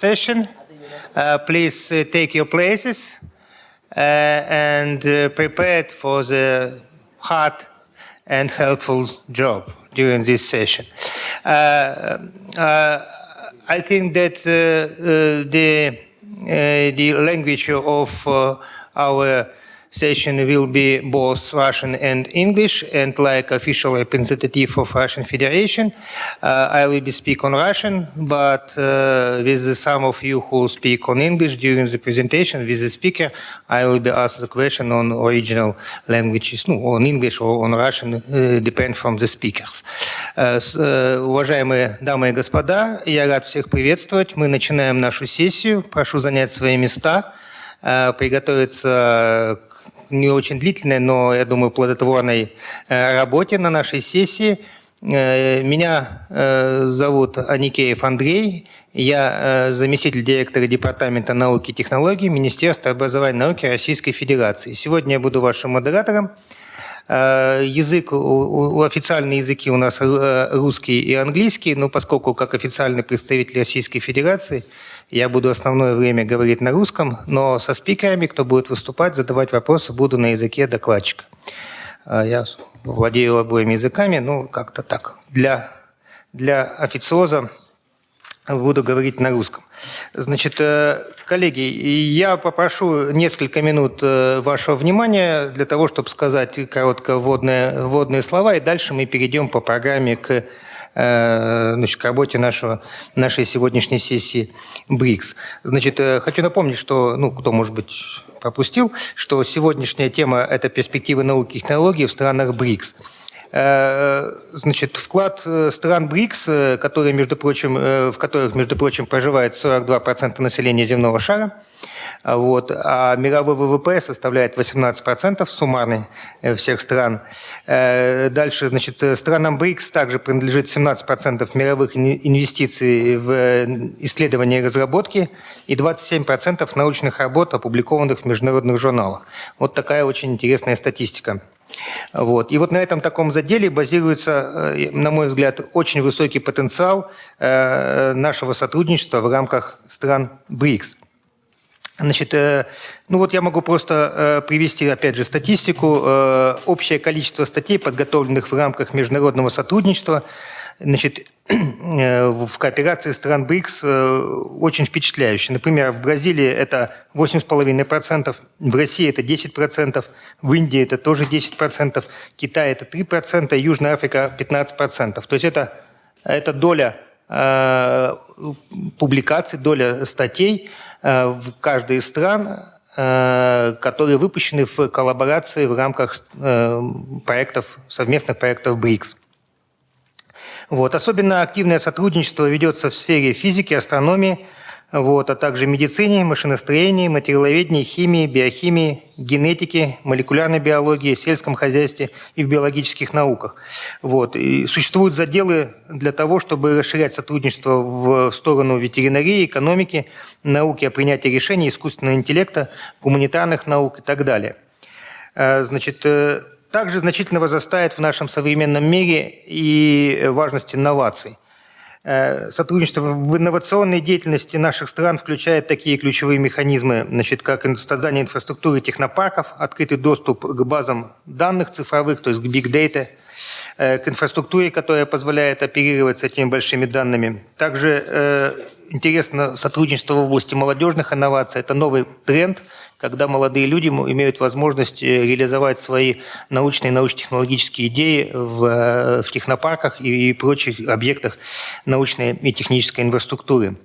session. Please take your places and prepare for the hard and helpful job during this session. I think that the language of our session will be both Russian and English, and like official representative of Russian Federation, I will be speak on Russian, but with some of you who speak on English during the presentation with the speaker, I will be asked the question on original languages, on English or on Russian, depend from the speakers. Уважаемые дамы и господа, я рад всех приветствовать. Мы начинаем нашу сессию. Прошу занять свои места, приготовиться к не очень длительной, но, я думаю, плодотворной работе на нашей сессии. Меня зовут Аникеев Андрей, я заместитель директора Департамента науки и технологий Министерства образования и науки Российской Федерации. Сегодня я буду вашим модератором. Официальные языки у нас русский и английский, но поскольку как официальный представитель Российской Федерации я буду основное время говорить на русском, но со спикерами, кто будет выступать, задавать вопросы, буду на языке докладчика. Я владею обоими языками, ну, как-то так. Для официоза буду говорить на русском. Значит, коллеги, я попрошу несколько минут вашего внимания для того, чтобы сказать коротко вводные слова, и дальше мы перейдем по программе к работе нашей сегодняшней сессии БРИКС. Значит, хочу напомнить, что, кто, может быть, пропустил, что сегодняшняя тема – это перспективы науки и технологий в странах БРИКС. Значит, вклад стран БРИКС, в которых, между прочим, проживает 42% населения земного шара, а мировой ВВП составляет 18% суммарный всех стран. Дальше, значит, странам БРИКС также принадлежит 17% мировых инвестиций в исследования и разработки и 27% научных работ, опубликованных в международных журналах. Вот такая очень интересная статистика. И вот на этом таком заделе базируется, на мой взгляд, очень высокий потенциал нашего сотрудничества в рамках стран БРИКС. Значит, я могу просто привести, опять же, статистику. Общее количество статей, подготовленных в рамках международного сотрудничества, значит, в кооперации стран БРИКС очень впечатляющее. Например, в Бразилии это 8,5%, в России это 10%, в Индии это тоже 10%, Китай это 3%, Южная Африка 15%. То есть это доля публикаций, доля статей в каждой из стран, которые выпущены в коллаборации в рамках совместных проектов БРИКС. Особенно активное сотрудничество ведется в сфере физики, астрономии, а также медицине, машиностроении, материаловедении, химии, биохимии, генетике, молекулярной биологии, сельском хозяйстве и в биологических науках. И существуют заделы для того, чтобы расширять сотрудничество в сторону ветеринарии, экономики, науки о принятии решений, искусственного интеллекта, гуманитарных наук и так далее. Значит, также значительно возрастает в нашем современном мире и важность инноваций. Сотрудничество в инновационной деятельности наших стран включает такие ключевые механизмы, как создание инфраструктуры технопарков, открытый доступ к базам данных цифровых, то есть к big data, к инфраструктуре, которая позволяет оперировать с этими большими данными. Также интересно сотрудничество в области молодежных инноваций. Это новый тренд, когда молодые люди имеют возможность реализовать свои научные и научно-технологические идеи в технопарках и прочих объектах научной и технической инфраструктуры.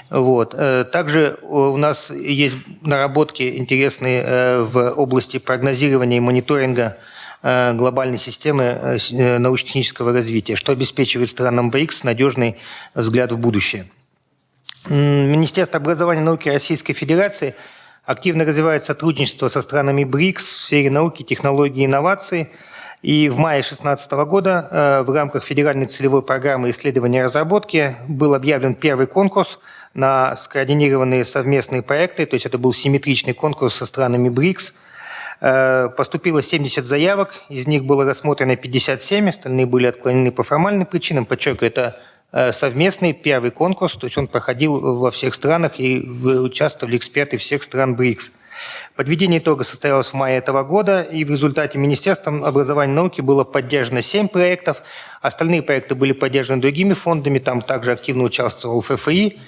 Также у нас есть наработки интересные в области прогнозирования и мониторинга глобальной системы научно-технического развития, что обеспечивает странам БРИКС надежный взгляд в будущее. Министерство образования и науки Российской Федерации активно развивает сотрудничество со странами БРИКС в сфере науки, технологий и инноваций. И в мае 2016 года в рамках федеральной целевой программы исследования и разработки был объявлен первый конкурс на скоординированные совместные проекты. То есть это был симметричный конкурс со странами БРИКС. Поступило 70 заявок, из них было рассмотрено 57, остальные были отклонены по формальным причинам. Подчеркиваю, это совместный первый конкурс, то есть он проходил во всех странах и участвовали эксперты всех стран БРИКС. Подведение итога состоялось в мае этого года, и в результате Министерством образования и науки было поддержано 7 проектов, остальные проекты были поддержаны другими фондами, там также активно участвовал ФФИ.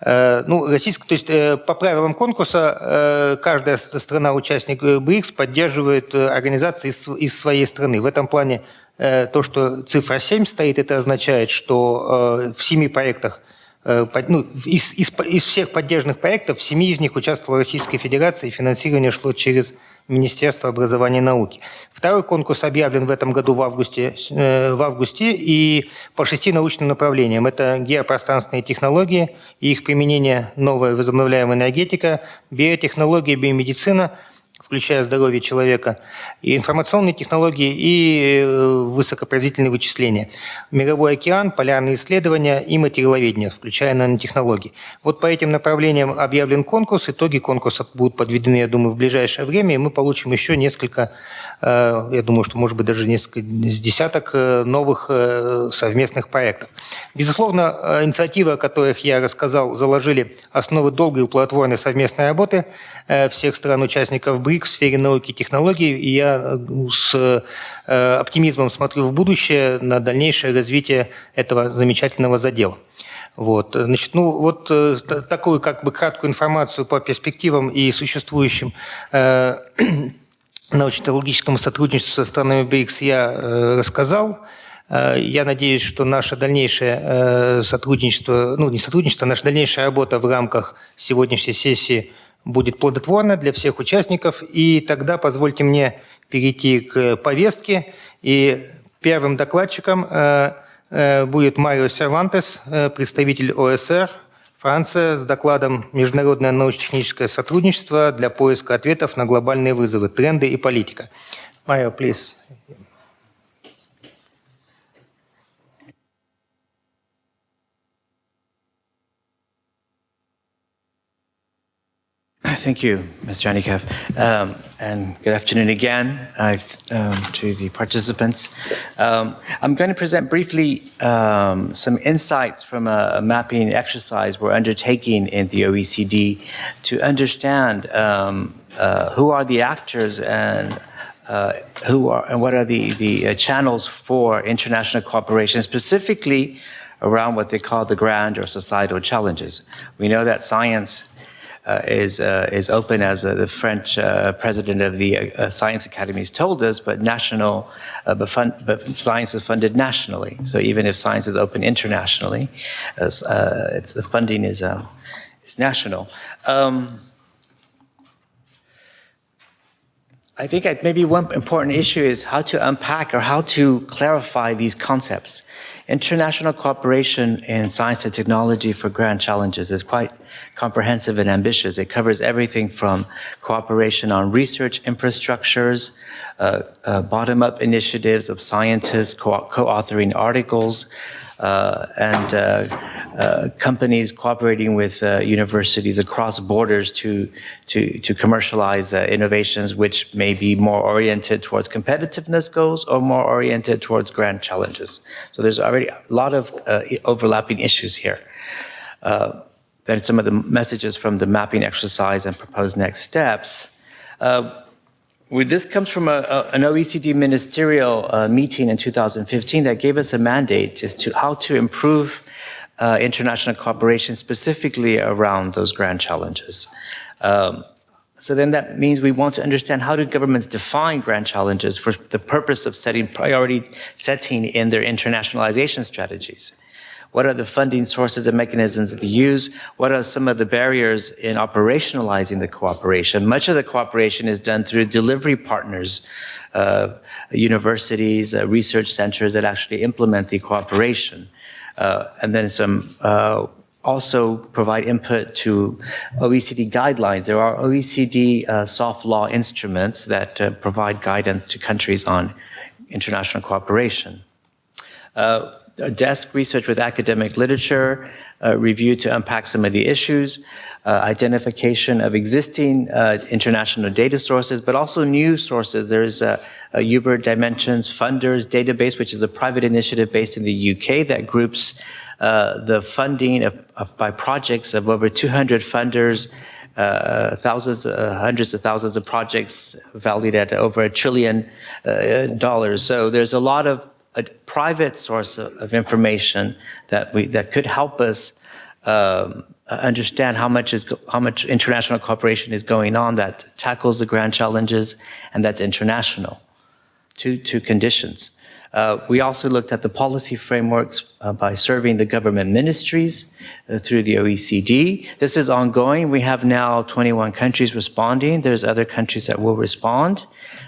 То есть по правилам конкурса каждая страна-участник БРИКС поддерживает организации из своей страны. В этом плане то, что цифра 7 стоит, это означает, что в 7 проектах, из всех поддержанных проектов, в 7 из них участвовала Российская Федерация, и финансирование шло через Министерство образования и науки. Второй конкурс объявлен в этом году в августе и по 6 научным направлениям. Это геопространственные технологии и их применение, новая возобновляемая энергетика, биотехнология, биомедицина, включая здоровье человека, и информационные технологии, и высокопроизводительные вычисления, мировой океан, полярные исследования и материаловедение, включая нанотехнологии. Вот по этим направлениям объявлен конкурс, итоги конкурса будут подведены, я думаю, в ближайшее время, и мы получим еще несколько, я думаю, что, может быть, даже несколько десяток новых совместных проектов. Безусловно, инициативы, о которых я рассказал, заложили основы долгой и плодотворной совместной работы всех стран-участников БРИКС в сфере науки и технологий, и я с оптимизмом смотрю в будущее на дальнейшее развитие этого замечательного задела. Вот. Значит, такую краткую информацию по перспективам и существующим научно-технологическому сотрудничеству со странами БРИКС я рассказал. Я надеюсь, что наше дальнейшее сотрудничество, наша дальнейшая работа в рамках сегодняшней сессии будет плодотворна для всех участников. И тогда позвольте мне перейти к повестке. И первым докладчиком будет Марио Сервантес, представитель ОСР, Франция, с докладом «Международное научно-техническое сотрудничество для поиска ответов на глобальные вызовы, тренды и политика». Марио, please. Thank you, Mr. Anikеев, and good afternoon again to the participants. I'm going to present briefly some insights from a mapping exercise we're undertaking in the OECD to understand who are the actors and what are the channels for international cooperation, specifically around what they call the grand or societal challenges. We know that science is open, as the French president of the Science Academy has told us, but science is funded nationally. So even if science is open internationally, the funding is national. I think maybe one important issue is how to unpack or how to clarify these concepts. International cooperation in science and technology for grand challenges is quite comprehensive and ambitious. It covers everything from cooperation on research infrastructures, bottom-up initiatives of scientists co-authoring articles, and companies cooperating with universities across borders to commercialize innovations which may be more oriented towards competitiveness goals or more oriented towards grand challenges. So there's already a lot of overlapping issues here. Then some of the messages from the mapping exercise and proposed next steps. This comes from an OECD ministerial meeting in 2015 that gave us a mandate as to how to improve international cooperation specifically around those grand challenges. So then that means we want to understand how do governments define grand challenges for the purpose of priority setting in their internationalization strategies. What are the funding sources and mechanisms that they use? What are some of the barriers in operationalizing the cooperation? Much of the cooperation is done through delivery partners, universities, research centers that actually implement the cooperation. And then some also provide input to OECD guidelines. There are OECD soft law instruments that provide guidance to countries on international cooperation. Desk research with academic literature, review to unpack some of the issues, identification of existing international data sources, but also new sources. There's a Uber Dimensions Funders database, which is a private initiative based in the UK that groups the funding by projects of over 200 funders, hundreds of thousands of projects valued at over $1 trillion. So there's a lot of a private source of information that could help us understand how much international cooperation is going on that tackles the grand challenges, and that's international. Two conditions. We also looked at the policy frameworks by surveying the government ministries through the OECD. This is ongoing. We have now 21 countries responding. There's other countries that will respond.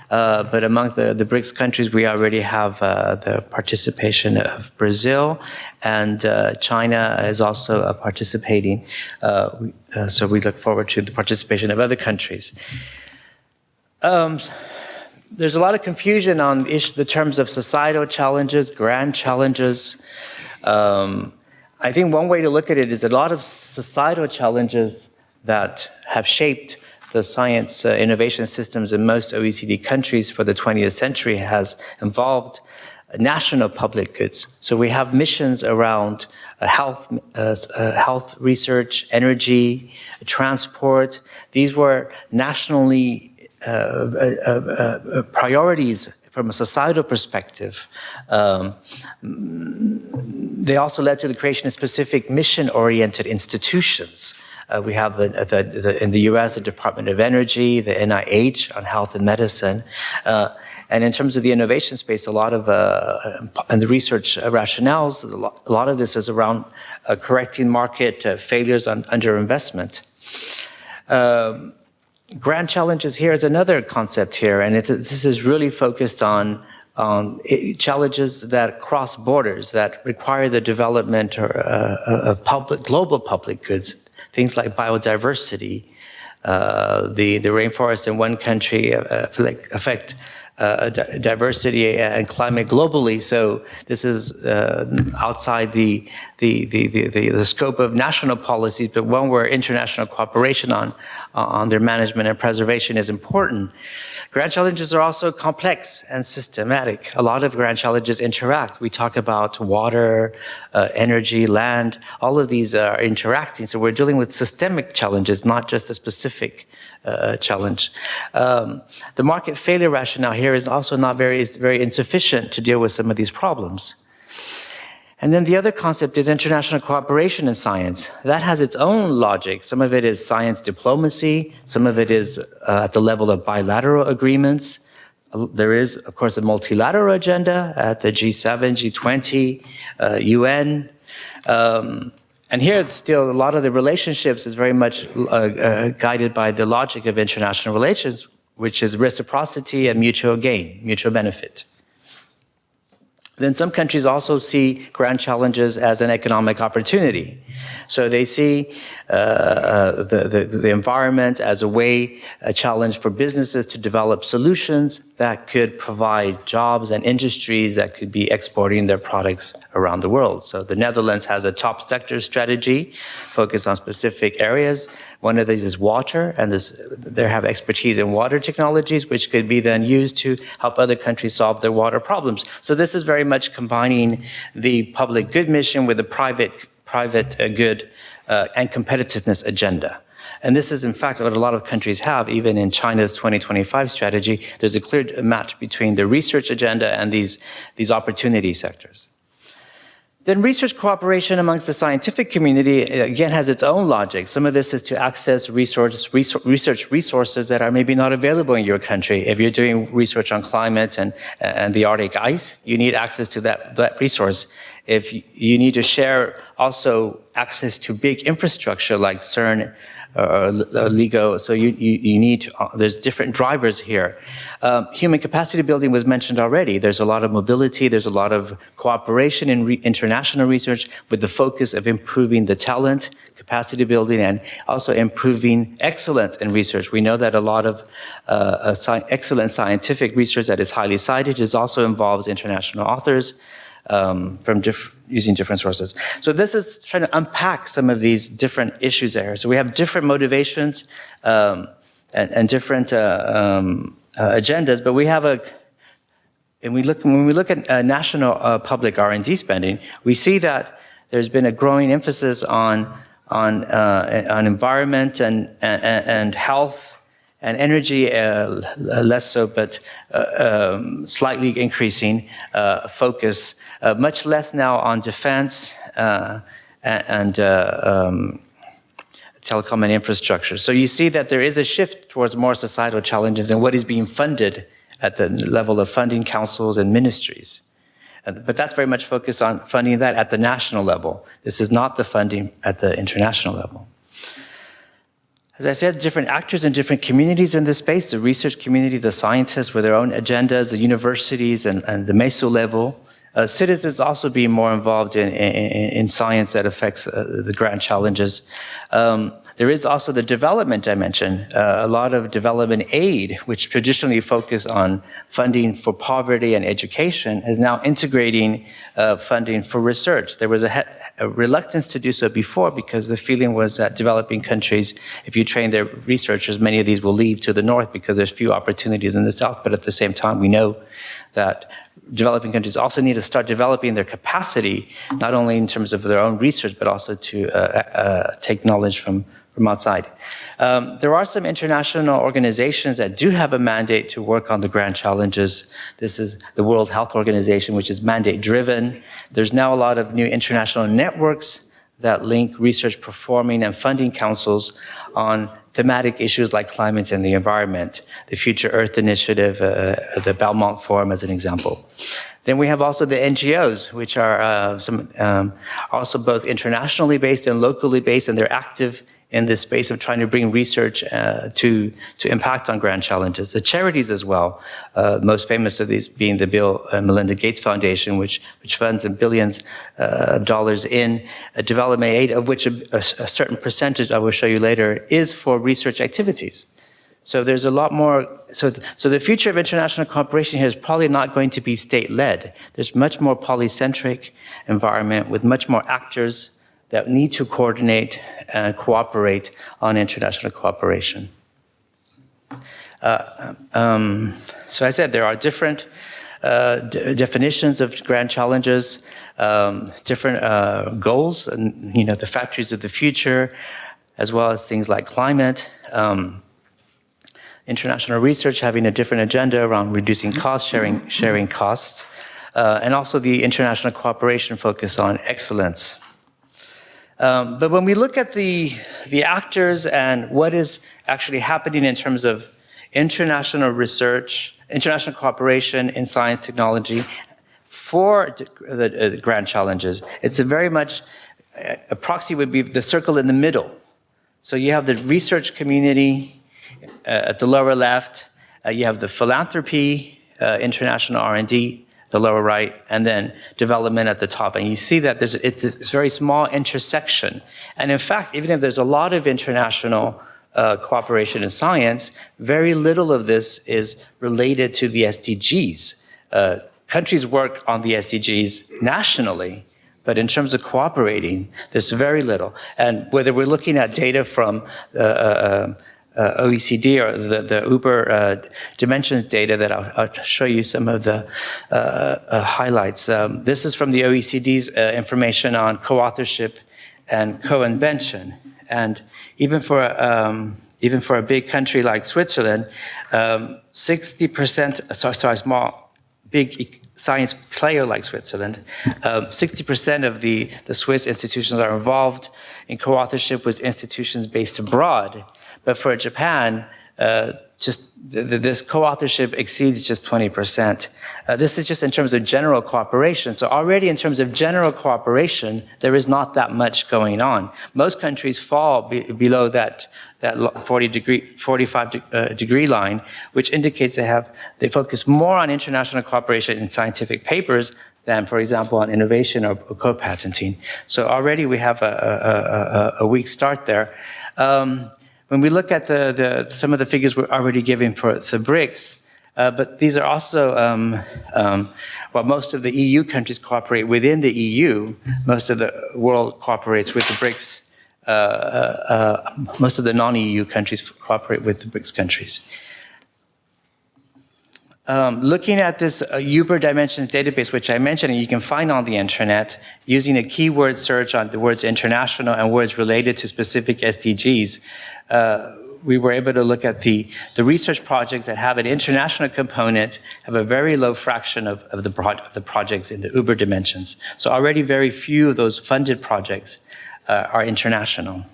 But among the BRICS countries, we already have the participation of Brazil, and China is also participating. So we look forward to the participation of other countries. There's a lot of confusion on the terms of societal challenges, grand challenges. I think one way to look at it is a lot of societal challenges that have shaped the science innovation systems in most OECD countries for the 20th century has involved national public goods. So we have missions around health research, energy, transport. These were nationally priorities from a societal perspective. They also led to the creation of specific mission-oriented institutions. We have in the US, the Department of Energy, the NIH on health and medicine. And in terms of the innovation space, a lot of, and the research rationales, a lot of this is around correcting market failures on underinvestment. Grand challenges here is another concept here, and this is really focused on challenges that cross borders, that require the development of global public goods, things like biodiversity. The rainforest in one country affect diversity and climate globally. So this is outside the scope of national policies, but one where international cooperation on their management and preservation is important. Grand challenges are also complex and systematic. A lot of grand challenges interact. We talk about water, energy, land. All of these are interacting. So we're dealing with systemic challenges, not just a specific challenge. The market failure rationale here is also not very insufficient to deal with some of these problems. And then the other concept is international cooperation in science. That has its own logic. Some of it is science diplomacy. Some of it is at the level of bilateral agreements. There is, of course, a multilateral agenda at the G7, G20, UN. And here, still, a lot of the relationships is very much guided by the logic of international relations, which is reciprocity and mutual gain, mutual benefit. Then some countries also see grand challenges as an economic opportunity. So they see the environment as a challenge for businesses to develop solutions that could provide jobs and industries that could be exporting their products around the world. So the Netherlands has a top sector strategy focused on specific areas. One of these is water, and they have expertise in water technologies, which could be then used to help other countries solve their water problems. So this is very much combining the public good mission with the private good and competitiveness agenda. And this is, in fact, what a lot of countries have, even in China's 2025 strategy. There's a clear match between the research agenda and these opportunity sectors. Then research cooperation amongst the scientific community, again, has its own logic. Some of this is to access research resources that are maybe not available in your country. If you're doing research on climate and the Arctic ice, you need access to that resource. If you need to share also access to big infrastructure like CERN or LIGO, so you need, there's different drivers here. Human capacity building was mentioned already. There's a lot of mobility, there's a lot of cooperation in international research with the focus of improving the talent, capacity building, and also improving excellence in research. We know that a lot of excellent scientific research that is highly cited also involves international authors from using different sources. So this is trying to unpack some of these different issues there. So we have different motivations and different agendas, but we have when we look at national public R&D spending, we see that there's been a growing emphasis on environment and health and energy, less so, but slightly increasing focus, much less now on defense and telecom and infrastructure. So you see that there is a shift towards more societal challenges and what is being funded at the level of funding councils and ministries. But that's very much focused on funding that at the national level. This is not the funding at the international level. As I said, different actors and different communities in this space, the research community, the scientists with their own agendas, the universities and the meso level. Citizens also being more involved in science that affects the grand challenges. There is also the development dimension, a lot of development aid, which traditionally focused on funding for poverty and education, is now integrating funding for research. There was a reluctance to do so before because the feeling was that developing countries, if you train their researchers, many of these will leave to the north because there's few opportunities in the south. But at the same time, we know that developing countries also need to start developing their capacity, not only in terms of their own research, but also to take knowledge from outside. There are some international organizations that do have a mandate to work on the grand challenges. This is the World Health Organization, which is mandate-driven. There's now a lot of new international networks that link research performing and funding councils on thematic issues like climate and the environment, the Future Earth Initiative, the Belmont Forum as an example. Then we have also the NGOs, which are also both internationally based and locally based, and they're active in this space of trying to bring research to impact on grand challenges. The charities as well, most famous of these being the Bill and Melinda Gates Foundation, which funds billions of dollars in development aid, of which a certain percentage, I will show you later, is for research activities. So there's a lot more, so the future of international cooperation here is probably not going to be state-led. There's much more polycentric environment with much more actors that need to coordinate and cooperate on international cooperation. So I said there are different definitions of grand challenges, different goals, and the factories of the future, as well as things like climate. International research having a different agenda around reducing costs, sharing costs, and also the international cooperation focus on excellence. But when we look at the actors and what is actually happening in terms of international research, international cooperation in science, technology, for the grand challenges, it's a very much, a proxy would be the circle in the middle. So you have the research community at the lower left, you have the philanthropy, international R&D, the lower right, and then development at the top. And you see that it's this very small intersection. And in fact, even if there's a lot of international cooperation in science, very little of this is related to the SDGs. Countries work on the SDGs nationally, but in terms of cooperating, there's very little. And whether we're looking at data from OECD or the Uber dimensions data that I'll show you some of the highlights. This is from the OECD's information on co-authorship and co-invention. And even for a big country like Switzerland, 60%, big science player like Switzerland, 60% of the Swiss institutions are involved in co-authorship with institutions based abroad. But for Japan, this co-authorship exceeds just 20%. This is just in terms of general cooperation. So already in terms of general cooperation, there is not that much going on. Most countries fall below that 45 degree line, which indicates they focus more on international cooperation in scientific papers than, for example, on innovation or co-patenting. So already we have a weak start there. When we look at some of the figures we're already giving for the BRICS, but these are also, while most of the EU countries cooperate within the EU, most of the world cooperates with the BRICS. Most of the non-EU countries cooperate with the BRICS countries. Looking at this Uber Dimensions database, which I mentioned, and you can find on the internet, using a keyword search on the words international and words related to specific SDGs, we were able to look at the research projects that have an international component, have a very low fraction of the projects in the Uber Dimensions. So already very few of those funded projects are international.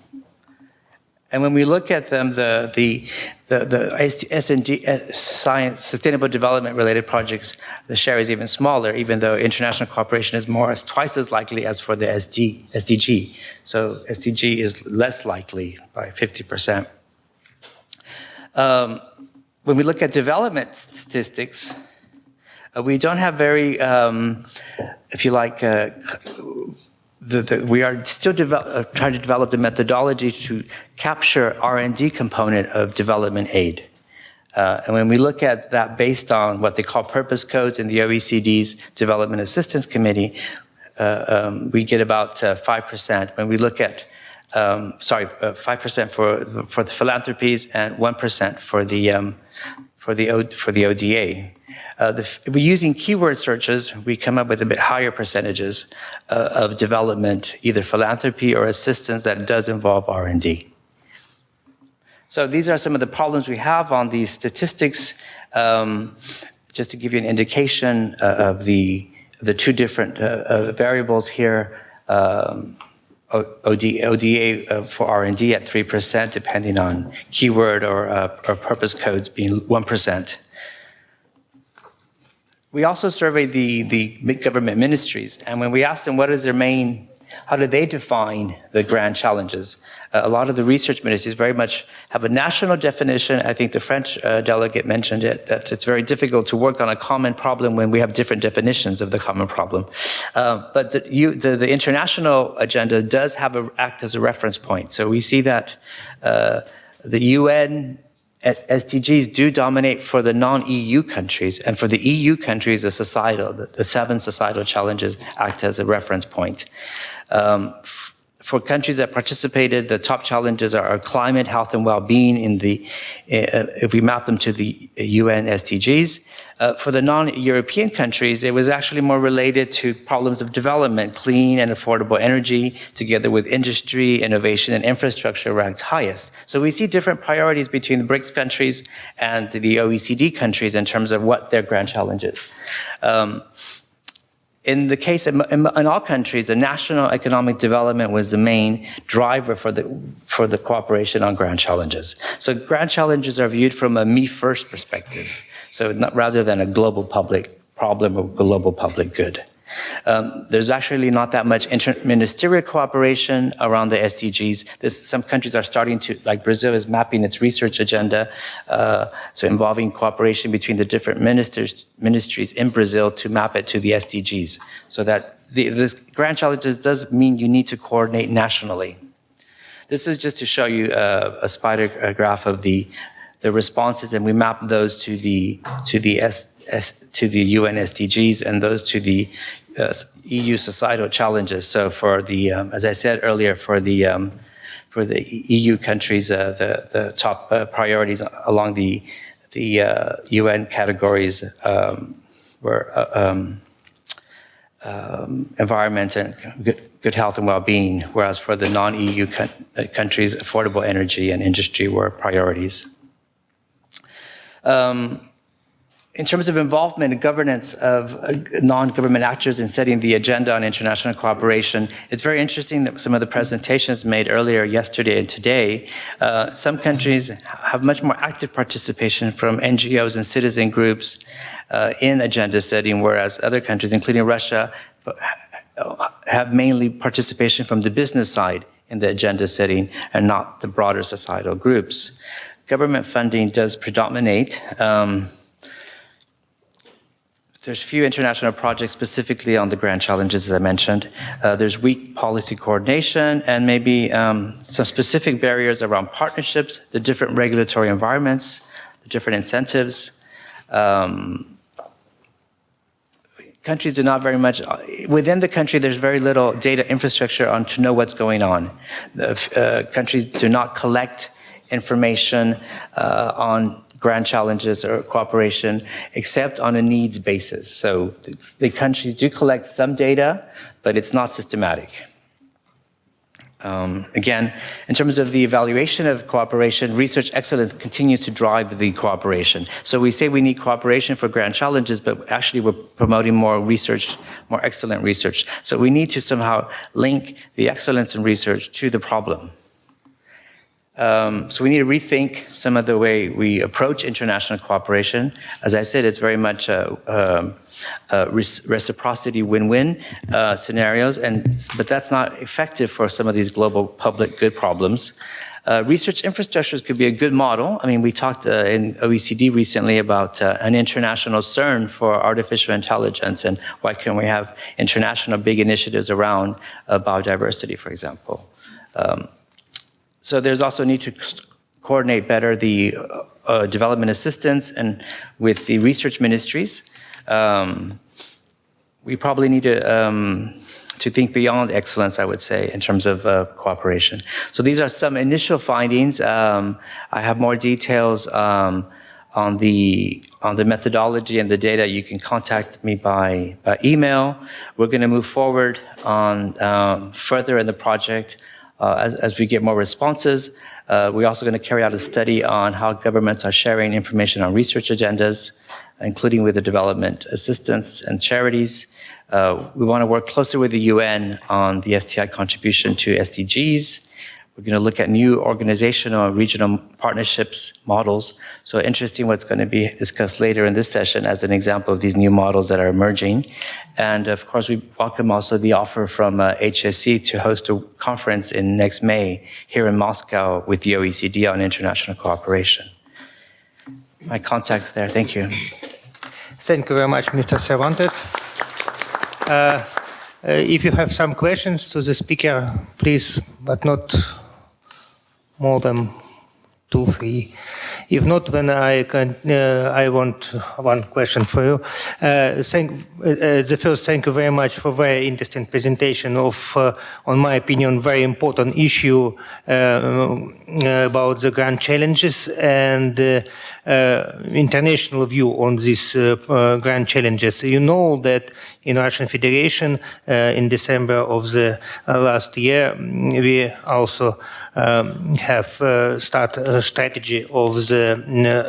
And when we look at them, the S&G, science, sustainable development related projects, the share is even smaller, even though international cooperation is twice as likely as for the SDG. So SDG is less likely by 50%. When we look at development statistics, we don't have very, if you like, we are still trying to develop the methodology to capture R&D component of development aid. And when we look at that based on what they call purpose codes in the OECD's Development Assistance Committee, we get about 5%. When we look at, 5% for the philanthropies and 1% for the ODA. If we're using keyword searches, we come up with a bit higher percentages of development, either philanthropy or assistance that does involve R&D. So these are some of the problems we have on these statistics. Just to give you an indication of the two different variables here, ODA for R&D at 3%, depending on keyword or purpose codes being 1%. We also surveyed the government ministries, and when we asked them what is their main, how do they define the grand challenges, a lot of the research ministries very much have a national definition. I think the French delegate mentioned it, that it's very difficult to work on a common problem when we have different definitions of the common problem. But the international agenda does act as a reference point. So we see that the UN SDGs do dominate for the non-EU countries, and for the EU countries, the 7 societal challenges act as a reference point. For countries that participated, the top challenges are climate, health, and well-being if we map them to the UN SDGs. For the non-European countries, it was actually more related to problems of development, clean and affordable energy, together with industry, innovation, and infrastructure ranked highest. So we see different priorities between the BRICS countries and the OECD countries in terms of what their grand challenge is. In the case of in all countries, the national economic development was the main driver for the cooperation on grand challenges. So grand challenges are viewed from a me-first perspective, so rather than a global public problem or global public good. There's actually not that much interministerial cooperation around the SDGs. Some countries are starting to, like Brazil is mapping its research agenda, so involving cooperation between the different ministries in Brazil to map it to the SDGs. So that this grand challenges does mean you need to coordinate nationally. This is just to show you a spider graph of the responses, and we map those to the UN SDGs and those to the EU societal challenges. So for the, as I said earlier, for the EU countries, the top priorities along the UN categories were environment and good health and well-being, whereas for the non-EU countries, affordable energy and industry were priorities. In terms of involvement and governance of non-government actors in setting the agenda on international cooperation, it's very interesting that some of the presentations made earlier yesterday and today, some countries have much more active participation from NGOs and citizen groups in agenda setting, whereas other countries, including Russia, have mainly participation from the business side in the agenda setting and not the broader societal groups. Government funding does predominate. There's few international projects specifically on the grand challenges, as I mentioned. There's weak policy coordination and maybe some specific barriers around partnerships, the different regulatory environments, the different incentives. Countries do not very much, within the country there's very little data infrastructure to know what's going on. Countries do not collect information on grand challenges or cooperation except on a needs basis. So the countries do collect some data, but it's not systematic. Again, in terms of the evaluation of cooperation, research excellence continues to drive the cooperation. So we say we need cooperation for grand challenges, but actually we're promoting more research, more excellent research. So we need to somehow link the excellence in research to the problem. So we need to rethink some of the way we approach international cooperation. As I said, it's very much reciprocity win-win scenarios, but that's not effective for some of these global public good problems. Research infrastructures could be a good model. I mean, we talked in OECD recently about an international CERN for artificial intelligence, and why can't we have international big initiatives around biodiversity, for example. So there's also a need to coordinate better the development assistance and with the research ministries. We probably need to think beyond excellence, I would say, in terms of cooperation. So these are some initial findings. I have more details on the methodology and the data. You can contact me by email. We're going to move forward on further in the project as we get more responses. We're also going to carry out a study on how governments are sharing information on research agendas, including with the development assistance and charities. We want to work closer with the UN on the STI contribution to SDGs. We're going to look at new organizational and regional partnerships models. So interesting what's going to be discussed later in this session as an example of these new models that are emerging. And of course, we welcome also the offer from HSC to host a conference in next May here in Moscow with the OECD on international cooperation. My contacts there. Thank you. Thank you very much, Mr. Cervantes. If you have some questions to the speaker, please, but not more than 2, 3. If not, then I want one question for you. The first, thank you very much for very interesting presentation of, on my opinion, very important issue about the grand challenges and international view on these grand challenges. You know that in Russian Federation, in December of the last year, we also have started a strategy of the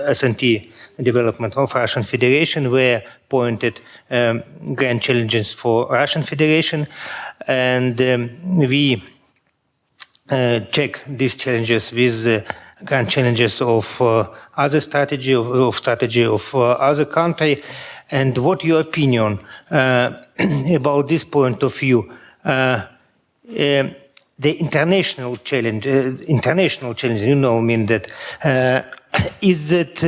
S&T development of Russian Federation, where pointed grand challenges for Russian Federation, and we check these challenges with the grand challenges of other strategy of other country. And what your opinion about this point of view? The international challenge, you know, mean that is it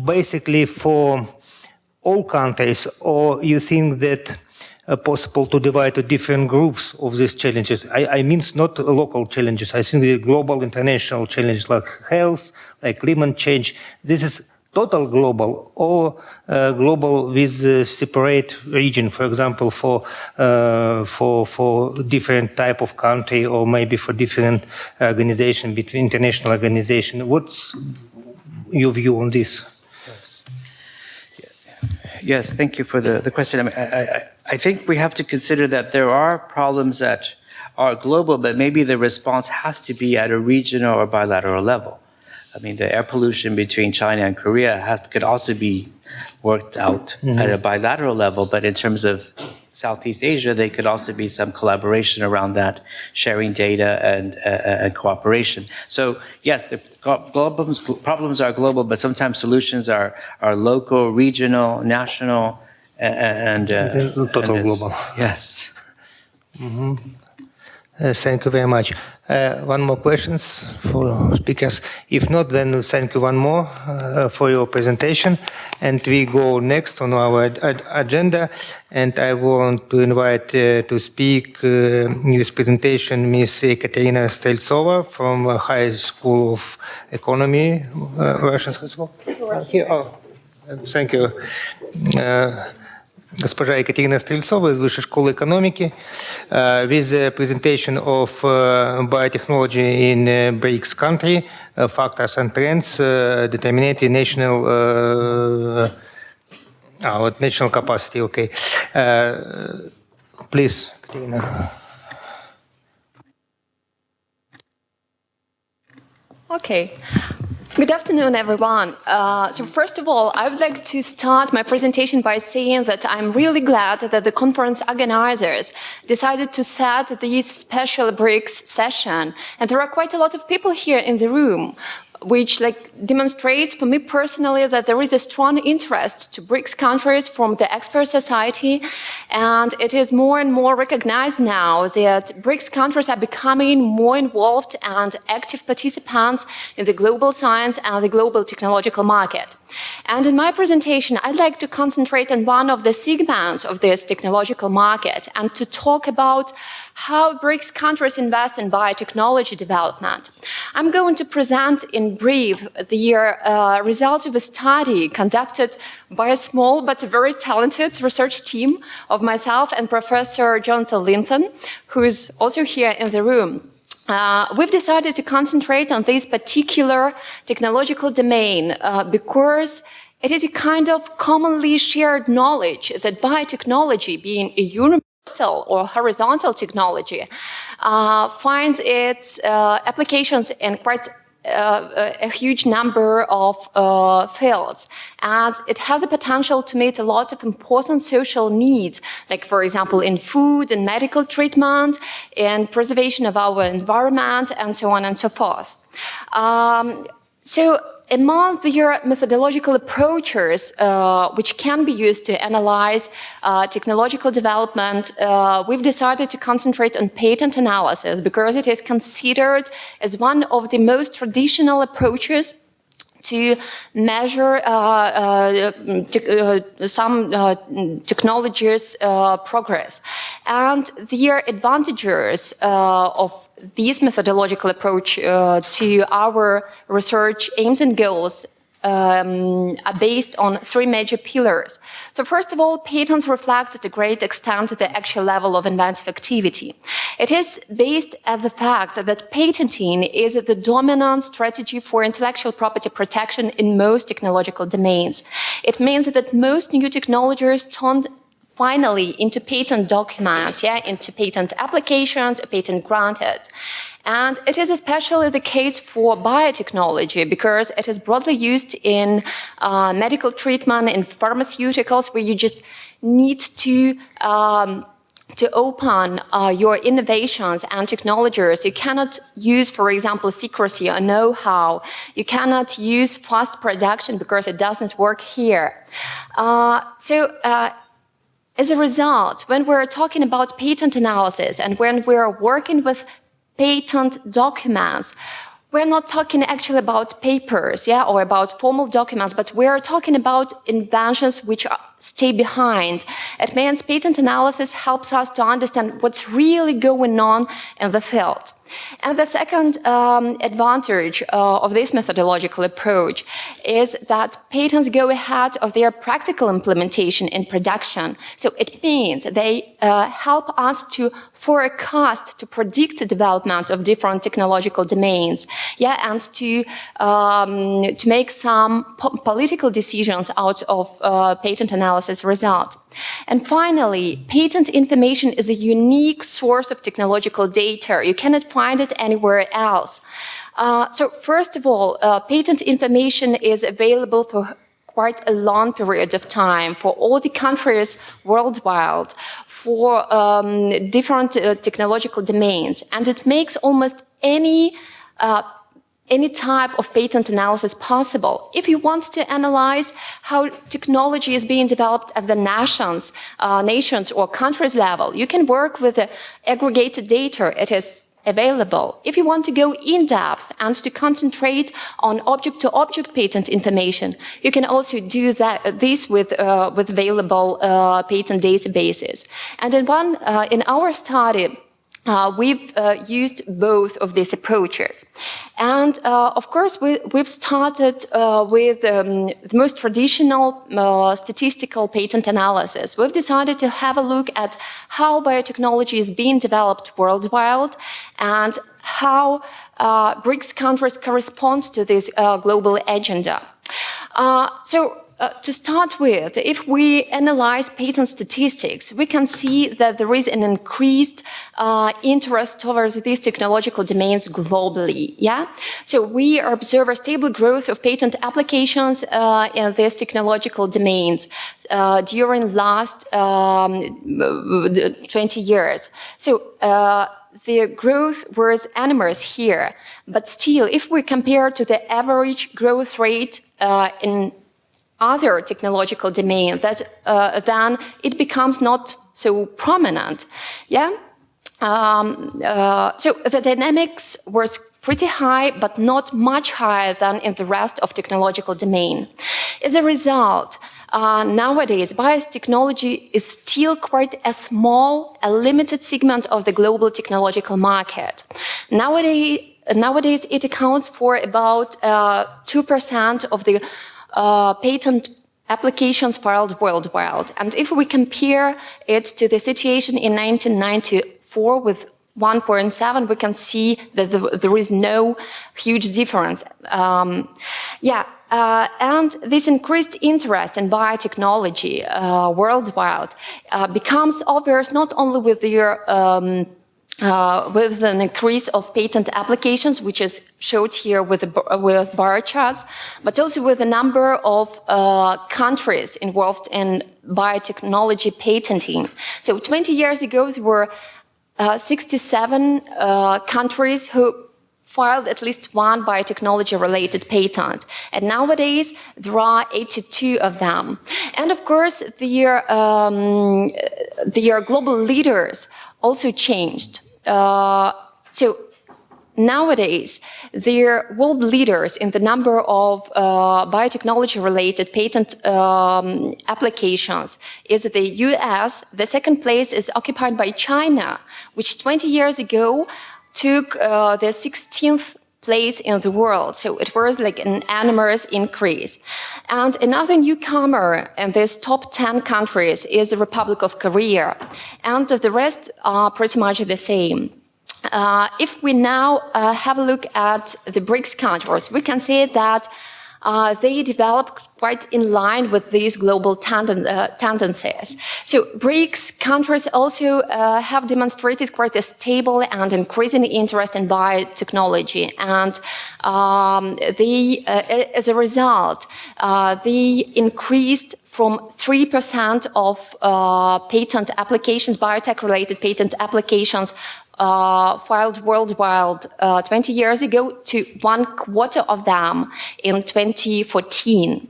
basically for all countries, or you think that possible to divide to different groups of these challenges? I mean, not local challenges. I think the global, international challenges like health, like climate change. This is total global, or global with separate region, for example, for different type of country, or maybe for different organization, between international organization. What's your view on this? Yes, thank you for the question. I mean, I think we have to consider that there are problems that are global, but maybe the response has to be at a regional or bilateral level. I mean, the air pollution between China and Korea could also be worked out at a bilateral level, but in terms of Southeast Asia, there could also be some collaboration around that, sharing data and cooperation. So yes, the problems are global, but sometimes solutions are local, regional, national, and total global. Yes. Thank you very much. One more questions for speakers. If not, then thank you one more for your presentation. And we go next on our agenda. And I want to invite to speak with presentation Ms. Ekaterina Streltsova from High School of Economy, Russian High School. Here, oh, thank you. госпожа Екатерина Стрельцова из Высшей школы экономики with the presentation of biotechnology in BRICS country, factors and trends determining national national capacity. Okay, please, Екатерина. Okay. Good afternoon, everyone. So first of all, I would like to start my presentation by saying that I'm really glad that the conference organizers decided to set this special BRICS session. And there are quite a lot of people here in the room, which demonstrates for me personally that there is a strong interest to BRICS countries from the expert society, and it is more and more recognized now that BRICS countries are becoming more involved and active participants in the global science and the global technological market. And in my presentation, I'd like to concentrate on one of the segments of this technological market and to talk about how BRICS countries invest in biotechnology development. I'm going to present in brief the results of a study conducted by a small but very talented research team of myself and Professor Jonathan Linton, who is also here in the room. We've decided to concentrate on this particular technological domain because it is a kind of commonly shared knowledge that biotechnology, being a universal or horizontal technology, finds its applications in quite a huge number of fields, and it has a potential to meet a lot of important social needs, like, for example, in food and medical treatment, in preservation of our environment, and so on and so forth. So among the methodological approaches which can be used to analyze technological development, we've decided to concentrate on patent analysis because it is considered as one of the most traditional approaches to measure some technologies' progress. And the advantages of this methodological approach to our research aims and goals are based on three major pillars. So first of all, patents reflect to a great extent the actual level of inventive activity. It is based on the fact that patenting is the dominant strategy for intellectual property protection in most technological domains. It means that most new technologies turn finally into patent documents, into patent applications, patent granted. And it is especially the case for biotechnology because it is broadly used in medical treatment, in pharmaceuticals, where you just need to open your innovations and technologies. You cannot use, for example, secrecy or know-how. You cannot use fast production because it does not work here. As a result, when we're talking about patent analysis and when we're working with patent documents, we're not talking actually about papers, or about formal documents, but we're talking about inventions which stay behind. It means patent analysis helps us to understand what's really going on in the field. And the second advantage of this methodological approach is that patents go ahead of their practical implementation in production. So it means they help us to forecast, to predict the development of different technological domains, and to make some political decisions out of patent analysis result. And finally, patent information is a unique source of technological data. You cannot find it anywhere else. So first of all, patent information is available for quite a long period of time for all the countries worldwide, for different technological domains. And it makes almost any type of patent analysis possible. If you want to analyze how technology is being developed at the nations or countries level, you can work with the aggregated data. It is available. If you want to go in depth and to concentrate on object-to-object patent information, you can also do this with available patent databases. And in our study, we've used both of these approaches. And of course, we've started with the most traditional statistical patent analysis. We've decided to have a look at how biotechnology is being developed worldwide and how BRICS countries correspond to this global agenda. To start with, if we analyze patent statistics, we can see that there is an increased interest towards these technological domains globally. Yeah, so we observe a stable growth of patent applications in these technological domains during last 20 years. So the growth was enormous here, but still, if we compare to the average growth rate in other technological domain, that then it becomes not so prominent. Yeah. So the dynamics was pretty high, but not much higher than in the rest of technological domain. As a result, nowadays, biotechnology is still quite a small, a limited segment of the global technological market. Nowadays it accounts for about 2% of the patent applications filed worldwide. And if we compare it to the situation in 1994 with 1.7, we can see that there is no huge difference. And this increased interest in biotechnology worldwide becomes obvious not only with an increase of patent applications, which is showed here with bar charts, but also with the number of countries involved in biotechnology patenting. So 20 years ago, there were 67 countries who filed at least one biotechnology-related patent. And nowadays, there are 82 of them. And of course, their global leaders also changed. So nowadays, they're world leaders in the number of biotechnology-related patent applications is the US. The second place is occupied by China, which 20 years ago took the 16th place in the world. So it was like an enormous increase. And another newcomer in these top 10 countries is the Republic of Korea. And the rest are pretty much the same. If we now have a look at the BRICS countries, we can say that they developed quite in line with these global tendencies. So BRICS countries also have demonstrated quite a stable and increasing interest in biotechnology. And as a result, they increased from 3% of patent applications, biotech-related patent applications, filed worldwide 20 years ago to 1/4 of them in 2014.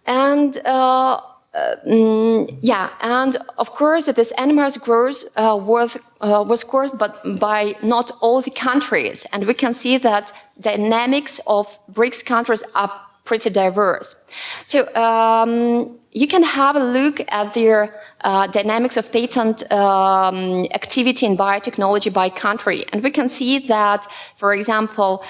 And and of course this enormous growth was caused by not all the countries, and we can see that dynamics of BRICS countries are pretty diverse. So you can have a look at their dynamics of patent activity in biotechnology by country. And we can see that, for example,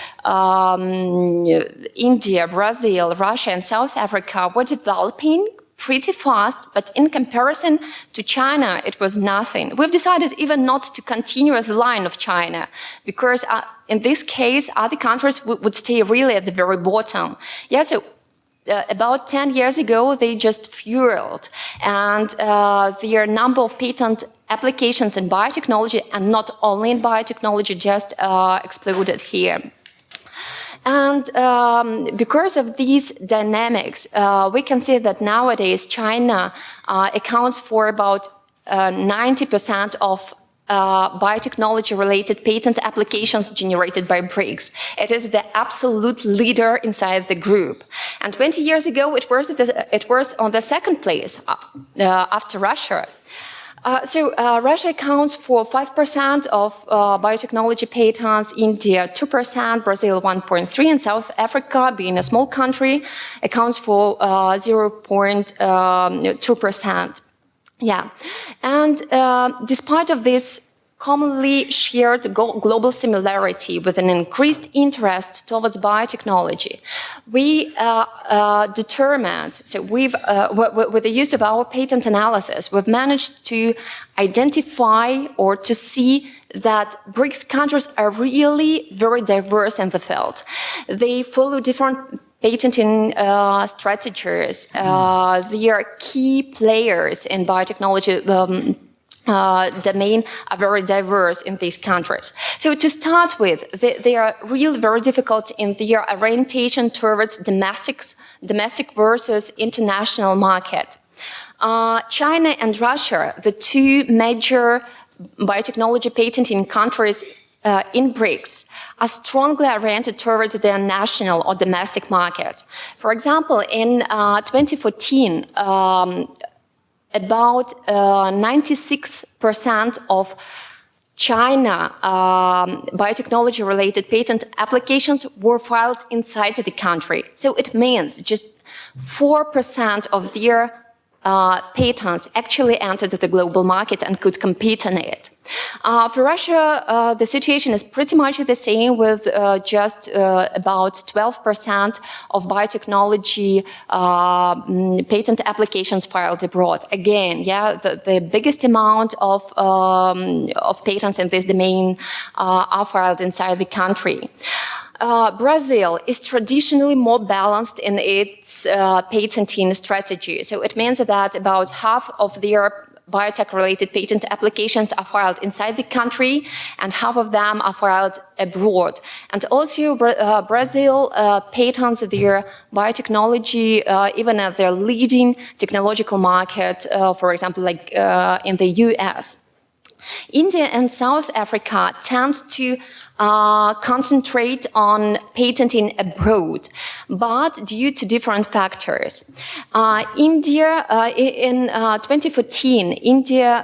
India, Brazil, Russia, and South Africa were developing pretty fast, but in comparison to China, it was nothing. We've decided even not to continue the line of China, because in this case, other countries would stay really at the very bottom. Yeah, so about 10 years ago, they just fueled, and their number of patent applications in biotechnology, and not only in biotechnology, just exploded here. And because of these dynamics, we can see that nowadays China accounts for about 90% of biotechnology-related patent applications generated by BRICS. It is the absolute leader inside the group. And 20 years ago, it was on the second place after Russia. Russia accounts for 5% of biotechnology patents, India 2%, Brazil 1.3%, and South Africa, being a small country, accounts for 0.2%. Yeah, and despite of this commonly shared global similarity with an increased interest towards biotechnology. We determined, so with the use of our patent analysis, we've managed to identify or to see that BRICS countries are really very diverse in the field. They follow different patenting strategies. They are key players in biotechnology domain are very diverse in these countries. So to start with, they are really very difficult in their orientation towards domestic versus international market. China and Russia, the two major biotechnology patenting countries in BRICS, are strongly oriented towards their national or domestic markets. For example, in 2014, about 96% of China biotechnology-related patent applications were filed inside the country. So it means just 4% of their patents actually entered the global market and could compete on it. For Russia, the situation is pretty much the same, with just about 12% of biotechnology patent applications filed abroad. Again, yeah, the biggest amount of patents in this domain are filed inside the country. Brazil is traditionally more balanced in its patenting strategy. So it means that about half of their biotech-related patent applications are filed inside the country, and half of them are filed abroad. And also, Brazil patents their biotechnology even at their leading technological market, for example, like in the US. India and South Africa tend to concentrate on patenting abroad, but due to different factors. India, in 2014, India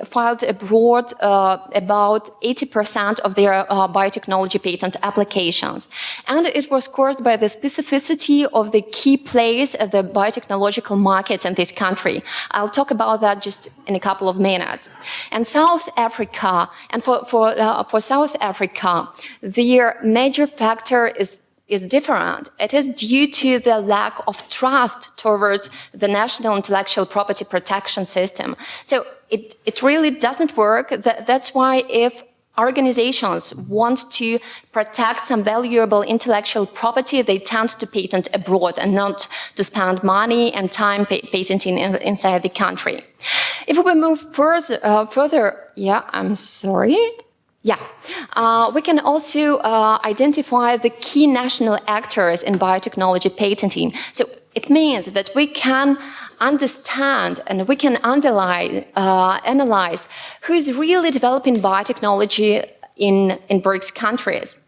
filed abroad about 80% of their biotechnology patent applications. And it was caused by the specificity of the key players of the biotechnological market in this country. I'll talk about that just in a couple of minutes. And South Africa, and for South Africa, their major factor is different. It is due to the lack of trust towards the national intellectual property protection system. So it really doesn't work. That's why if organizations want to protect some valuable intellectual property, they tend to patent abroad and not to spend money and time patenting inside the country. If we move further, we can also identify the key national actors in biotechnology patenting. So it means that we can understand and we can analyze who is really developing biotechnology in BRICS countries.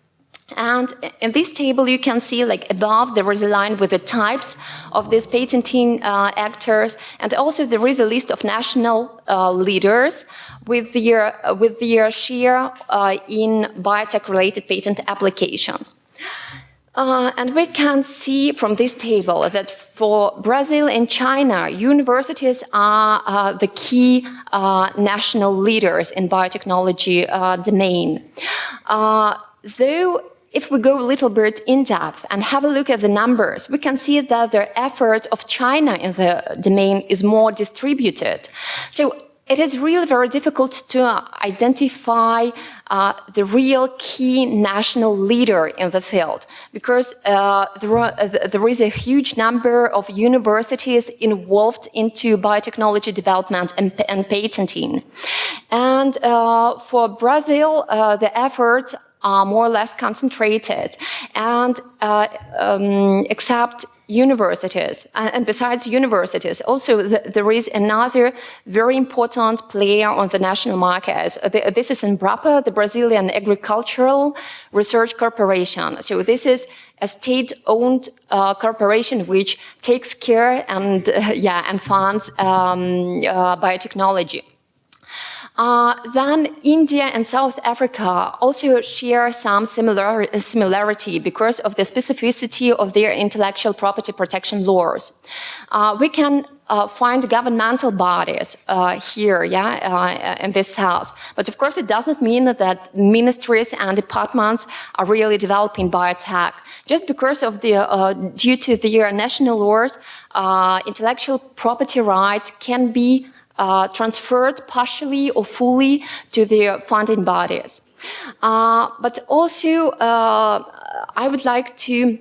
And in this table, you can see, like above, there is a line with the types of these patenting actors, and also there is a list of national leaders with their share in biotech-related patent applications. And we can see from this table that for Brazil and China, universities are the key national leaders in biotechnology domain. Though if we go a little bit in depth and have a look at the numbers, we can see that the effort of China in the domain is more distributed. So it is really very difficult to identify the real key national leader in the field, because there is a huge number of universities involved into biotechnology development and patenting. And for Brazil, the efforts are more or less concentrated, and except universities, and besides universities, also there is another very important player on the national market. This is Embrapa, the Brazilian Agricultural Research Corporation. So this is a state-owned corporation which takes care and funds biotechnology. Then India and South Africa also share some similarity because of the specificity of their intellectual property protection laws. We can find governmental bodies here, in this South. But of course, it does not mean that ministries and departments are really developing biotech. Just because of due to their national laws, intellectual property rights can be transferred partially or fully to the funding bodies. But also, I would like to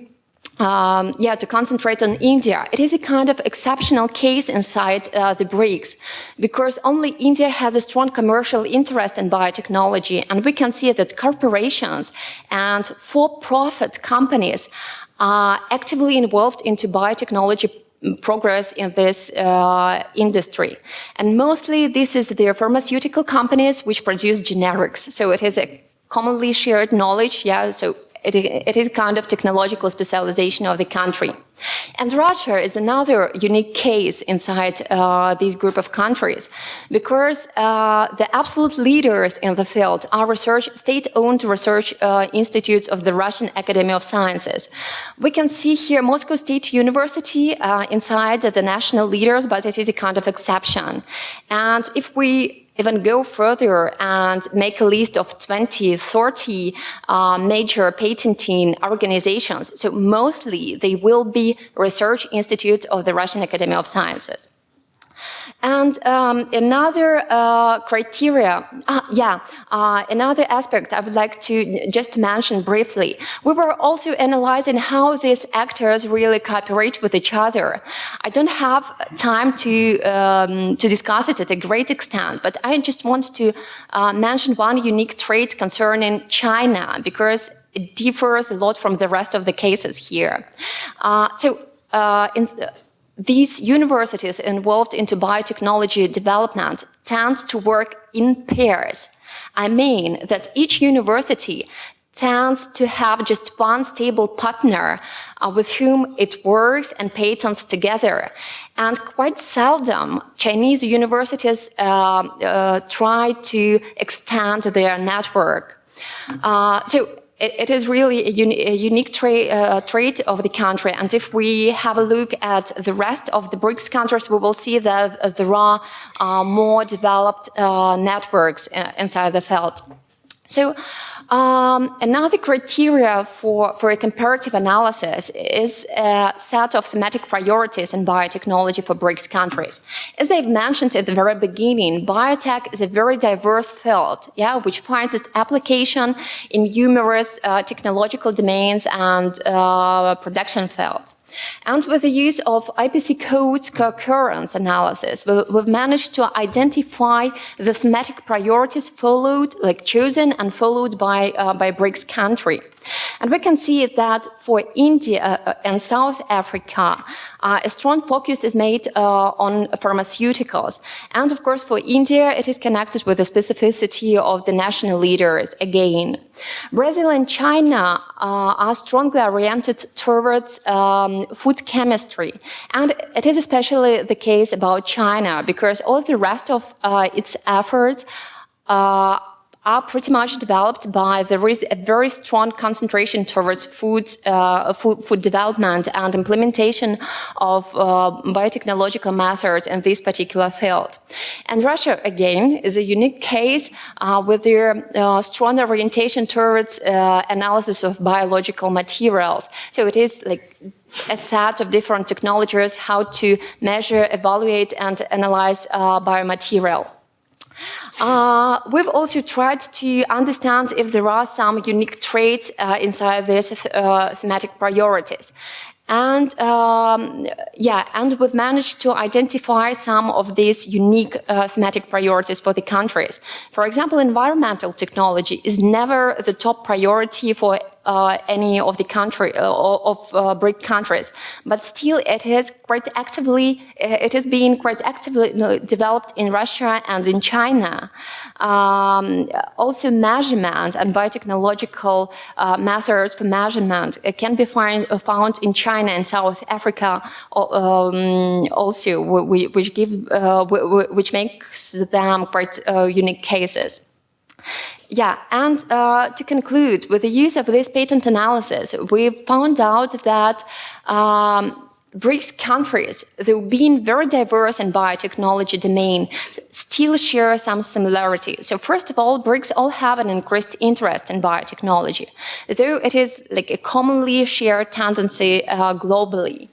concentrate on India. It is a kind of exceptional case inside the BRICS because only India has a strong commercial interest in biotechnology, and we can see that corporations and for-profit companies are actively involved into biotechnology progress in this industry. And mostly this is the pharmaceutical companies which produce generics. So it is a commonly shared knowledge, so it is kind of technological specialization of the country. And Russia is another unique case inside this group of countries because the absolute leaders in the field are state-owned research institutes of the Russian Academy of Sciences. We can see here Moscow State University inside the national leaders, but it is a kind of exception. And if we even go further and make a list of 20, 30 major patenting organizations. So mostly they will be research institutes of the Russian Academy of Sciences. And another criteria, another aspect I would like to just mention briefly. We were also analyzing how these actors really cooperate with each other. I don't have time to discuss it at a great extent, but I just want to mention one unique trait concerning China because it differs a lot from the rest of the cases here. These universities involved into biotechnology development tend to work in pairs. I mean that each university tends to have just one stable partner with whom it works and patents together. And quite seldom Chinese universities try to extend their network. It is really a unique trait of the country. And if we have a look at the rest of the BRICS countries, we will see that there are more developed networks inside the field. So another criteria for a comparative analysis is a set of thematic priorities in biotechnology for BRICS countries. As I've mentioned at the very beginning, biotech is a very diverse field, which finds its application in numerous technological domains and production fields. And with the use of IPC codes co-occurrence analysis, we've managed to identify the thematic priorities chosen and followed by BRICS country. And we can see that for India and South Africa, a strong focus is made on pharmaceuticals. And of course, for India, it is connected with the specificity of the national leaders again. Brazil and China are strongly oriented towards food chemistry. And it is especially the case about China because all the rest of its efforts are pretty much developed by there is a very strong concentration towards food development and implementation of biotechnological methods in this particular field. And Russia, again, is a unique case with their strong orientation towards analysis of biological materials. So it is like a set of different technologies how to measure, evaluate, and analyze biomaterial. We've also tried to understand if there are some unique traits inside these thematic priorities. And and we've managed to identify some of these unique thematic priorities for the countries. For example, environmental technology is never the top priority for any of the BRIC countries, but still it is being quite actively developed in Russia and in China. Also, measurement and biotechnological methods for measurement can be found in China and South Africa also, which makes them quite unique cases. Yeah, and to conclude, with the use of this patent analysis, we found out that BRICS countries, though being very diverse in biotechnology domain, still share some similarities. So first of all, BRICS all have an increased interest in biotechnology, though it is like a commonly shared tendency globally.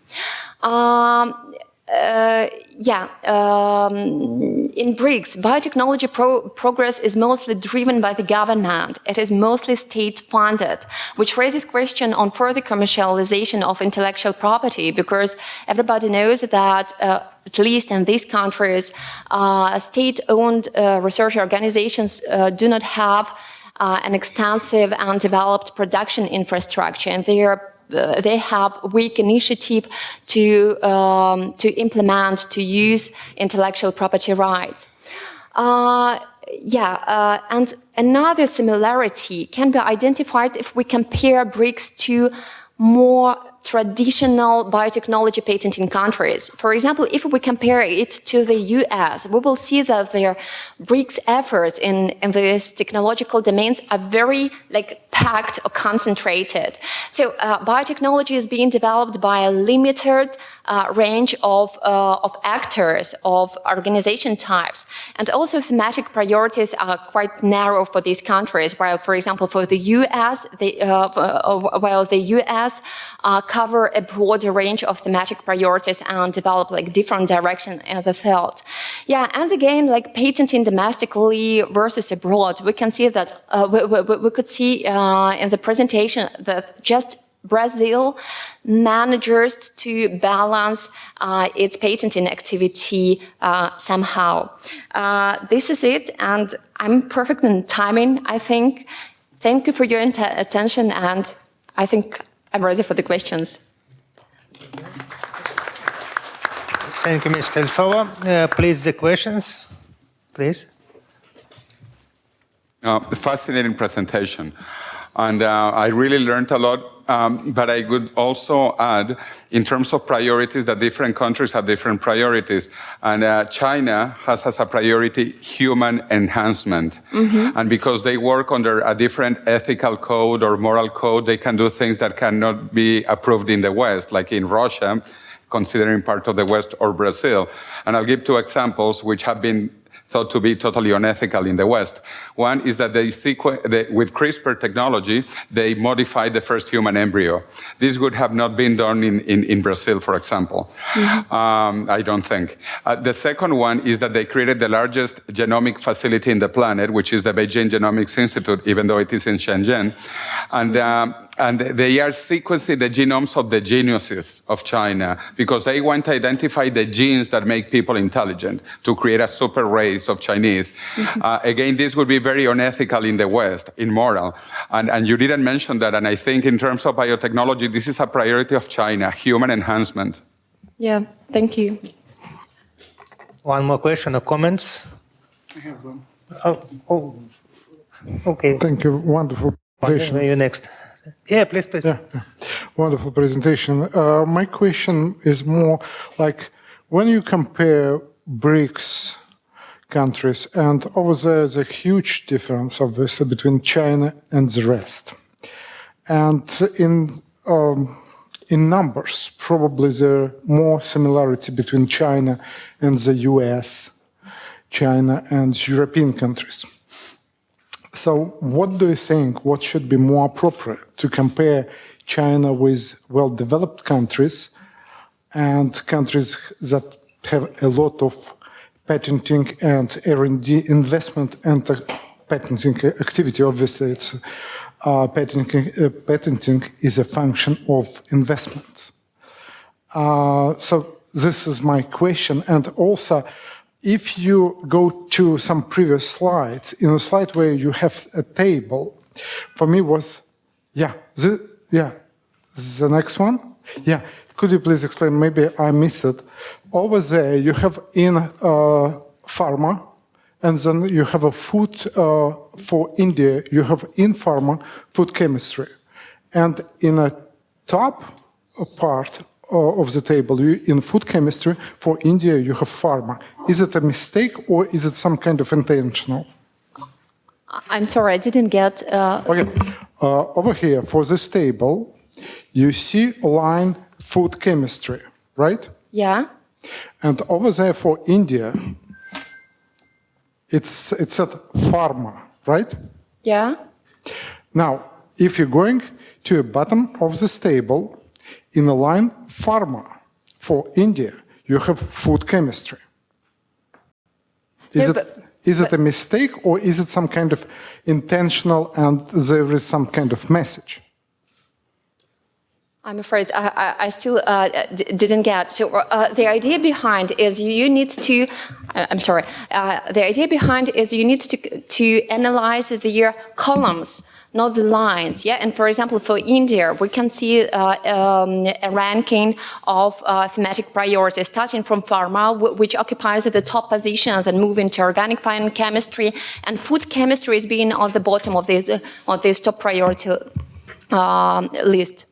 In BRICS, biotechnology progress is mostly driven by the government. It is mostly state-funded, which raises question on further commercialization of intellectual property, because everybody knows that, at least in these countries, state-owned research organizations do not have an extensive and developed production infrastructure, and they have weak initiative to implement, to use intellectual property rights. And another similarity can be identified if we compare BRICS to more traditional biotechnology patenting countries. For example, if we compare it to the US, we will see that their BRICS efforts in these technological domains are very packed or concentrated. So biotechnology is being developed by a limited range of actors, of organization types. And also thematic priorities are quite narrow for these countries, while, for example, for the US, while the US cover a broader range of thematic priorities and develop different direction in the field. Yeah, and again, patenting domestically versus abroad, we can see that we could see in the presentation that just Brazil manages to balance its patenting activity somehow. This is it, and I'm perfect in timing, I think. Thank you for your attention, and I think I'm ready for the questions. Thank you, Ms. Steltsova. Please, the questions, please. Fascinating presentation. And I really learned a lot, but I would also add, in terms of priorities, that different countries have different priorities. And China has as a priority human enhancement. Mm-hmm. And because they work under a different ethical code or moral code, they can do things that cannot be approved in the West, like in Russia, considering part of the West, or Brazil. And I'll give two examples which have been thought to be totally unethical in the West. One is that with CRISPR technology, they modified the first human embryo. This would have not been done in Brazil, for example. Mm-hmm. I don't think. The second one is that they created the largest genomic facility in the planet, which is the Beijing Genomics Institute, even though it is in Shenzhen. And they are sequencing the genomes of the geniuses of China because they want to identify the genes that make people intelligent to create a super race of Chinese. Mm-hmm. Again, this would be very unethical in the West, immoral. And you didn't mention that. And I think in terms of biotechnology, this is a priority of China, human enhancement. Yeah, thank you. One more question or comments? I have one. Oh, okay. Thank you. Wonderful presentation. You next. Yeah, please. Yeah. Wonderful presentation. My question is more like, when you compare BRICS countries, and over there's a huge difference, obviously, between China and the rest. And in numbers, probably there are more similarity between China and the US, China and European countries. So what do you think, what should be more appropriate to compare China with well-developed countries and countries that have a lot of patenting and R&D investment and patenting activity? Obviously, it's patenting is a function of investment. So this is my question. And also, if you go to some previous slides, in a slide where you have a table, for me was, The next one? Yeah. Could you please explain? Maybe I missed it. Over there, you have in pharma, and then you have a food for India. You have in pharma food chemistry, and in a top part of the table, in food chemistry for India, you have pharma. Is it a mistake or is it some kind of intentional? I'm sorry, I didn't get... Okay. Over here, for this table, you see a line food chemistry, right? Yeah. And over there for India, it's at pharma, right? Yeah. Now, if you're going to the bottom of this table, in the line pharma for India, you have food chemistry. Is it a mistake or is it some kind of intentional and there is some kind of message? I'm afraid I still didn't get. So the idea behind is you need to, I'm sorry, the idea behind is you need to analyze the columns, not the lines, yeah? And for example, for India, we can see a ranking of thematic priorities, starting from pharma, which occupies the top position, then moving to organic fine chemistry, and food chemistry is being on the bottom of this top priority list.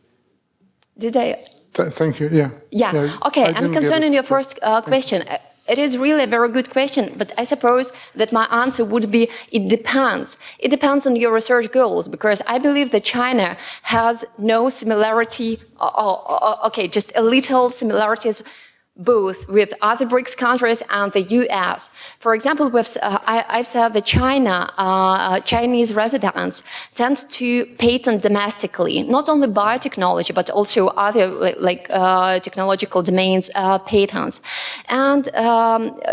Did I? Thank you, yeah. Yeah, okay, and concerning your first question, it is really a very good question, but I suppose that my answer would be, it depends. It depends on your research goals, because I believe that China has no similarity, okay, just a little similarities both with other BRICS countries and the US. For example, I've said that Chinese residents tend to patent domestically, not only biotechnology, but also other technological domains patents. And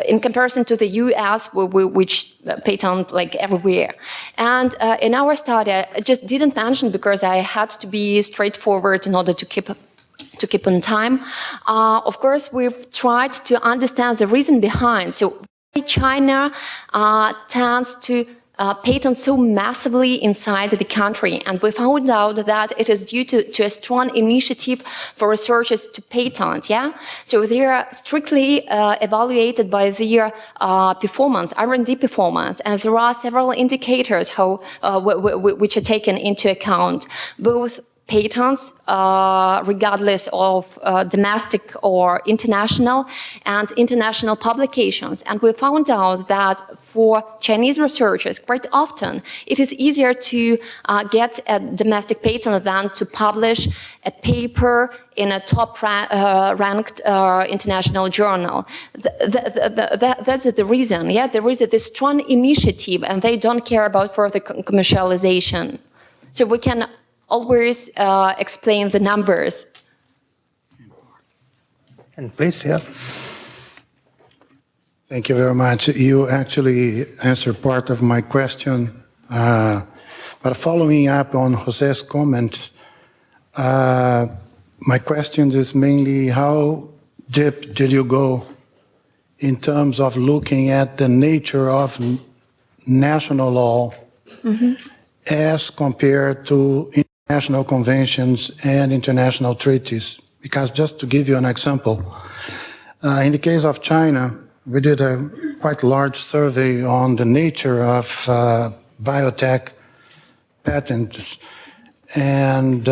in comparison to the US, which patent everywhere. And in our study, I just didn't mention because I had to be straightforward in order to keep on time. Of course, we've tried to understand the reason behind. So why China tends to patent so massively inside the country. And we found out that it is due to a strong initiative for researchers to patent, yeah? So they are strictly evaluated by their performance, R&D performance, and there are several indicators which are taken into account, both patents, regardless of domestic or international, and international publications. And we found out that for Chinese researchers, quite often, it is easier to get a domestic patent than to publish a paper in a top-ranked international journal. That's the reason, yeah? There is this strong initiative, and they don't care about further commercialization. So we can always explain the numbers. And please, yeah. Thank you very much. You actually answered part of my question, but following up on Jose's comment, my question is mainly how deep did you go in terms of looking at the nature of national law as compared to international conventions and international treaties? Because just to give you an example, in the case of China, we did a quite large survey on the nature of biotech patents. And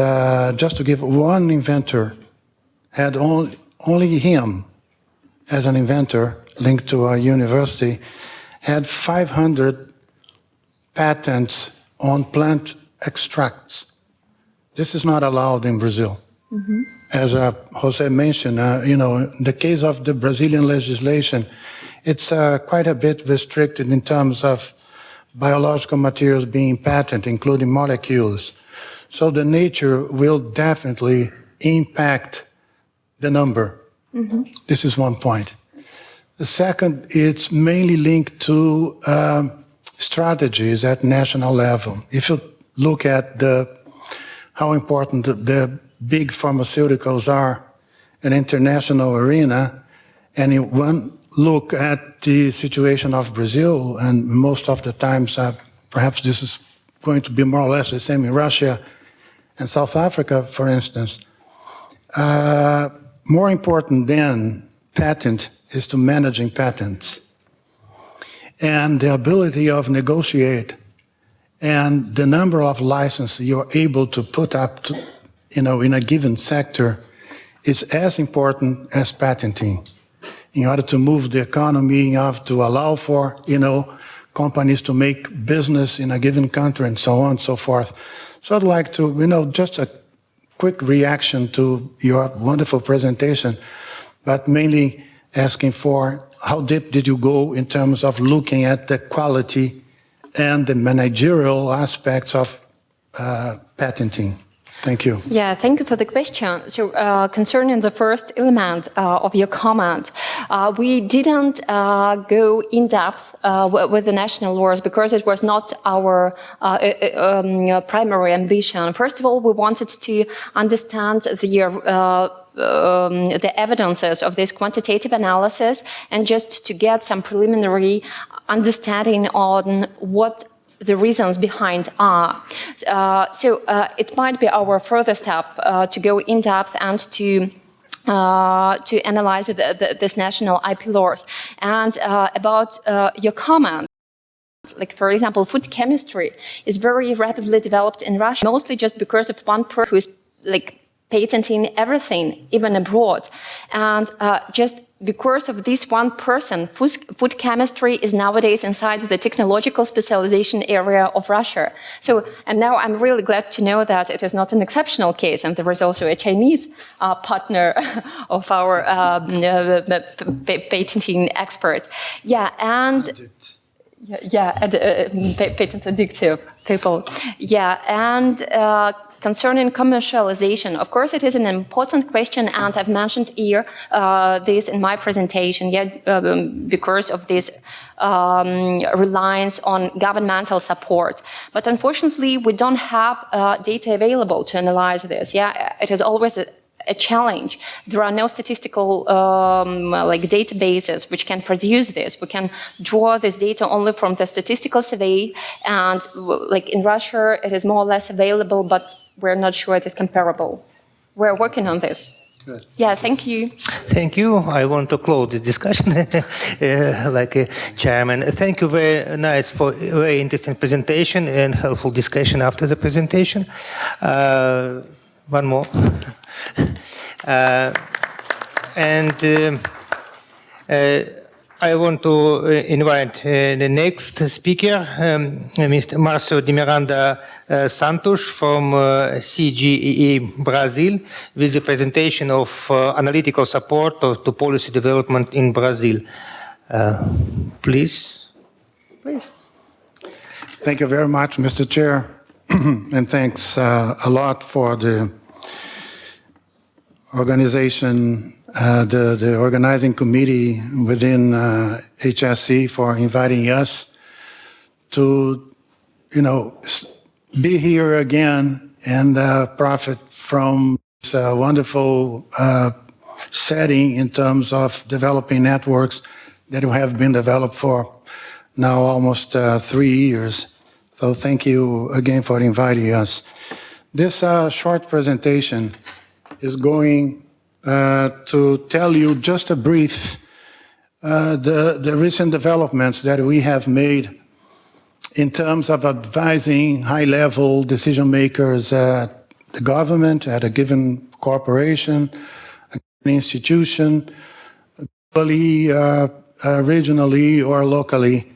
just to give one inventor, had only him as an inventor linked to a university, had 500 patents on plant extracts. This is not allowed in Brazil. As Jose mentioned, in the case of the Brazilian legislation, it's quite a bit restricted in terms of biological materials being patented, including molecules. So the nature will definitely impact the number. This is one point. The second, it's mainly linked to strategies at national level. If you look at how important the big pharmaceuticals are in international arena, and in one look at the situation of Brazil, and most of the times, perhaps this is going to be more or less the same in Russia, and South Africa, for instance, more important than patent is to managing patents and the ability of negotiate and the number of licenses you're able to put up to, in a given sector is as important as patenting. In order to move the economy, you have to allow for, companies to make business in a given country and so on and so forth. So I'd like to, just a quick reaction to your wonderful presentation, but mainly asking for how deep did you go in terms of looking at the quality and the managerial aspects of patenting? Thank you. Yeah, thank you for the question. So concerning the first element of your comment, we didn't go in depth with the national laws because it was not our primary ambition. First of all, we wanted to understand the evidences of this quantitative analysis and just to get some preliminary understanding on what the reasons behind are. So it might be our further step to go in depth and to analyze this national IP laws. And about your comment, like for example, food chemistry is very rapidly developed in Russia, mostly just because of one person who is like patenting everything, even abroad. And just because of this one person, food chemistry is nowadays inside the technological specialization area of Russia. So, and now I'm really glad to know that it is not an exceptional case, and there is also a Chinese partner of our patenting expert. Yeah, and patent addictive people. Yeah, and concerning commercialization, of course, it is an important question, and I've mentioned here this in my presentation, because of this reliance on governmental support. But unfortunately, we don't have data available to analyze this. Yeah, it is always a challenge. There are no statistical databases which can produce this. We can draw this data only from the statistical survey, and like in Russia, it is more or less available, but we're not sure it is comparable. We're working on this. Good. Yeah, thank you. Thank you. I want to close this discussion like a chairman. Thank you very nice for a very interesting presentation and helpful discussion after the presentation. One more. I want to invite the next speaker, Mr. Márcio de Miranda Santúš from CGEE Brazil, with the presentation of analytical support to policy development in Brazil. Please. Thank you very much, Mr. Chair, and thanks a lot for the organization, the organizing committee within HSC for inviting us to, be here again and profit from this wonderful setting in terms of developing networks that have been developed for now almost 3 years. So thank you again for inviting us. This short presentation is going to tell you just a brief, the recent developments that we have made in terms of advising high-level decision makers at the government, at a given corporation, an institution, globally, regionally, or locally,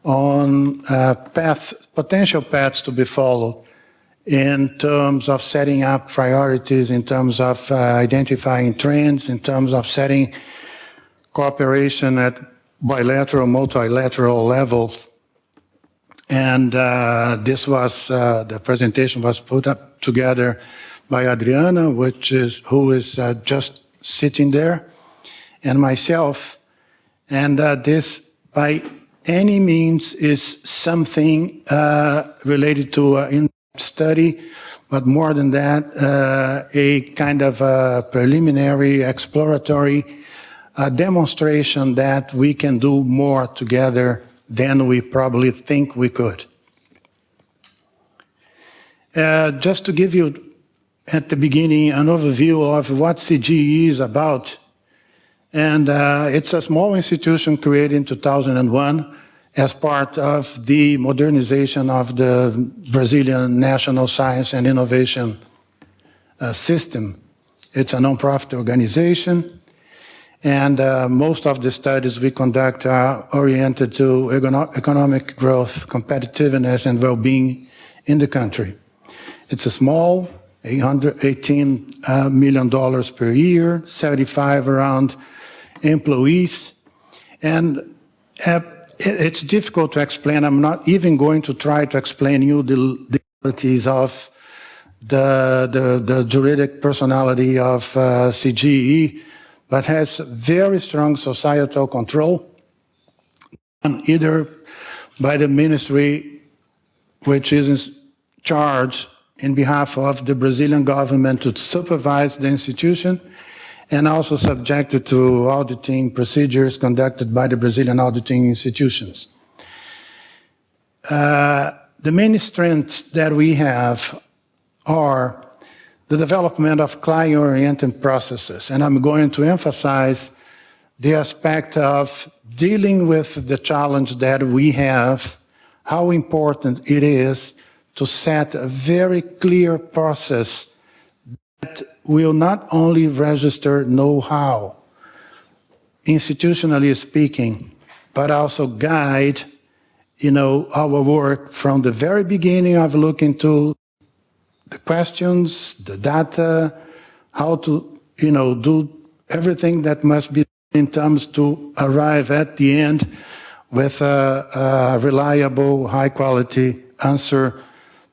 on potential paths to be followed in terms of setting up priorities, in terms of identifying trends, in terms of setting cooperation at bilateral, multilateral levels. And the presentation was put up together by Adriana, who is just sitting there, and myself. And this, by any means, is something related to study, but more than that, a kind of preliminary, exploratory demonstration that we can do more together than we probably think we could. Just to give you at the beginning an overview of what CGE is about. And it's a small institution created in 2001 as part of the modernization of the Brazilian National Science and Innovation System. It's a nonprofit organization, and most of the studies we conduct are oriented to economic growth, competitiveness, and well-being in the country. It's a small, $18 million per year, 75 around employees, and it's difficult to explain. I'm not even going to try to explain you the legalities of the juridic personality of CGE, but has very strong societal control, either by the ministry, which is in charge in behalf of the Brazilian government to supervise the institution, and also subjected to auditing procedures conducted by the Brazilian auditing institutions. The main strengths that we have are the development of client-oriented processes, and I'm going to emphasize the aspect of dealing with the challenge that we have, how important it is to set a very clear process that will not only register know-how, institutionally speaking, but also guide, our work from the very beginning of looking to the questions, the data, how to, do everything that must be in terms to arrive at the end with a reliable, high-quality answer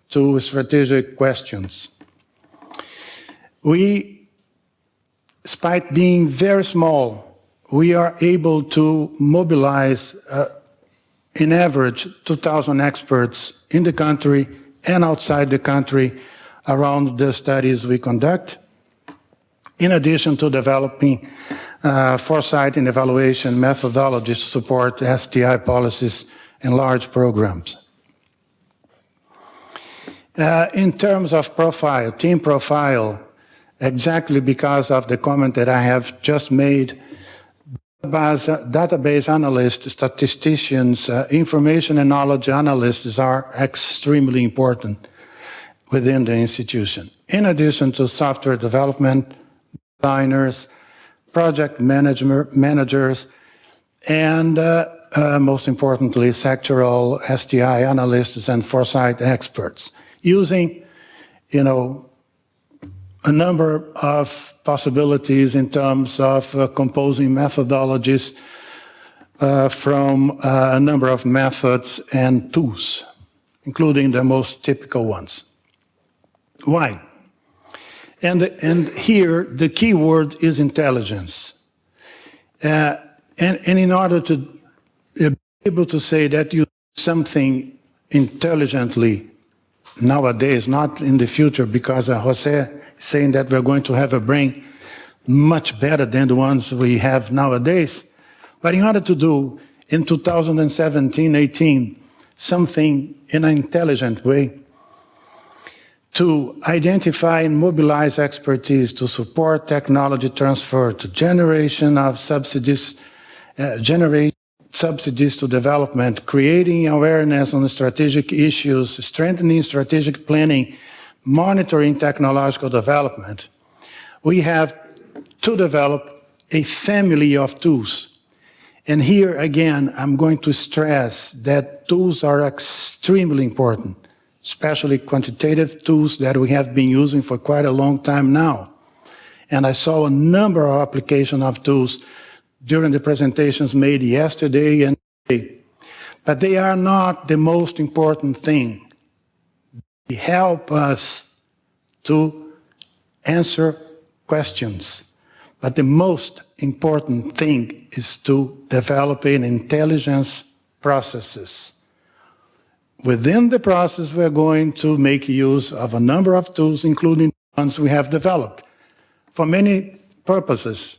to strategic questions. We, despite being very small, we are able to mobilize, in average, 2,000 experts in the country and outside the country around the studies we conduct, in addition to developing foresight and evaluation methodologies to support STI policies and large programs. In terms of profile, team profile, exactly because of the comment that I have just made, database analysts, statisticians, information and knowledge analysts are extremely important within the institution. In addition to software development, designers, project managers, and most importantly, sectoral STI analysts and foresight experts, using, a number of possibilities in terms of composing methodologies from a number of methods and tools, including the most typical ones. Why? And here, the key word is intelligence. And in order to be able to say that you do something intelligently nowadays, not in the future, because Jose is saying that we're going to have a brain much better than the ones we have nowadays. But in order to do, in 2017-18, something in an intelligent way, to identify and mobilize expertise to support technology transfer, to generation of subsidies, generate subsidies to development, creating awareness on strategic issues, strengthening strategic planning, monitoring technological development. We have to develop a family of tools. And here again, I'm going to stress that tools are extremely important, especially quantitative tools that we have been using for quite a long time now. And I saw a number of applications of tools during the presentations made yesterday and today. But they are not the most important thing. They help us to answer questions. But the most important thing is to develop an intelligence processes. Within the process, we're going to make use of a number of tools, including the ones we have developed for many purposes.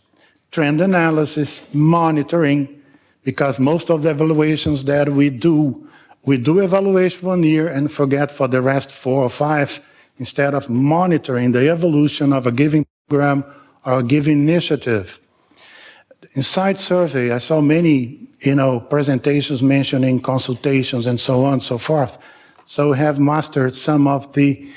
Trend analysis, monitoring, because most of the evaluations that we do evaluation 1 year and forget for the rest 4 or 5 instead of monitoring the evolution of a given program or a given initiative. Inside survey, I saw many, presentations mentioning consultations and so on and so forth. So we have mastered some of the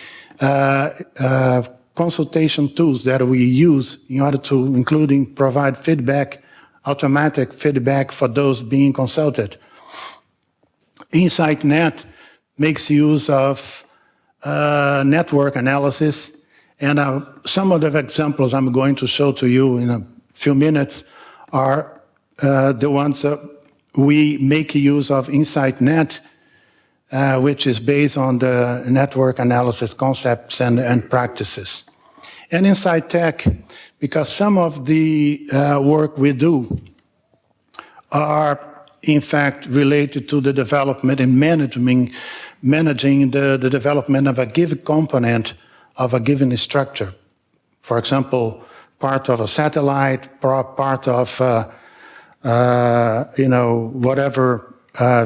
consultation tools that we use in order to, including provide feedback, automatic feedback for those being consulted. InsightNet makes use of network analysis, and some of the examples I'm going to show to you in a few minutes are the ones that we make use of InsightNet, which is based on the network analysis concepts and practices. And Insight Tech, because some of the work we do are in fact related to the development and managing the development of a given component of a given structure. For example, part of a satellite, part of whatever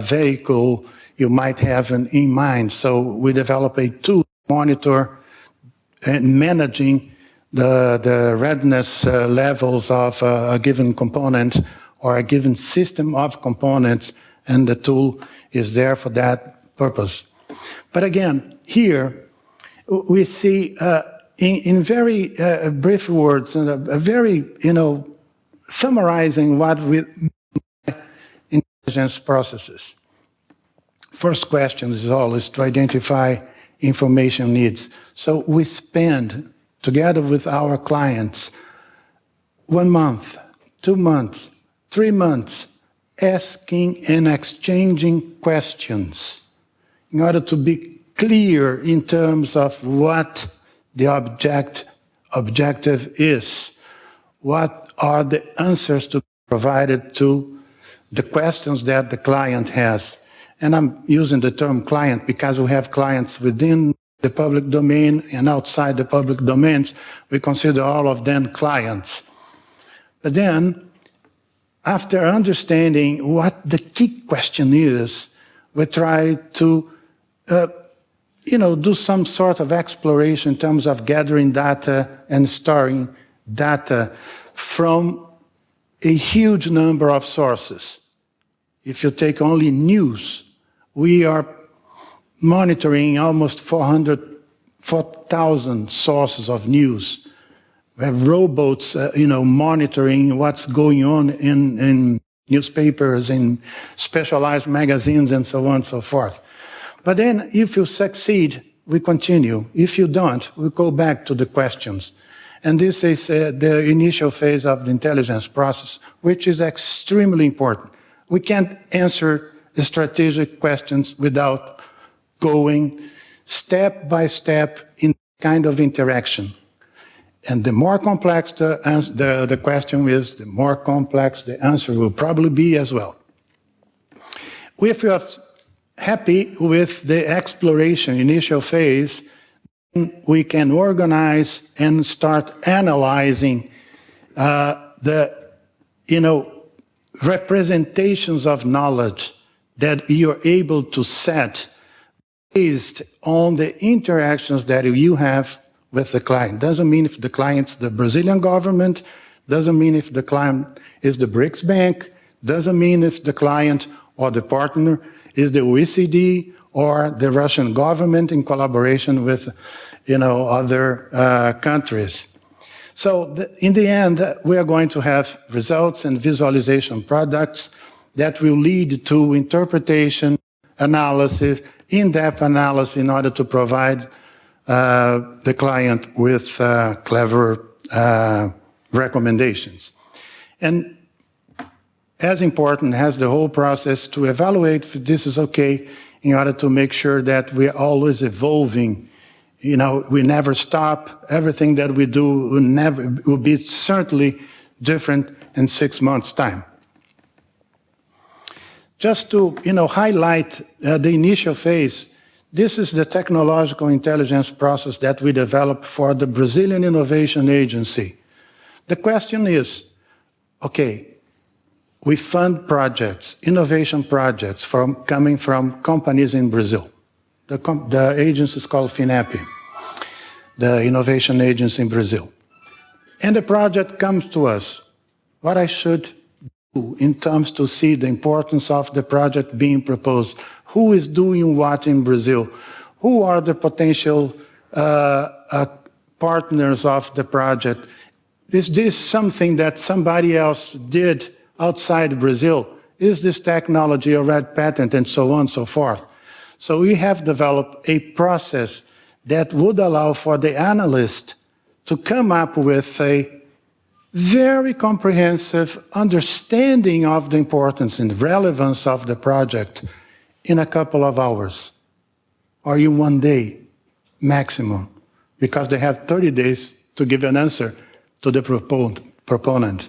vehicle you might have in mind. So we develop a tool to monitor and managing the readiness levels of a given component or a given system of components, and the tool is there for that purpose. But again, here we see in very brief words and a very, summarizing what we intelligence processes. First question is always to identify information needs. So we spend, together with our clients, 1 month, 2 months, 3 months, asking and exchanging questions in order to be clear in terms of what the objective is, what are the answers to be provided to the questions that the client has. And I'm using the term client because we have clients within the public domain and outside the public domains. We consider all of them clients. But then, after understanding what the key question is, we try to do some sort of exploration in terms of gathering data and storing data from a huge number of sources. If you take only news, we are monitoring almost 4,000 sources of news. We have robots, monitoring what's going on in newspapers, in specialized magazines, and so on and so forth. But then, if you succeed, we continue. If you don't, we go back to the questions. And this is the initial phase of the intelligence process, which is extremely important. We can't answer the strategic questions without going step by step in kind of interaction. And the more complex the question is, the more complex the answer will probably be as well. If you are happy with the exploration initial phase, we can organize and start analyzing the representations of knowledge that you're able to set based on the interactions that you have with the client. Doesn't mean if the client's the Brazilian government, doesn't mean if the client is the BRICS bank, doesn't mean if the client or the partner is the OECD or the Russian government in collaboration with other countries. So in the end, we are going to have results and visualization products that will lead to interpretation, analysis, in-depth analysis in order to provide the client with clever recommendations. And as important as the whole process to evaluate if this is okay in order to make sure that we're always evolving. We never stop. Everything that we do will be certainly different in 6 months' time. Just to highlight the initial phase, this is the technological intelligence process that we developed for the Brazilian Innovation Agency. The question is, okay, we fund projects, innovation projects coming from companies in Brazil. The agency is called FINEP. the innovation agency in Brazil. And the project comes to us. What I should do in terms to see the importance of the project being proposed. Who is doing what in Brazil? Who are the potential partners of the project? Is this something that somebody else did outside Brazil? Is this technology already patented, and so on and so forth? So we have developed a process that would allow for the analyst to come up with a very comprehensive understanding of the importance and relevance of the project in a couple of hours or in one day maximum, because they have 30 days to give an answer to the proponent.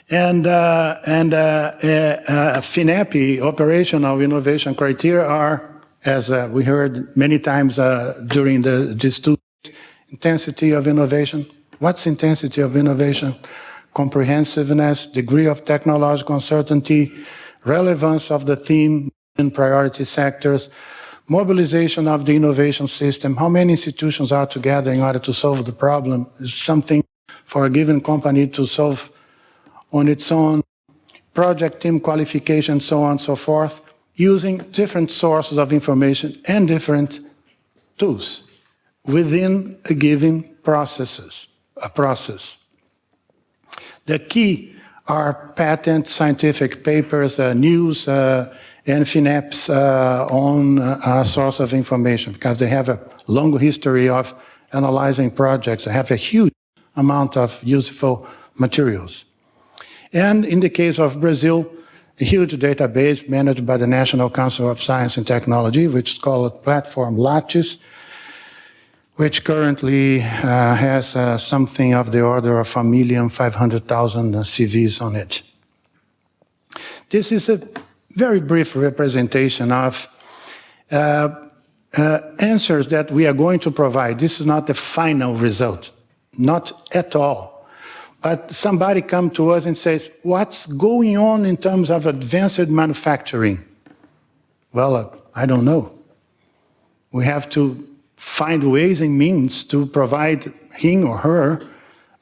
And FINEP, operational innovation criteria, are, as we heard many times during these 2 days, intensity of innovation. What's intensity of innovation? Comprehensiveness, degree of technological uncertainty, relevance of the theme in priority sectors, mobilization of the innovation system, how many institutions are together in order to solve the problem. Is something for a given company to solve on its own, project team qualification, so on and so forth, using different sources of information and different tools within a given process. The key are patent, scientific papers, news, and FINEP's own source of information, because they have a long history of analyzing projects. They have a huge amount of useful materials. And in the case of Brazil, a huge database managed by the National Council of Science and Technology, which is called Platform Lattes, which currently has something of the order of 1,500,000 CVs on it. This is a very brief representation of answers that we are going to provide. This is not the final result, not at all. But somebody comes to us and says, what's going on in terms of advanced manufacturing? Well, I don't know. We have to find ways and means to provide him or her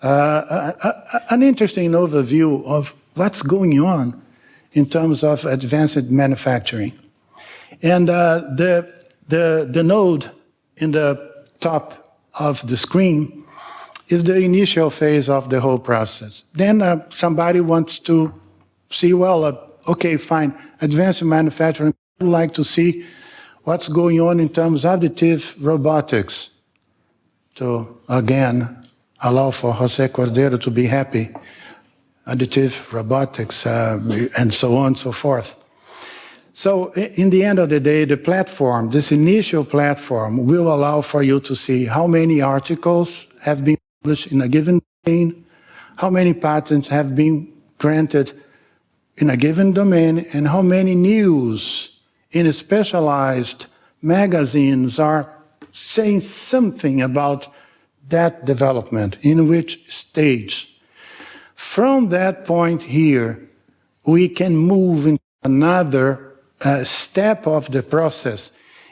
an interesting overview of what's going on in terms of advanced manufacturing. And the node in the top of the screen is the initial phase of the whole process. Then somebody wants to see, well, okay, fine, advanced manufacturing, I would like to see what's going on in terms of additive robotics to, again, allow for Jose Cordeiro to be happy, additive robotics, and so on and so forth. So in the end of the day, the platform, this initial platform, will allow for you to see how many articles have been published in a given domain, how many patents have been granted in a given domain, and how many news in specialized magazines are saying something about that development, in which stage. From that point here, we can move into another step of the process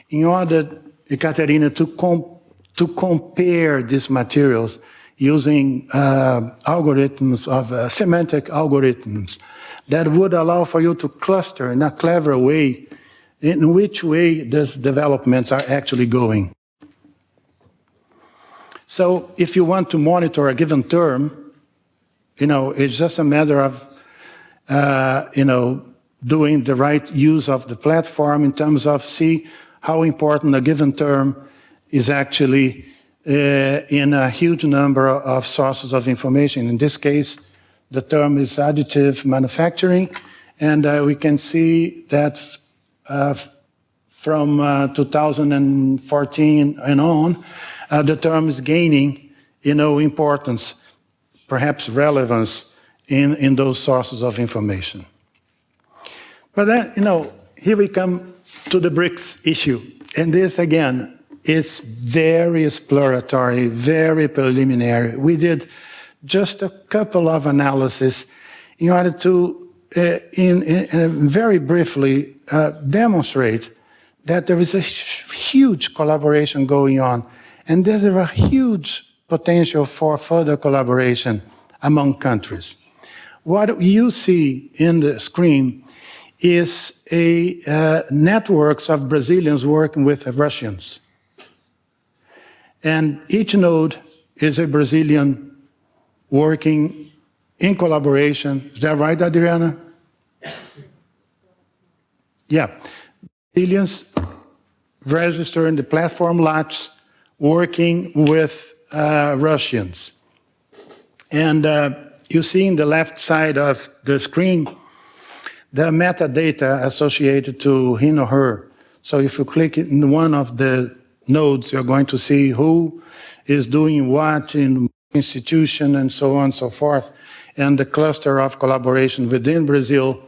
in order, Ecaterina, to compare these materials using algorithms of semantic algorithms that would allow for you to cluster in a clever way in which way these developments are actually going. So if you want to monitor a given term, it's just a matter of, doing the right use of the platform in terms of see how important a given term is actually in a huge number of sources of information. In this case, the term is additive manufacturing, and we can see that from 2014 and on, the term is gaining, importance, perhaps relevance in those sources of information. But then, here we come to the BRICS issue. And this, again, is very exploratory, very preliminary. We did just a couple of analyses in order to, very briefly, demonstrate that there is a huge collaboration going on And there's a huge potential for further collaboration among countries. What you see in the screen is networks of Brazilians working with Russians. And each node is a Brazilian working in collaboration. Is that right, Adriana? Yeah. Brazilians register in the platform lots working with Russians. And you see in the left side of the screen the metadata associated to him or her. So if you click in one of the nodes, you're going to see who is doing what in institution and so on and so forth, and the cluster of collaboration within Brazil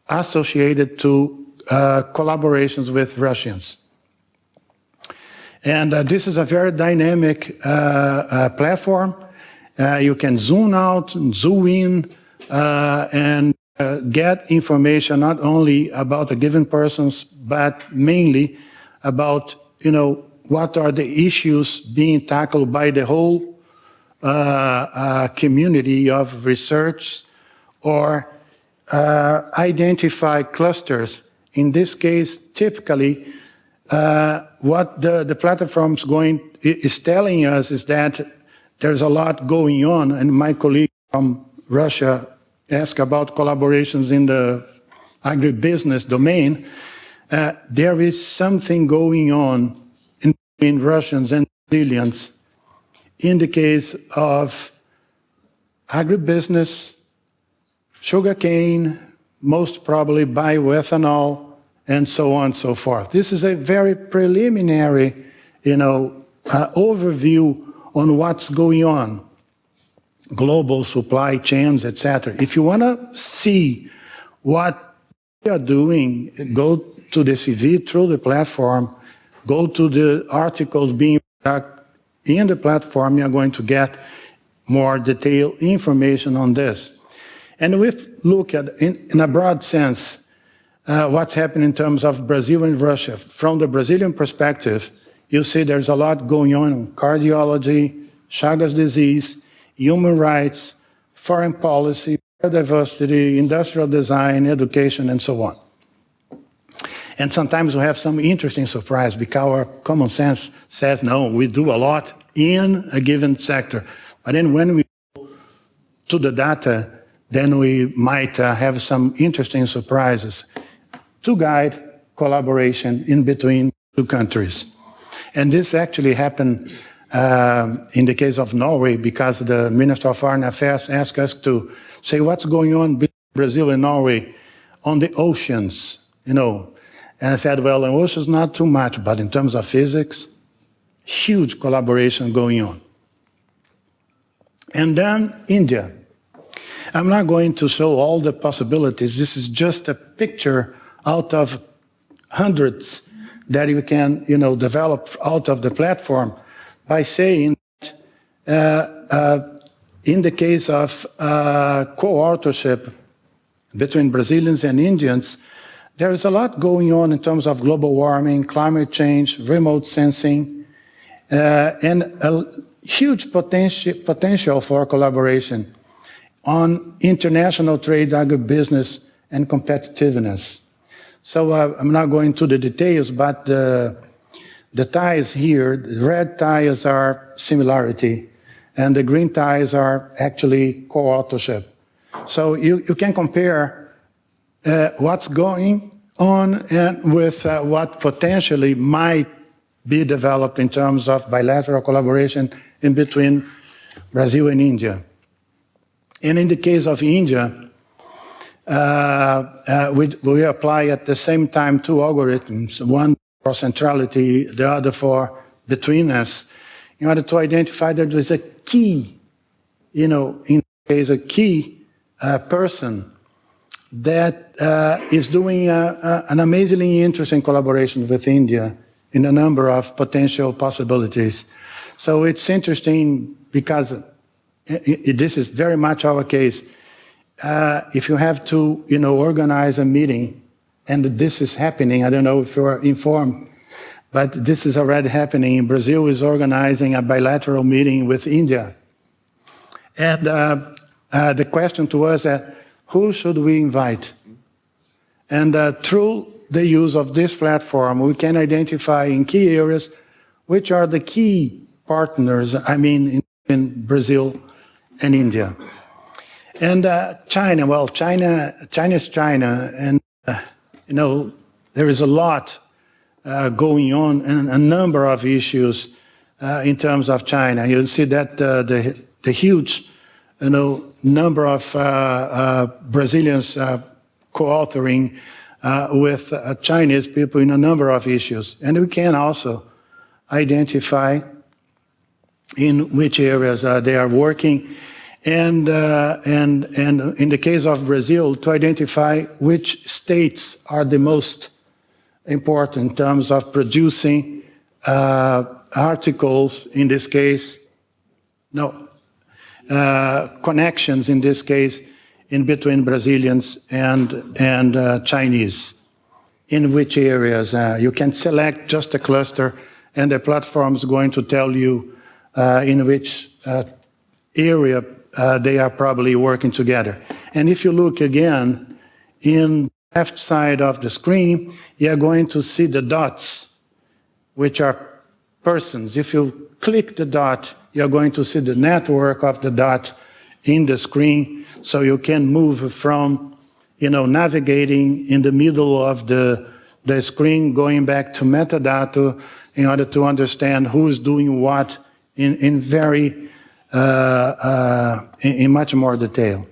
associated to collaborations with Russians. And this is a very dynamic platform. You can zoom out and zoom in and get information not only about a given persons, but mainly about, what are the issues being tackled by the whole community of research, or identify clusters. In this case, typically, what the platform's is telling us is that there's a lot going on, and my colleague from Russia asked about collaborations in the agribusiness domain. There is something going on between Russians and Brazilians in the case of agribusiness, sugarcane, most probably bioethanol, and so on and so forth. This is a very preliminary, overview on what's going on, global supply chains, etc. If you want to see what we are doing, go to the CV through the platform, go to the articles being in the platform, you're going to get more detailed information on this. And we look at, in a broad sense, what's happening in terms of Brazil and Russia. From the Brazilian perspective, you see there's a lot going on in cardiology, Chagas disease, human rights, foreign policy, biodiversity, industrial design, education, and so on. And sometimes we have some interesting surprise because our common sense says, no, we do a lot in a given sector. But then when we go to the data, then we might have some interesting surprises to guide collaboration in between two countries. And this actually happened in the case of Norway, because the Minister of Foreign Affairs asked us to say what's going on between Brazil and Norway on the oceans, And I said, well, in oceans not too much, but in terms of physics, huge collaboration going on. And then India. I'm not going to show all the possibilities. This is just a picture out of hundreds that you can, develop out of the platform by saying that in the case of co-authorship between Brazilians and Indians, there is a lot going on in terms of global warming, climate change, remote sensing, and a huge potential for collaboration on international trade, agribusiness, and competitiveness. So I'm not going to the details, but the ties here, the red ties are similarity, and the green ties are actually co-authorship. So you can compare what's going on and with what potentially might be developed in terms of bilateral collaboration in between Brazil and India. And in the case of India, we apply at the same time two algorithms, one for centrality, the other for betweenness, in order to identify that there is a key, in the case, a key person that is doing an amazingly interesting collaboration with India in a number of potential possibilities. So it's interesting because this is very much our case. If you have to, organize a meeting, and this is happening, I don't know if you are informed, but this is already happening. Brazil is organizing a bilateral meeting with India. And the question to us is, who should we invite? And through the use of this platform, we can identify in key areas which are the key partners, in Brazil and India. And China, well, China's China, and there is a lot going on and a number of issues in terms of China. You'll see that the huge, number of Brazilians co-authoring with Chinese people in a number of issues. And we can also identify in which areas they are working, and in the case of Brazil, to identify which states are the most important in terms of producing articles, in this case, connections, in this case, in between Brazilians and Chinese. In which areas you can select just a cluster, and the platform is going to tell you in which area they are probably working together. And if you look again in the left side of the screen, you are going to see the dots, which are persons. If you click the dot, you're going to see the network of the dot in the screen, so you can move from, navigating in the middle of the screen, going back to metadata in order to understand who's doing what in much more detail.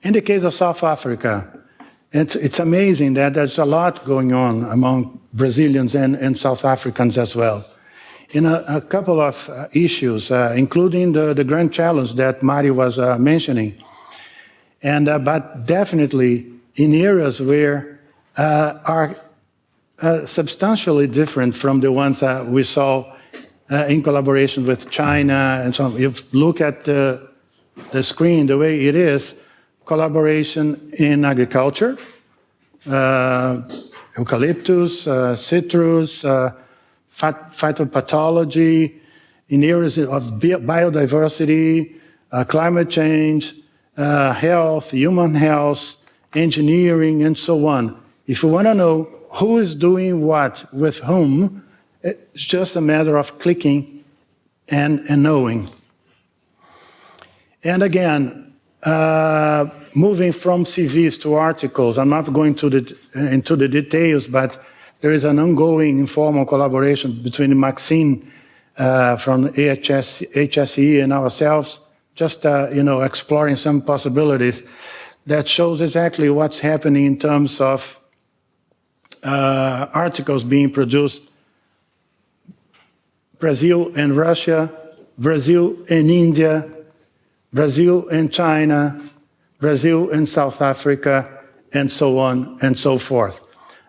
In the case of South Africa, it's amazing that there's a lot going on among Brazilians and South Africans as well. In a couple of issues, including the grand challenge that Mari was mentioning, but definitely in areas where are substantially different from the ones that we saw in collaboration with China and so on. If you look at the screen the way it is, collaboration in agriculture, eucalyptus, citrus, phytopathology, in areas of biodiversity, climate change, health, human health, engineering, and so on. If you want to know who is doing what with whom, it's just a matter of clicking and knowing. And again, moving from CVs to articles, I'm not going into the details, but there is an ongoing informal collaboration between Maxine from HSE and ourselves, just exploring some possibilities that shows exactly what's happening in terms of articles being produced. Brazil and Russia, Brazil and India, Brazil and China, Brazil and South Africa, and so on and so forth.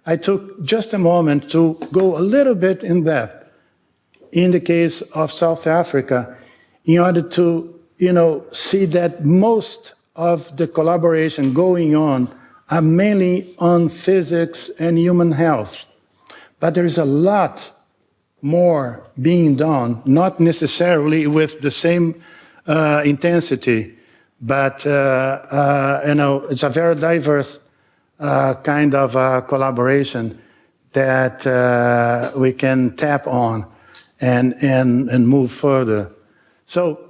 I took just a moment to go a little bit in depth in the case of South Africa in order to, see that most of the collaboration going on are mainly on physics and human health. But there is a lot more being done, not necessarily with the same intensity, but it's a very diverse kind of collaboration that we can tap on and move further. So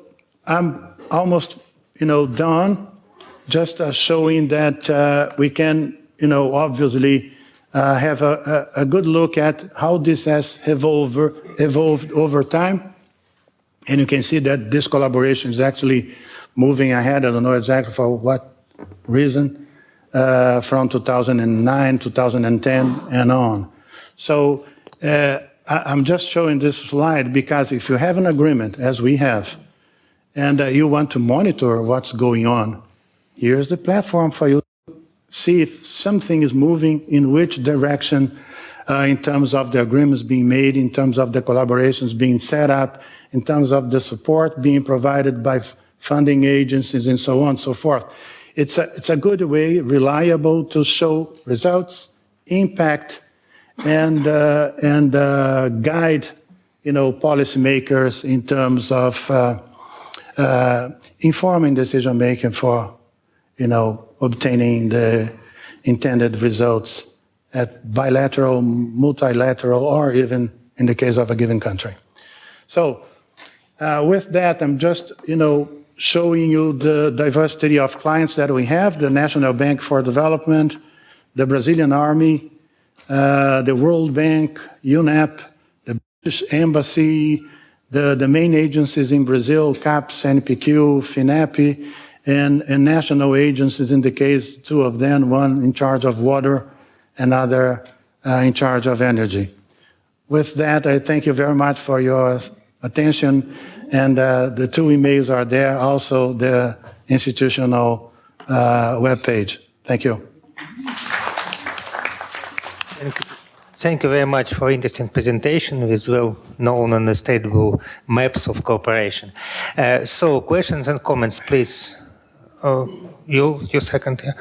I'm almost done, just showing that we can obviously have a good look at how this has evolved over time. And you can see that this collaboration is actually moving ahead. I don't know exactly for what reason, from 2009, 2010, and on. So I'm just showing this slide because if you have an agreement, as we have, and you want to monitor what's going on, here's the platform for you to see if something is moving in which direction in terms of the agreements being made, in terms of the collaborations being set up, in terms of the support being provided by funding agencies and so on and so forth. It's a good way, reliable, to show results, impact, and guide, policymakers in terms of informing decision making for, obtaining the intended results at bilateral, multilateral, or even in the case of a given country. So with that, I'm just, showing you the diversity of clients that we have, the National Bank for Development, the Brazilian Army, the World Bank, UNEP, the British Embassy, the main agencies in Brazil, CAPES, NPQ, FINEP, and national agencies, in the case, two of them, one in charge of water, another in charge of energy. With that, I thank you very much for your attention, and the two emails are there, also the institutional webpage. Thank you. Thank you very much for interesting presentation with well-known and understandable maps of cooperation. So, questions and comments, please. You second here.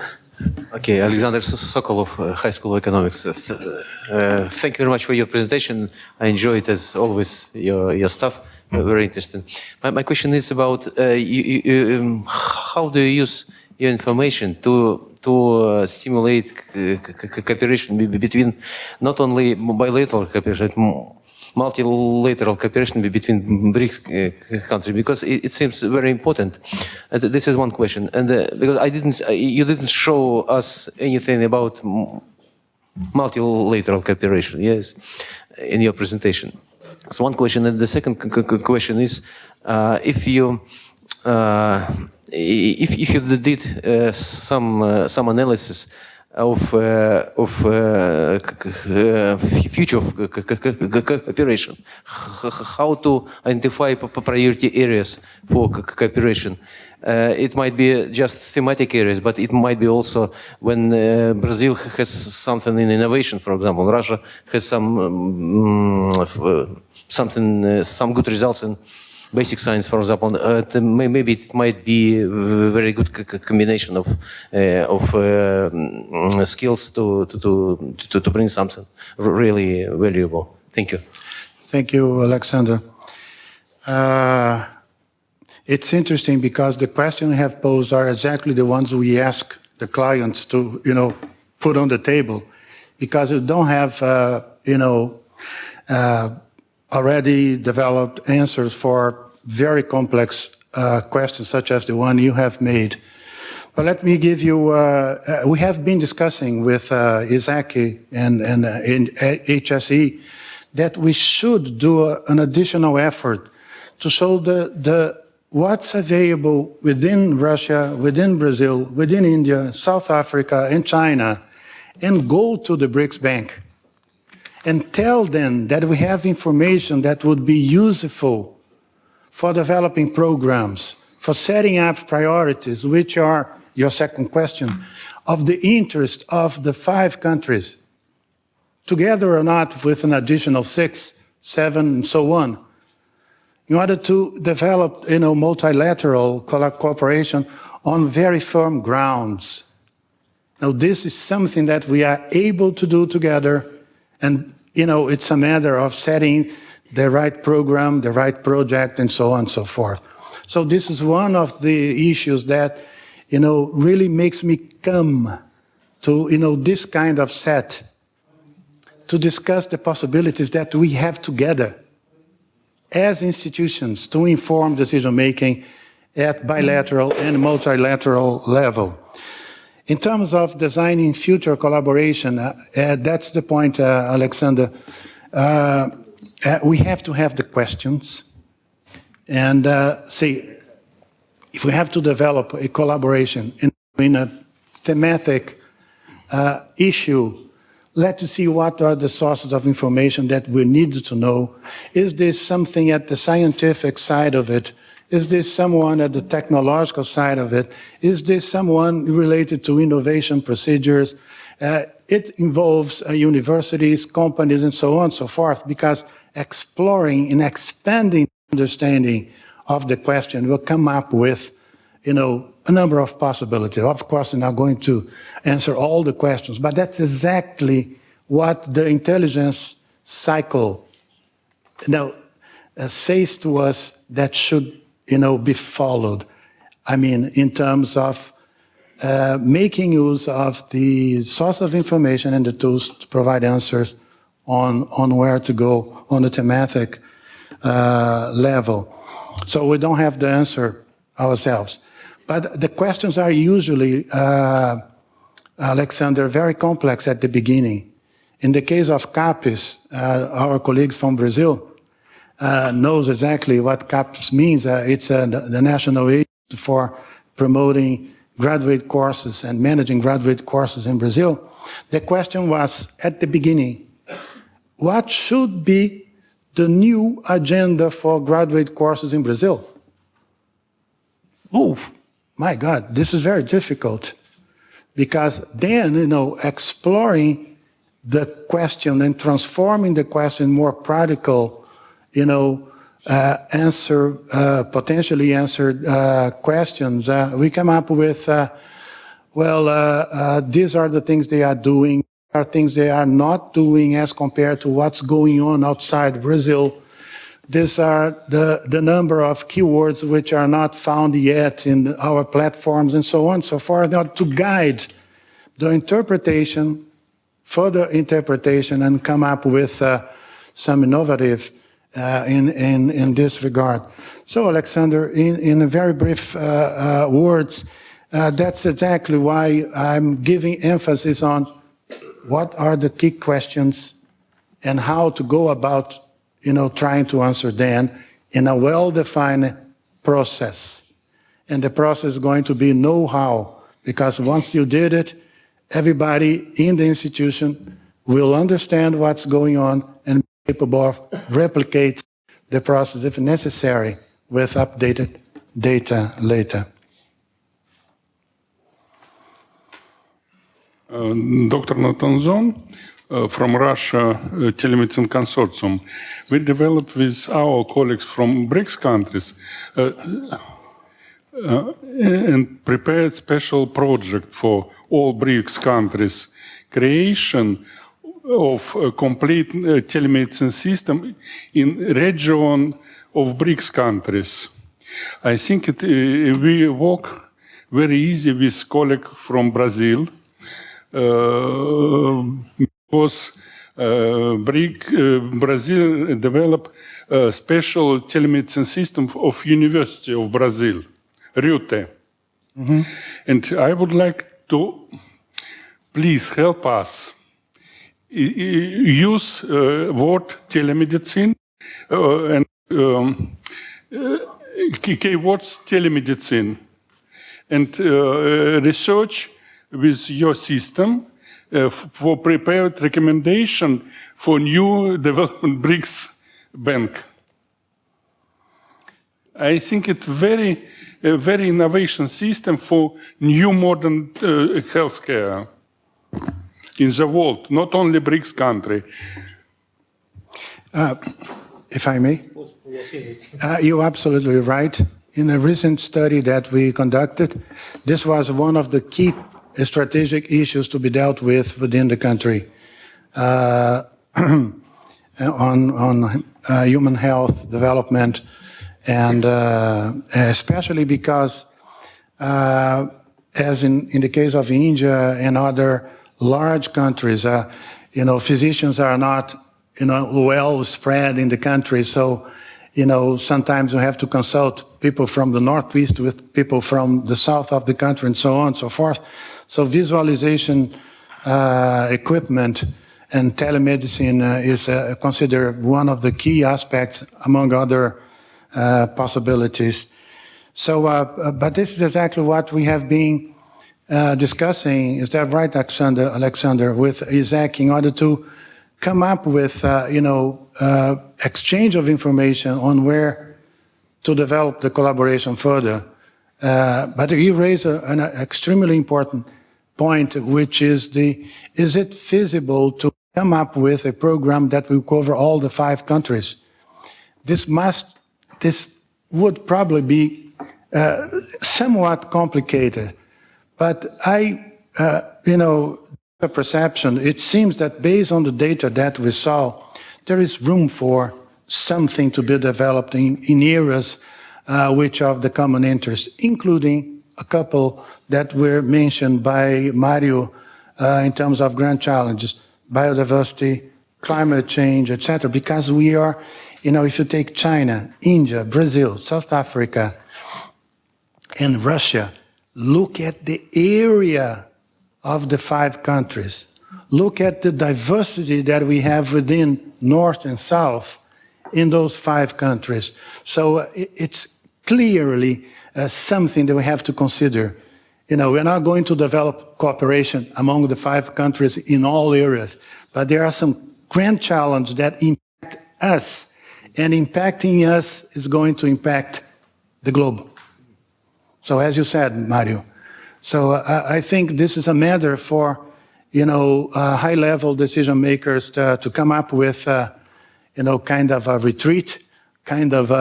Okay, Alexander Sokolov, High School of Economics. Thank you very much for your presentation. I enjoyed, as always, your stuff. Very interesting. My question is about how do you use your information to stimulate cooperation between not only bilateral cooperation, multilateral cooperation between BRICS countries, because it seems very important. This is one question, and because you didn't show us anything about multilateral cooperation, yes, in your presentation. So one question, and the second question is, if you did some analysis of future cooperation, how to identify priority areas for cooperation. It might be just thematic areas, but it might be also when Brazil has something in innovation, for example. Russia has some good results in basic science, for example. Maybe it might be a very good combination of skills to bring something really valuable. Thank you. Thank you, Alexander. It's interesting because the questions you have posed are exactly the ones we ask the clients to, put on the table, because you don't have, already developed answers for very complex questions such as the one you have made. But let me give you, we have been discussing with ISAC and HSE that we should do an additional effort to show what's available within Russia, within Brazil, within India, South Africa, and China, and go to the BRICS Bank and tell them that we have information that would be useful for developing programs, for setting up priorities, which are, your second question, of the interest of the 5 countries, together or not with an additional 6, 7, and so on, in order to develop, multilateral cooperation on very firm grounds. Now, this is something that we are able to do together, and, it's a matter of setting the right program, the right project, and so on and so forth. So this is one of the issues that, really makes me come to, this kind of set to discuss the possibilities that we have together as institutions to inform decision-making at bilateral and multilateral level. In terms of designing future collaboration, that's the point, Alexander. We have to have the questions and see if we have to develop a collaboration in a thematic issue. Let's see what are the sources of information that we need to know. Is this something at the scientific side of it? Is this someone at the technological side of it? Is this someone related to innovation procedures? It involves universities, companies, and so on and so forth, because exploring and expanding understanding of the question will come up with, a number of possibilities. Of course, I'm not going to answer all the questions, but that's exactly what the intelligence cycle, says to us that should, be followed. I mean, in terms of making use of the source of information and the tools to provide answers on where to go on the thematic level. So we don't have the answer ourselves. But the questions are usually, Alexander, very complex at the beginning. In the case of CAPES, our colleagues from Brazil knows exactly what CAPES means. It's the National Agency for Promoting Graduate Courses and Managing Graduate Courses in Brazil. The question was, at the beginning, what should be the new agenda for graduate courses in Brazil? Oh, my God, this is very difficult. Because then, exploring the question and transforming the question more practical, potentially answered questions, we come up with, these are the things they are doing, are things they are not doing as compared to what's going on outside Brazil. These are the number of keywords which are not found yet in our platforms and so on and so forth, to guide the interpretation, further interpretation, and come up with some innovative in this regard. So, Alexander, in a very brief words, that's exactly why I'm giving emphasis on what are the key questions and how to go about, trying to answer them in a well-defined process. And the process is going to be know-how, because once you did it, everybody in the institution will understand what's going on and be capable of replicate the process if necessary with updated data later. Dr. Natanzon from Russia Telemedicine Consortium. We developed with our colleagues from BRICS countries and prepared special project for all BRICS countries, creation of a complete telemedicine system in region of BRICS countries. I think we work very easy with colleague from Brazil, because Brazil developed a special telemedicine system of University of Brazil, RUTE. Mm-hmm. And I would like to please help us use word telemedicine and keywords telemedicine and research with your system for prepared recommendation for new development BRICS bank. I think it's a very innovation system for new modern healthcare in the world, not only BRICS country. If I may, you're absolutely right. In a recent study that we conducted, this was one of the key strategic issues to be dealt with within the country on human health development, and especially because, as in the case of India and other large countries, physicians are not, well spread in the country. So, sometimes you have to consult people from the northeast with people from the south of the country and so on and so forth. So visualization equipment and telemedicine is considered one of the key aspects among other possibilities. So, but this is exactly what we have been discussing. Is that right, Alexander, with Isaac, in order to come up with, exchange of information on where to develop the collaboration further. But you raise an extremely important point, which is is it feasible to come up with a program that will cover all the 5 countries? This would probably be somewhat complicated, but perception, it seems that based on the data that we saw, there is room for something to be developed in areas which are of the common interest, including a couple that were mentioned by Mariu in terms of grand challenges, biodiversity, climate change, etc. Because we are, if you take China, India, Brazil, South Africa, and Russia, look at the area of the 5 countries. Look at the diversity that we have within North and South in those 5 countries. So it's clearly something that we have to consider. We're not going to develop cooperation among the 5 countries in all areas, but there are some grand challenges that impact us, and impacting us is going to impact the globe. So as you said, Mario, so I think this is a matter for, high-level decision makers to come up with, kind of a retreat, kind of,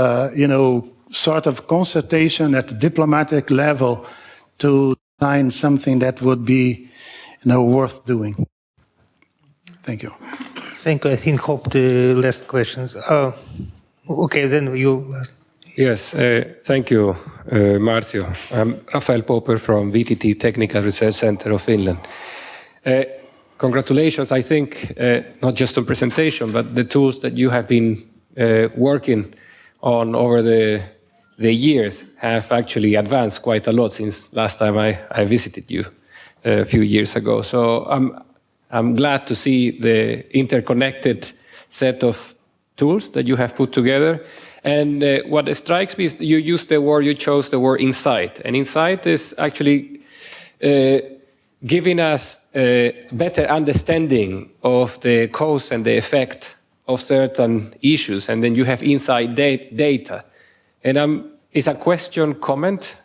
sort of consultation at the diplomatic level to find something that would be, worth doing. Thank you. Thank you. I think hope the last questions. Okay, then you. Yes, thank you, Márcio. I'm Rafael Popper from VTT Technical Research Center of Finland. Congratulations, I think, not just on presentation, but the tools that you have been working on over the years have actually advanced quite a lot since last time I visited you a few years ago. So I'm glad to see the interconnected set of tools that you have put together. And what strikes me is you chose the word insight. And insight is actually giving us a better understanding of the cause and the effect of certain issues. And then you have insight data. And it's a question, comment.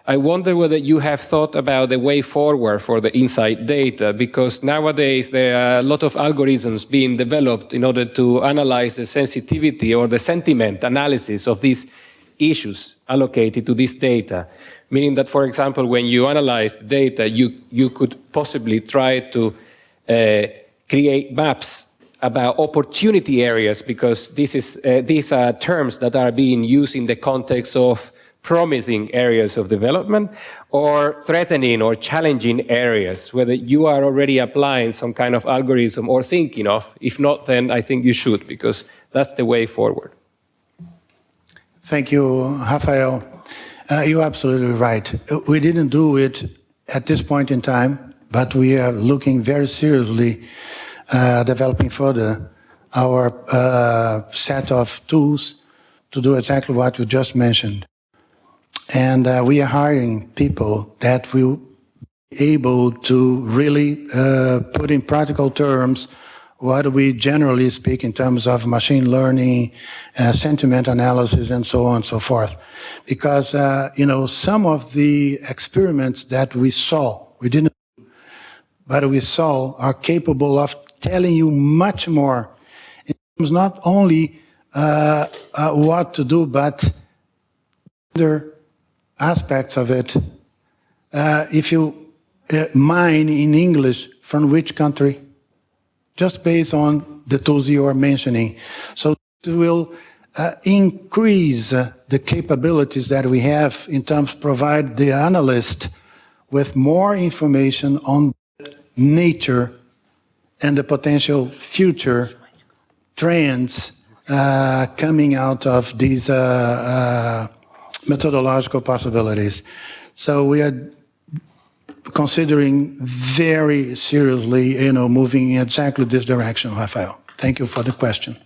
I wonder whether you have thought about the way forward for the insight data, because nowadays there are a lot of algorithms being developed in order to analyze the sensitivity or the sentiment analysis of these issues allocated to this data. Meaning that, for example, when you analyze the data, you could possibly try to create maps about opportunity areas, because these are terms that are being used in the context of promising areas of development or threatening or challenging areas, whether you are already applying some kind of algorithm or thinking of. If not, then I think you should, because that's the way forward. Thank you, Rafael. You're absolutely right. We didn't do it at this point in time, but we are looking very seriously developing further our set of tools to do exactly what you just mentioned. And we are hiring people that will be able to really put in practical terms what we generally speak in terms of machine learning, sentiment analysis, and so on and so forth. Because, some of the experiments that we saw, we didn't do, but we saw are capable of telling you much more in terms not only what to do, but other aspects of it. If you mine in English, from which country? Just based on the tools you are mentioning. So it will increase the capabilities that we have in terms of provide the analyst with more information on nature and the potential future trends coming out of these methodological possibilities. So we are considering very seriously, moving in exactly this direction, Rafael. Thank you for the question.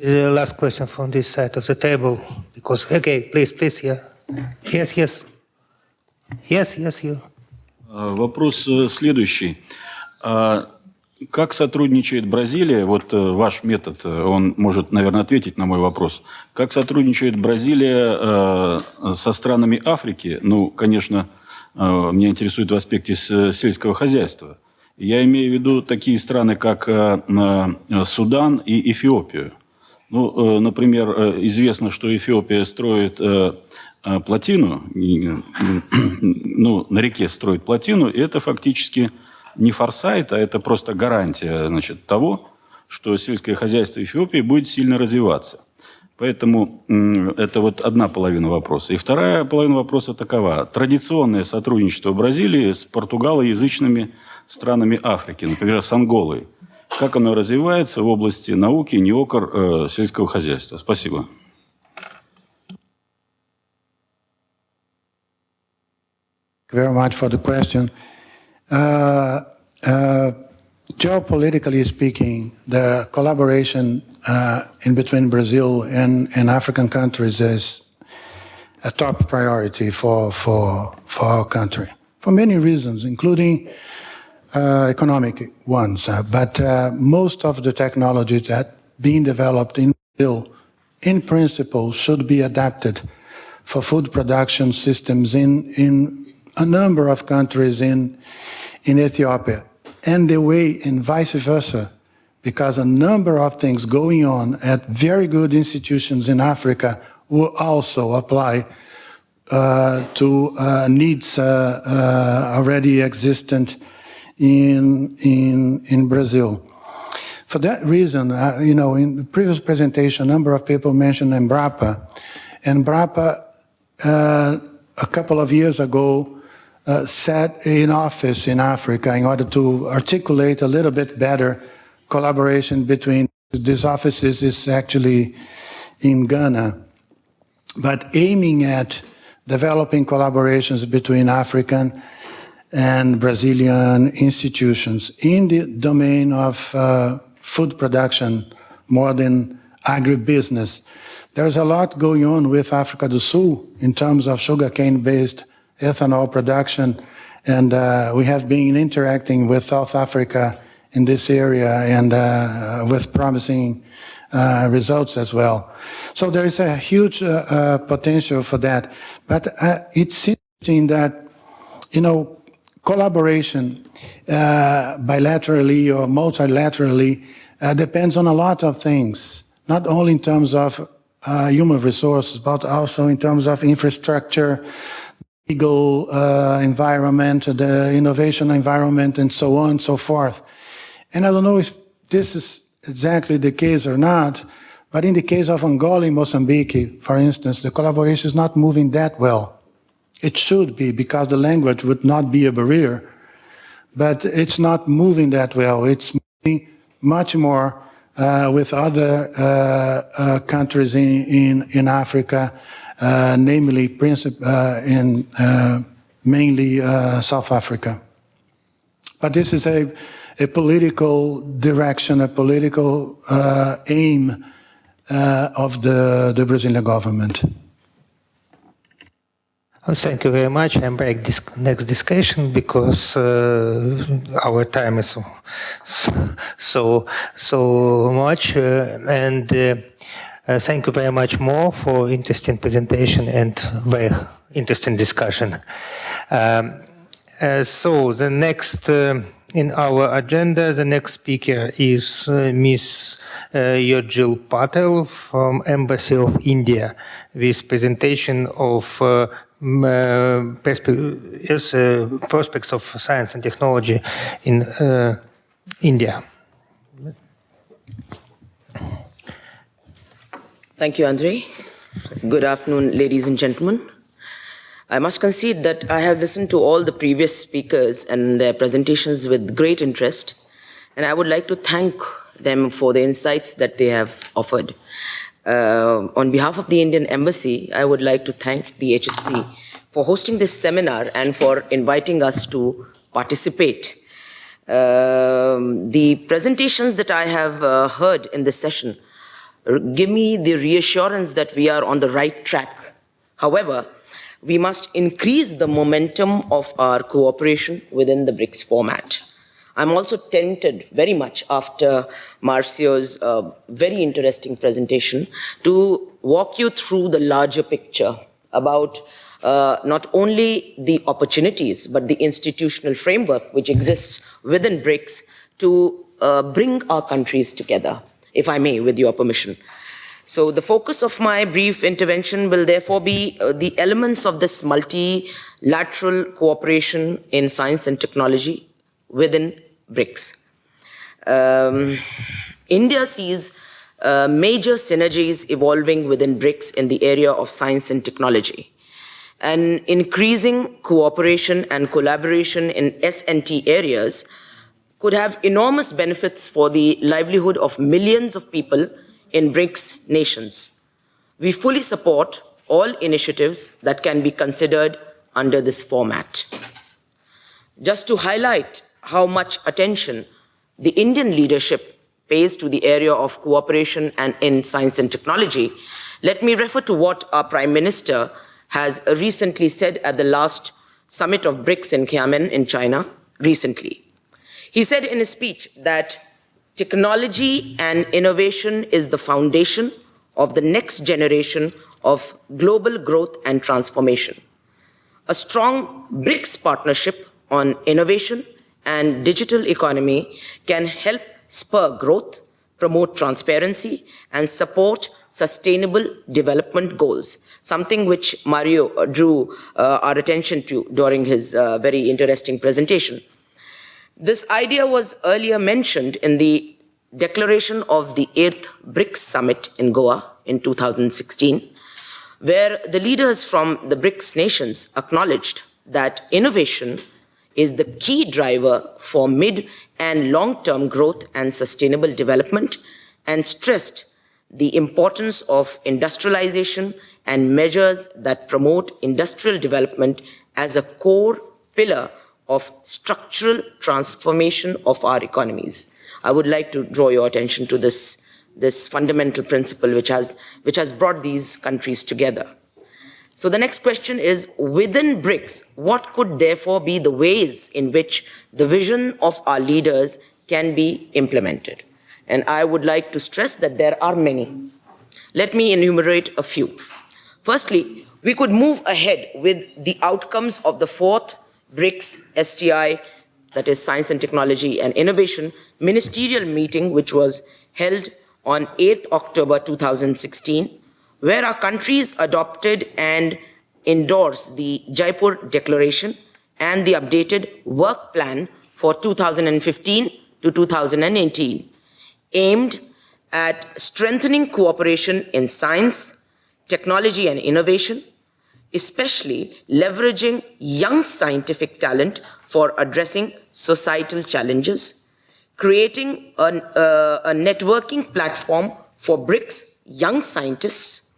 The last question from this side of the table, because, okay, please, yeah. Yes, you. Вопрос следующий. Как сотрудничает Бразилия, вот ваш метод, он может, наверное, ответить на мой вопрос. Как сотрудничает Бразилия со странами Африки? Ну, конечно, меня интересует в аспекте сельского хозяйства. Я имею в виду такие страны, как Судан и Эфиопию. Ну, например, известно, что Эфиопия строит плотину, ну, на реке строит плотину, и это фактически не форсайт, а это просто гарантия, значит, того, что сельское хозяйство Эфиопии будет сильно развиваться. Поэтому это вот одна половина вопроса. И вторая половина вопроса такова. Традиционное сотрудничество Бразилии с португалоязычными странами Африки, например, с Анголой. Как оно развивается в области науки, неокр, сельского хозяйства? Спасибо. Very much for the question. Geopolitically speaking, the collaboration in between Brazil and African countries is a top priority for our country, for many reasons, including economic ones. But most of the technologies that being developed in Brazil, in principle, should be adapted for food production systems in a number of countries in Ethiopia, and the way and vice versa, because a number of things going on at very good institutions in Africa will also apply to needs already existent in Brazil. For that reason, in the previous presentation, a number of people mentioned Embrapa. Embrapa, a couple of years ago, sat in office in Africa in order to articulate a little bit better collaboration between these offices is actually in Ghana, but aiming at developing collaborations between African and Brazilian institutions in the domain of food production more than agribusiness. There's a lot going on with Africa do Sul in terms of sugarcane-based ethanol production, and we have been interacting with South Africa in this area and with promising results as well. So there is a huge potential for that. But it's interesting that, collaboration bilaterally or multilaterally depends on a lot of things, not only in terms of human resources, but also in terms of infrastructure, legal environment, the innovation environment, and so on and so forth. And I don't know if this is exactly the case or not, but in the case of Angola and Mozambique, for instance, the collaboration is not moving that well. It should be, because the language would not be a barrier, but it's not moving that well. It's moving much more with other countries in Africa, namely mainly South Africa. But this is a political direction, a political aim of the Brazilian government. Thank you very much. I break this next discussion because our time is so much, and thank you very much more for interesting presentation and very interesting discussion. So the next in our agenda, the next speaker is Ms. Yojna Patel from Embassy of India with presentation of prospects of science and technology in India. Thank you, Andrei. Good afternoon, ladies and gentlemen. I must concede that I have listened to all the previous speakers and their presentations with great interest, and I would like to thank them for the insights that they have offered. On behalf of the Indian Embassy, I would like to thank the HSC for hosting this seminar and for inviting us to participate. The presentations that I have heard in this session give me the reassurance that we are on the right track. However, we must increase the momentum of our cooperation within the BRICS format. I'm also tempted very much after Marcio's very interesting presentation to walk you through the larger picture about not only the opportunities, but the institutional framework which exists within BRICS to bring our countries together, if I may, with your permission. So the focus of my brief intervention will therefore be the elements of this multilateral cooperation in science and technology, within BRICS. India sees major synergies evolving within BRICS in the area of science and technology. And increasing cooperation and collaboration in S&T areas could have enormous benefits for the livelihood of millions of people in BRICS nations. We fully support all initiatives that can be considered under this format. Just to highlight how much attention the Indian leadership pays to the area of cooperation and in science and technology, let me refer to what our Prime Minister has recently said at the last summit of BRICS in Xiamen in China recently. He said in his speech that technology and innovation is the foundation of the next generation of global growth and transformation. A strong BRICS partnership on innovation and digital economy can help spur growth, promote transparency, and support sustainable development goals, something which Mario drew our attention to during his very interesting presentation. This idea was earlier mentioned in the declaration of the 8th BRICS Summit in Goa in 2016, where the leaders from the BRICS nations acknowledged that innovation is the key driver for mid and long-term growth and sustainable development, and stressed the importance of industrialization and measures that promote industrial development as a core pillar of structural transformation of our economies. I would like to draw your attention to this fundamental principle which has brought these countries together. So the next question is, within BRICS, what could therefore be the ways in which the vision of our leaders can be implemented? And I would like to stress that there are many. Let me enumerate a few. Firstly, we could move ahead with the outcomes of the 4th BRICS STI, that is Science and Technology and Innovation, ministerial meeting, which was held on 8th October 2016, where our countries adopted and endorsed the Jaipur Declaration and the updated work plan for 2015 to 2018, aimed at strengthening cooperation in science, technology and innovation, especially leveraging young scientific talent for addressing societal challenges, creating a networking platform for BRICS young scientists,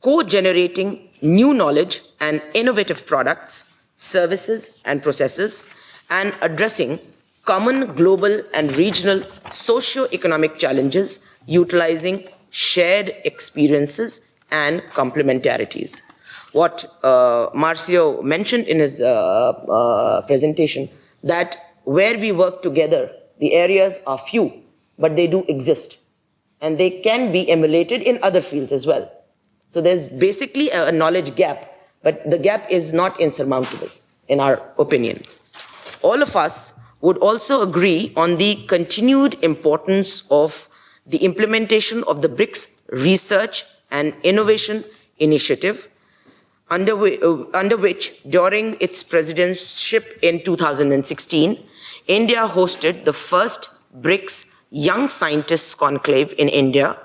co-generating new knowledge and innovative products, services and processes, and addressing common global and regional socio-economic challenges utilizing shared experiences and complementarities. What Marsiu mentioned in his presentation, that where we work together, the areas are few, but they do exist. And they can be emulated in other fields as well. So there's basically a knowledge gap, but the gap is not insurmountable, in our opinion. All of us would also agree on the continued importance of the implementation of the BRICS Research and Innovation Initiative, under which, during its presidency in 2016, India hosted the first BRICS Young Scientists Conclave in India,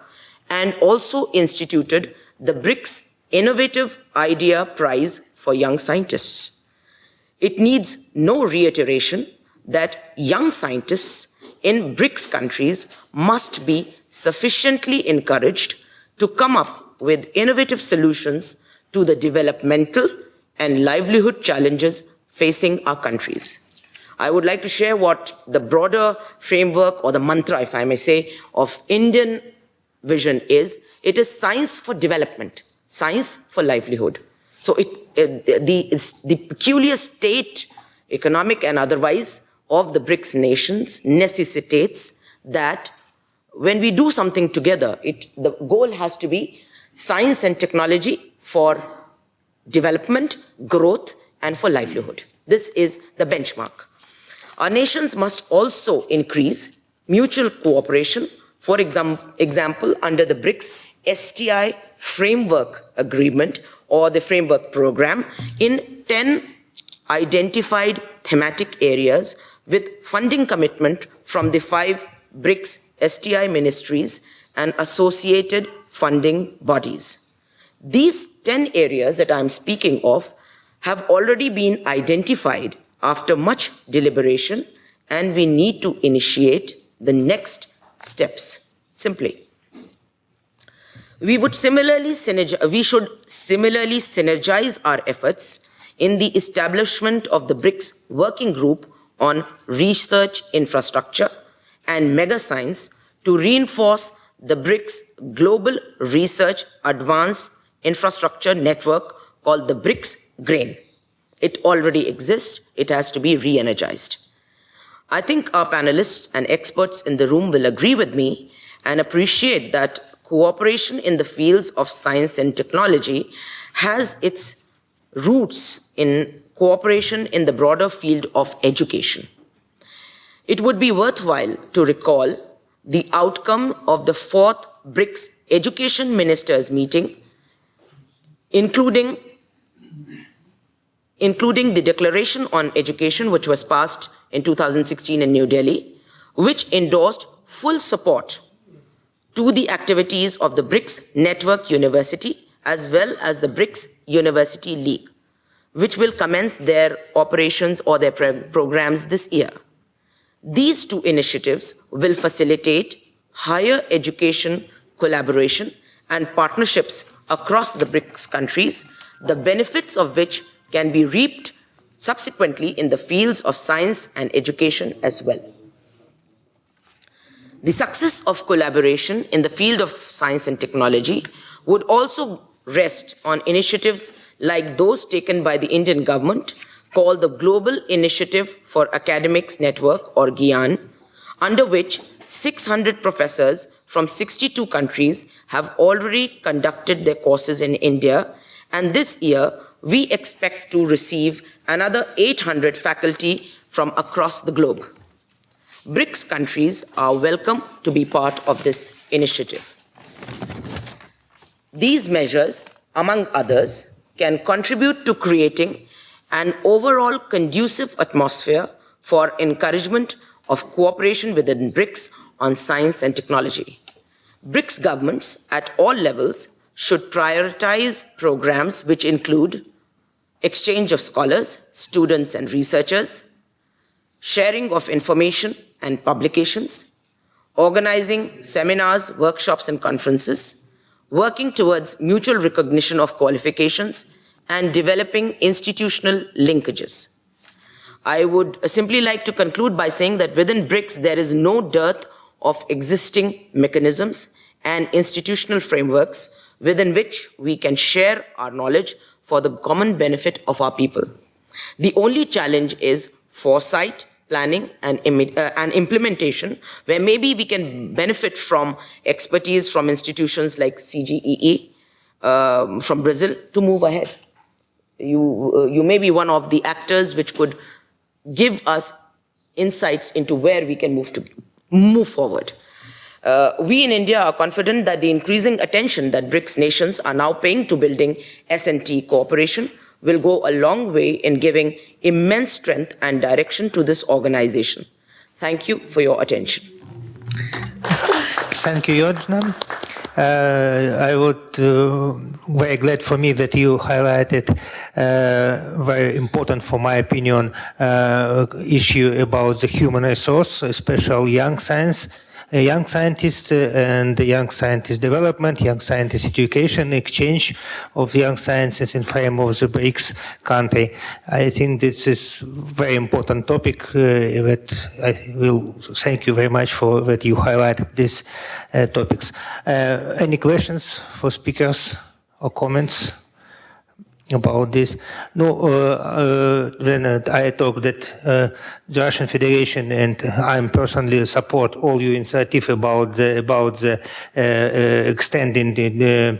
and also instituted the BRICS Innovative Idea Prize for Young Scientists. It needs no reiteration that young scientists in BRICS countries must be sufficiently encouraged to come up with innovative solutions to the developmental and livelihood challenges facing our countries. I would like to share what the broader framework, or the mantra, if I may say, of Indian vision is. It is science for development, science for livelihood. So the peculiar state, economic and otherwise, of the BRICS nations necessitates that when we do something together, the goal has to be science and technology for development, growth, and for livelihood. This is the benchmark. Our nations must also increase mutual cooperation, for example, under the BRICS STI Framework Agreement or the Framework Program in 10 identified thematic areas with funding commitment from the 5 BRICS STI ministries and associated funding bodies. These 10 areas that I'm speaking of have already been identified after much deliberation, and we need to initiate the next steps. Simply, we should similarly synergize our efforts in the establishment of the BRICS Working Group on Research Infrastructure and Mega Science to reinforce the BRICS Global Research Advanced Infrastructure Network called the BRICS GRAIN. It already exists. It has to be re-energized. I think our panelists and experts in the room will agree with me and appreciate that cooperation in the fields of science and technology has its roots in cooperation in the broader field of education. It would be worthwhile to recall the outcome of the 4th BRICS Education Ministers meeting, including the Declaration on Education, which was passed in 2016 in New Delhi, which endorsed full support to the activities of the BRICS Network University as well as the BRICS University League, which will commence their operations or their programs this year. These 2 initiatives will facilitate higher education collaboration and partnerships across the BRICS countries, the benefits of which can be reaped subsequently in the fields of science and education as well. The success of collaboration in the field of science and technology would also rest on initiatives like those taken by the Indian government called the Global Initiative for Academics Network, or GIAN, under which 600 professors from 62 countries have already conducted their courses in India, and this year we expect to receive another 800 faculty from across the globe. BRICS countries are welcome to be part of this initiative. These measures, among others, can contribute to creating an overall conducive atmosphere for encouragement of cooperation within BRICS on science and technology. BRICS governments at all levels should prioritize programs which include exchange of scholars, students, and researchers, sharing of information and publications, organizing seminars, workshops, and conferences, working towards mutual recognition of qualifications, and developing institutional linkages. I would simply like to conclude by saying that within BRICS, there is no dearth of existing mechanisms and institutional frameworks within which we can share our knowledge for the common benefit of our people. The only challenge is foresight, planning, and implementation, where maybe we can benefit from expertise from institutions like CGEE from Brazil to move ahead. You may be one of the actors which could give us insights into where we can move forward. We in India are confident that the increasing attention that BRICS nations are now paying to building S&T cooperation will go a long way in giving immense strength and direction to this organization. Thank you for your attention. Thank you, Yojna. I would very glad for me that you highlighted very important, for my opinion, issue about the human resource, especially young science. Young scientists and young scientist development, young scientist education, exchange of young sciences in frame of the BRICS country. I think this is very important topic that I will thank you very much for that you highlighted these topics. Any questions for speakers or comments about this? No, then I talk that the Russian Federation and I personally support all your initiative about the extending the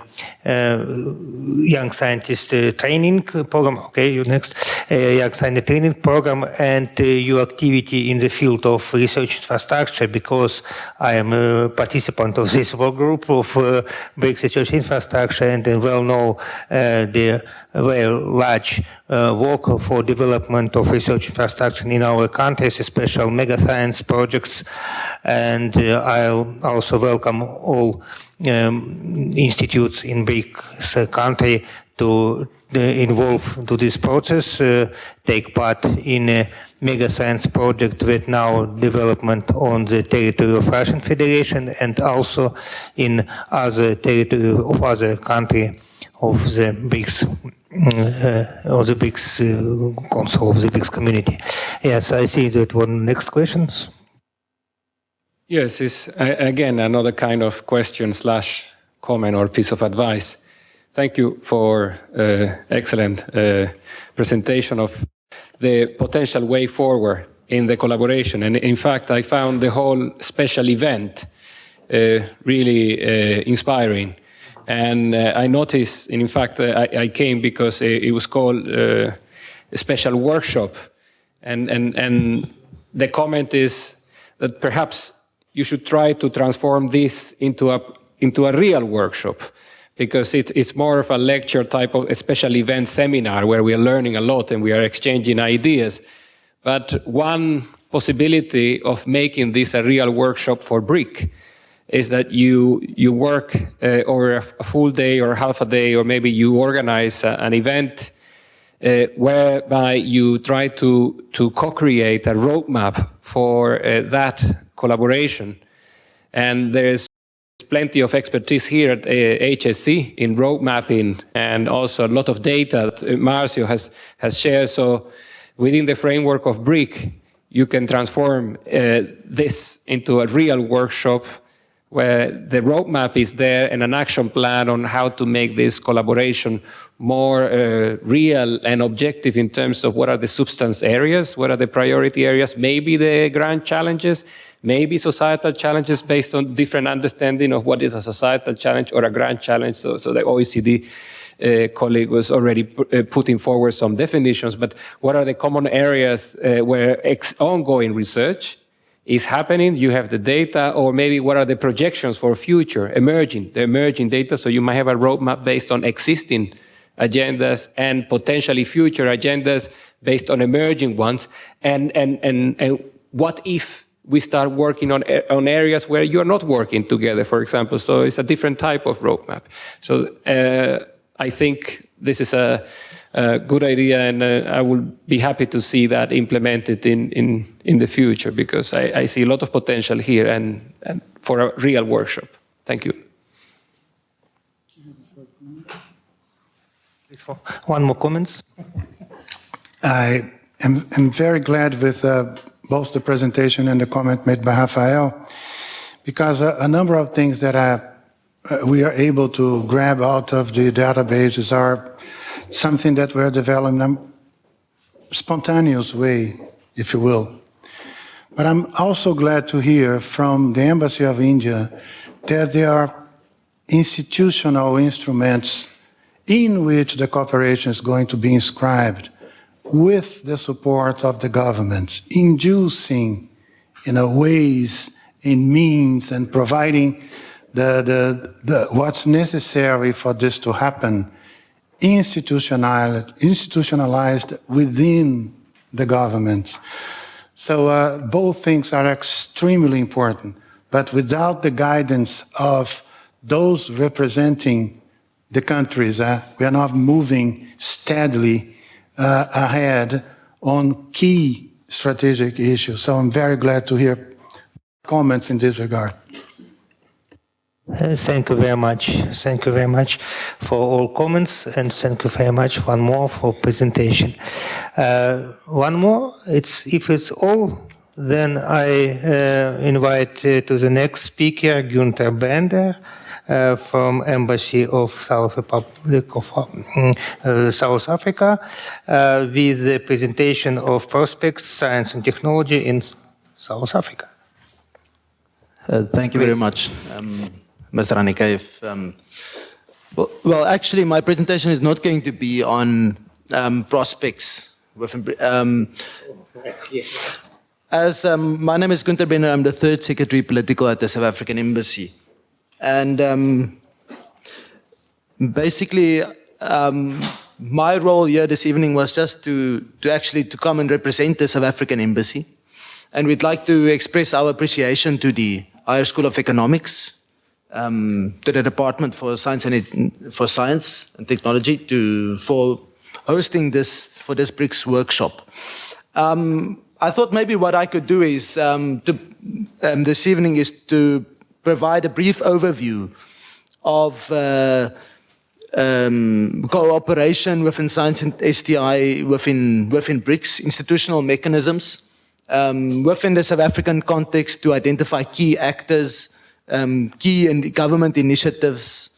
young scientist training program. Okay, you next. Young scientist training program and your activity in the field of research infrastructure, because I am a participant of this work group of BRICS research infrastructure and well know the very large work for development of research infrastructure in our countries, especially mega science projects. And I'll also welcome all institutes in BRICS country to involve to this process, take part in a mega science project with now development on the territory of Russian Federation and also in other territory of other country of the BRICS, of the BRICS Council of the BRICS community. Yes, I see that one next questions. Yes, it's again another kind of question / comment or piece of advice. Thank you for excellent presentation of the potential way forward in the collaboration. And in fact, I found the whole special event really inspiring. And I noticed, and in fact, I came because it was called a special workshop. And the comment is that perhaps you should try to transform this into a real workshop, because it's more of a lecture type of a special event seminar where we are learning a lot and we are exchanging ideas. But one possibility of making this a real workshop for BRIC is that you work over a full day or half a day, or maybe you organize an event whereby you try to co-create a roadmap for that collaboration. And there's plenty of expertise here at HSC in road mapping, and also a lot of data that Marsiu has shared. So within the framework of BRIC, you can transform this into a real workshop where the roadmap is there and an action plan on how to make this collaboration more real and objective in terms of what are the substance areas, what are the priority areas, maybe the grand challenges, maybe societal challenges based on different understanding of what is a societal challenge or a grand challenge. So the OECD colleague was already putting forward some definitions, but what are the common areas where ongoing research is happening, you have the data, or maybe what are the projections for future, the emerging data, so you might have a roadmap based on existing agendas and potentially future agendas based on emerging ones, and what if we start working on areas where you're not working together, for example, so it's a different type of roadmap. So I think this is a good idea, and I will be happy to see that implemented in the future, because I see a lot of potential here and for a real workshop. Thank you. One more comments. I am very glad with both the presentation and the comment made by Rafael, because a number of things that we are able to grab out of the databases are something that we're developing in a spontaneous way, if you will. But I'm also glad to hear from the Embassy of India that there are institutional instruments in which the cooperation is going to be inscribed with the support of the governments, inducing ways and means and providing what's necessary for this to happen, institutionalized within the governments. So both things are extremely important, but without the guidance of those representing the countries, we are not moving steadily ahead on key strategic issues. So I'm very glad to hear comments in this regard. Thank you very much. Thank you very much for all comments, and thank you very much one more for presentation. One more, if it's all, then I invite to the next speaker, Günther Bender, from Embassy of South Republic of South Africa, with the presentation of prospects, science and technology in South Africa. Thank you very much, Mr. Anikеев. Well, actually, my presentation is not going to be on prospects. As my name is Günther Bender, I'm the third secretary political at the South African Embassy. And basically, my role here this evening was just to actually come and represent the South African Embassy. And we'd like to express our appreciation to the Higher School of Economics, to the Department for Science and Technology for hosting this BRICS workshop. I thought maybe what I could do is this evening is to provide a brief overview of cooperation within science and STI within BRICS institutional mechanisms, within the South African context to identify key actors, key government initiatives,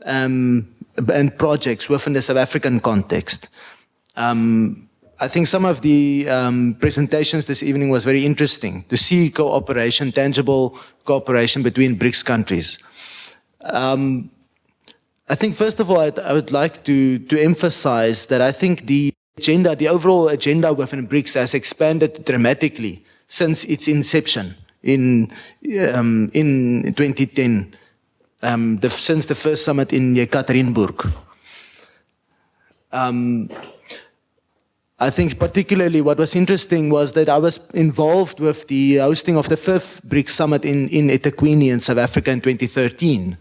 and projects within the South African context. I think some of the presentations this evening was very interesting to see cooperation, tangible cooperation between BRICS countries. I think first of all, I would like to emphasize that I think the overall agenda within BRICS has expanded dramatically since its inception in 2010, since the first summit in Yekaterinburg. I think particularly what was interesting was that I was involved with the hosting of the 5th BRICS summit in eThekwini in South Africa in 2013.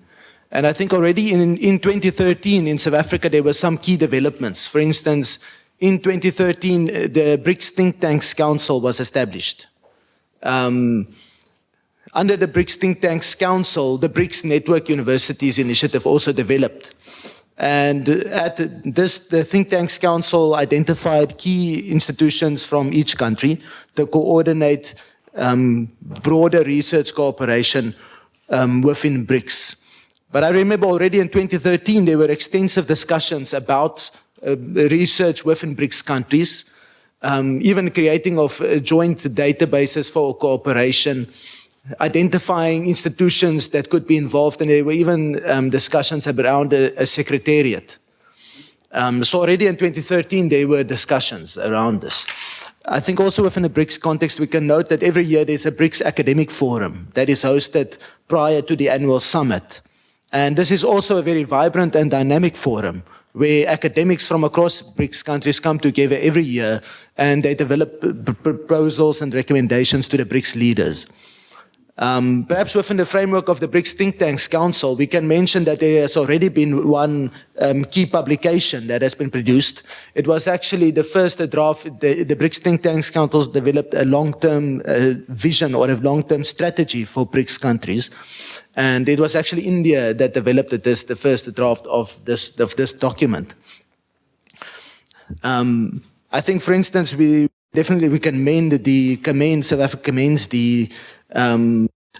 And I think already in 2013 in South Africa there were some key developments. For instance, in 2013 the BRICS Think Tanks Council was established. Under the BRICS Think Tanks Council, the BRICS Network Universities Initiative also developed. And at this, the Think Tanks Council identified key institutions from each country to coordinate broader research cooperation within BRICS. But I remember already in 2013 there were extensive discussions about research within BRICS countries, even creating of joint databases for cooperation, identifying institutions that could be involved, and there were even discussions around a secretariat. So already in 2013 there were discussions around this. I think also within the BRICS context we can note that every year there's a BRICS academic forum that is hosted prior to the annual summit. And this is also a very vibrant and dynamic forum where academics from across BRICS countries come together every year and they develop proposals and recommendations to the BRICS leaders. Perhaps within the framework of the BRICS Think Tanks Council, we can mention that there has already been one key publication that has been produced. It was actually the first draft. The BRICS Think Tanks Council developed a long-term vision or a long-term strategy for BRICS countries. And it was actually India that developed the first draft of this document. I think, for instance, we can South Africa commends the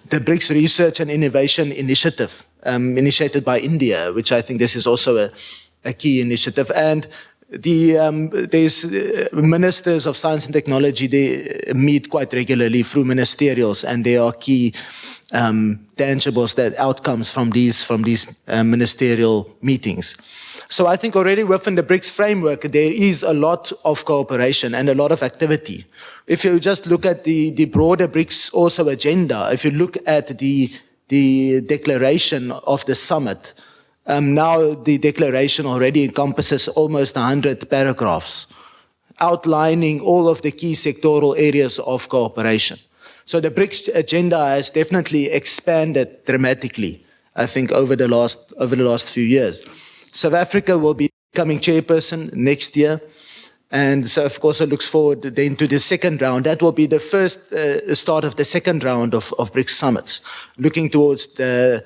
BRICS Research and Innovation Initiative initiated by India, which I think this is also a key initiative. And there's ministers of science and technology, they meet quite regularly through ministerials, and there are key tangibles, that outcomes from these ministerial meetings. So I think already within the BRICS framework, there is a lot of cooperation and a lot of activity. If you just look at the broader BRICS also agenda, if you look at the declaration of the summit, now the declaration already encompasses almost 100 paragraphs, outlining all of the key sectoral areas of cooperation. So the BRICS agenda has definitely expanded dramatically, I think, over the last few years. South Africa will be becoming chairperson next year. And so, of course, it looks forward then to the second round. That will be the first start of the second round of BRICS summits, looking towards the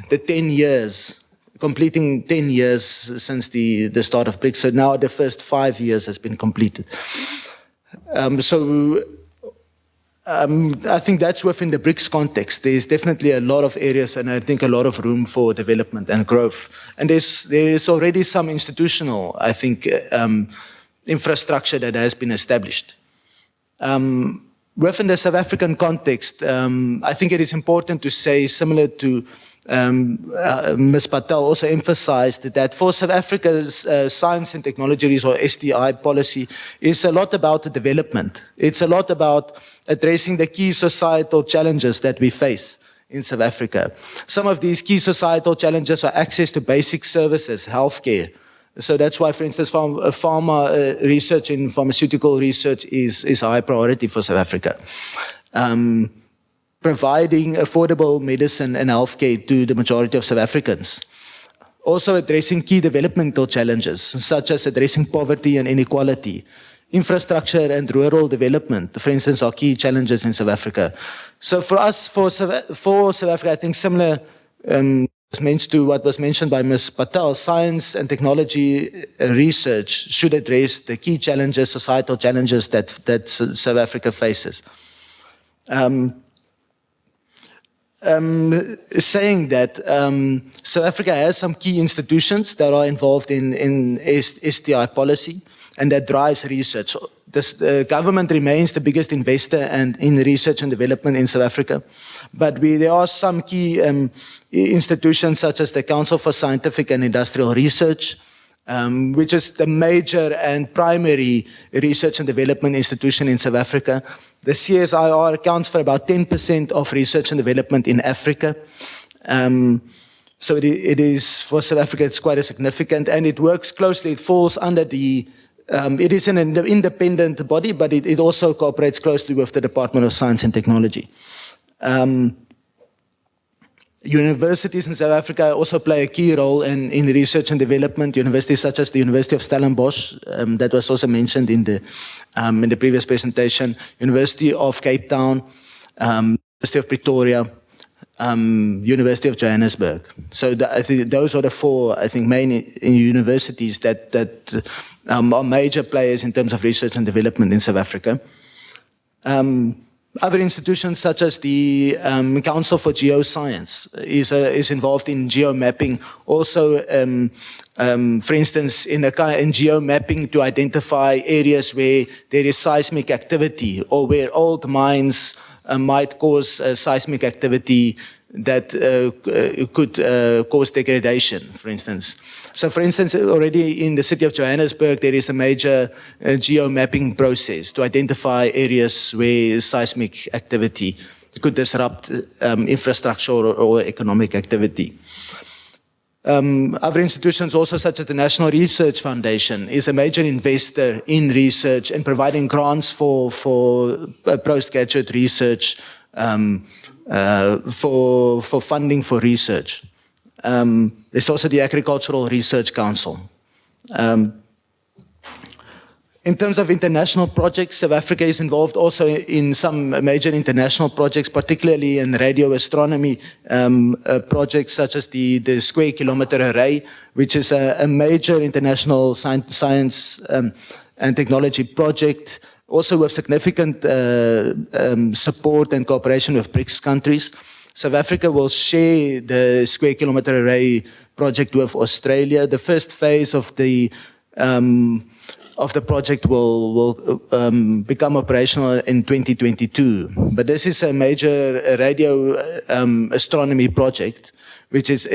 10 years, completing 10 years since the start of BRICS. So now the first 5 years has been completed. I think that's within the BRICS context. There's definitely a lot of areas and I think a lot of room for development and growth. And there is already some institutional, I think, infrastructure that has been established. Within the South African context, I think it is important to say, similar to Ms. Patel also emphasized, that for South Africa's science and technology or STI policy is a lot about the development. It's a lot about addressing the key societal challenges that we face in South Africa. Some of these key societal challenges are access to basic services, healthcare, So that's why, for instance, pharma research in pharmaceutical research is a high priority for South Africa. Providing affordable medicine and healthcare to the majority of South Africans. Also addressing key developmental challenges, such as addressing poverty and inequality. Infrastructure and rural development, for instance, are key challenges in South Africa. So for us, for South Africa, I think similar to what was mentioned by Ms. Patel, science and technology research should address the key challenges, societal challenges that South Africa faces. Saying that South Africa has some key institutions that are involved in STI policy, and that drives research. The government remains the biggest investor in research and development in South Africa. But there are some key institutions such as the Council for Scientific and Industrial Research, which is the major and primary research and development institution in South Africa. The CSIR accounts for about 10% of research and development in Africa. So it is, for South Africa, it's quite a significant, and it works closely, it falls under the it is an independent body, but it also cooperates closely with the Department of Science and Technology. Universities in South Africa also play a key role in research and development. Universities such as the University of Stellenbosch, that was also mentioned in the previous presentation, University of Cape Town, University of Pretoria, University of Johannesburg. So I think those are the four, I think, main universities that are major players in terms of research and development in South Africa. Other institutions such as the Council for Geoscience is involved in geomapping. Also, for instance, in geomapping to identify areas where there is seismic activity or where old mines might cause seismic activity that could cause degradation, for instance. So, for instance, already in the city of Johannesburg, there is a major geomapping process to identify areas where seismic activity could disrupt infrastructure or economic activity. Other institutions also, such as the National Research Foundation, is a major investor in research and providing grants for postgraduate research, for funding for research. There's also the Agricultural Research Council. In terms of international projects, South Africa is involved also in some major international projects, particularly in radio astronomy projects such as the Square Kilometre Array, which is a major international science and technology project, also with significant support and cooperation with BRICS countries. South Africa will share the Square Kilometre Array project with Australia. The first phase of the project will become operational in 2022. But this is a major radio astronomy project, which is,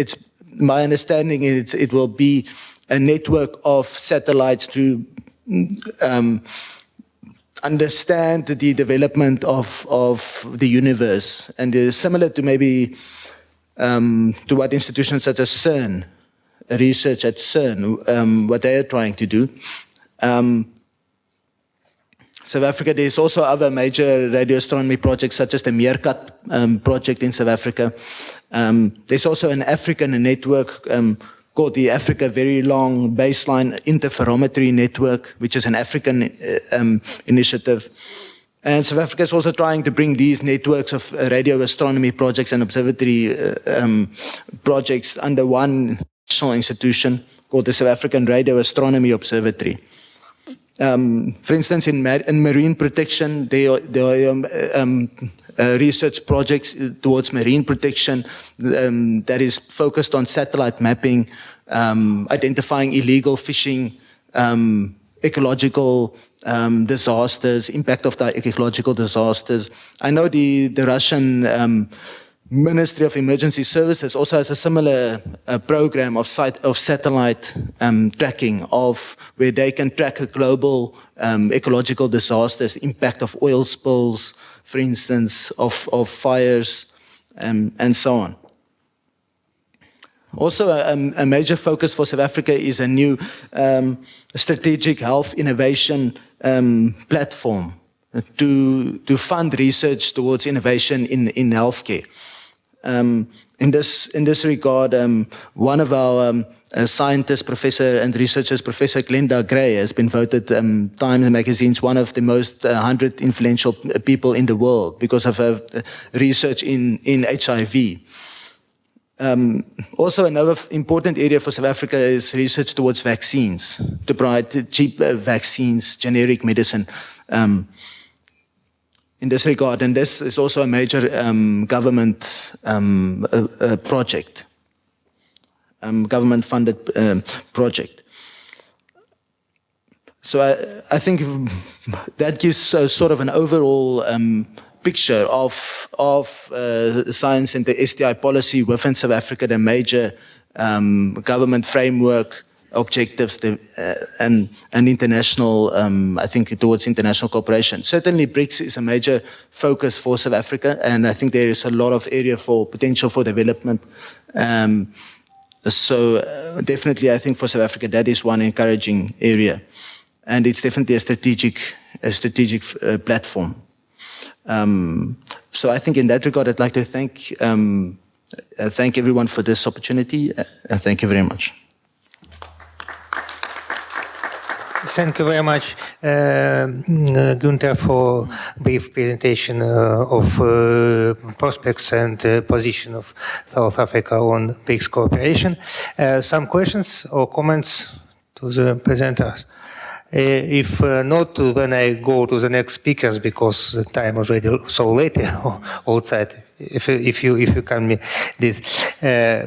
my understanding is it will be a network of satellites to understand the development of the universe, and is similar to maybe to what institutions such as CERN, research at CERN, what they are trying to do. South Africa, there's also other major radio astronomy projects such as the Meerkat project in South Africa. There's also an African network called the Africa Very Long Baseline Interferometry Network, which is an African initiative. And South Africa is also trying to bring these networks of radio astronomy projects and observatory projects under one national institution called the South African Radio Astronomy Observatory. For instance, in marine protection, there are research projects towards marine protection that is focused on satellite mapping, identifying illegal fishing, ecological disasters, impact of the ecological disasters. I know the Russian Ministry of Emergency Services also has a similar program of satellite tracking of where they can track a global ecological disasters, impact of oil spills, for instance, of fires, and so on. Also, a major focus for South Africa is a new strategic health innovation platform to fund research towards innovation in healthcare. In this regard, one of our scientists, professor and researchers, Professor Glenda Gray, has been voted Times Magazine's one of the most 100 influential people in the world because of her research in HIV. Also, another important area for South Africa is research towards vaccines, to provide cheap vaccines, generic medicine in this regard. And this is also a major government project, government-funded project. So I think that gives sort of an overall picture of science and the STI policy within South Africa, the major government framework objectives and international, I think, towards international cooperation. Certainly BRICS is a major focus for South Africa, and I think there is a lot of area for potential for development. So definitely I think for South Africa that is one encouraging area, and it's definitely a strategic platform. So I think in that regard, I'd like to thank everyone for this opportunity. Thank you very much. Thank you very much, Günther, for brief presentation of prospects and position of South Africa on BRICS cooperation. Some questions or comments to the presenters? If not, then I go to the next speakers because the time is already so late outside. If you can me this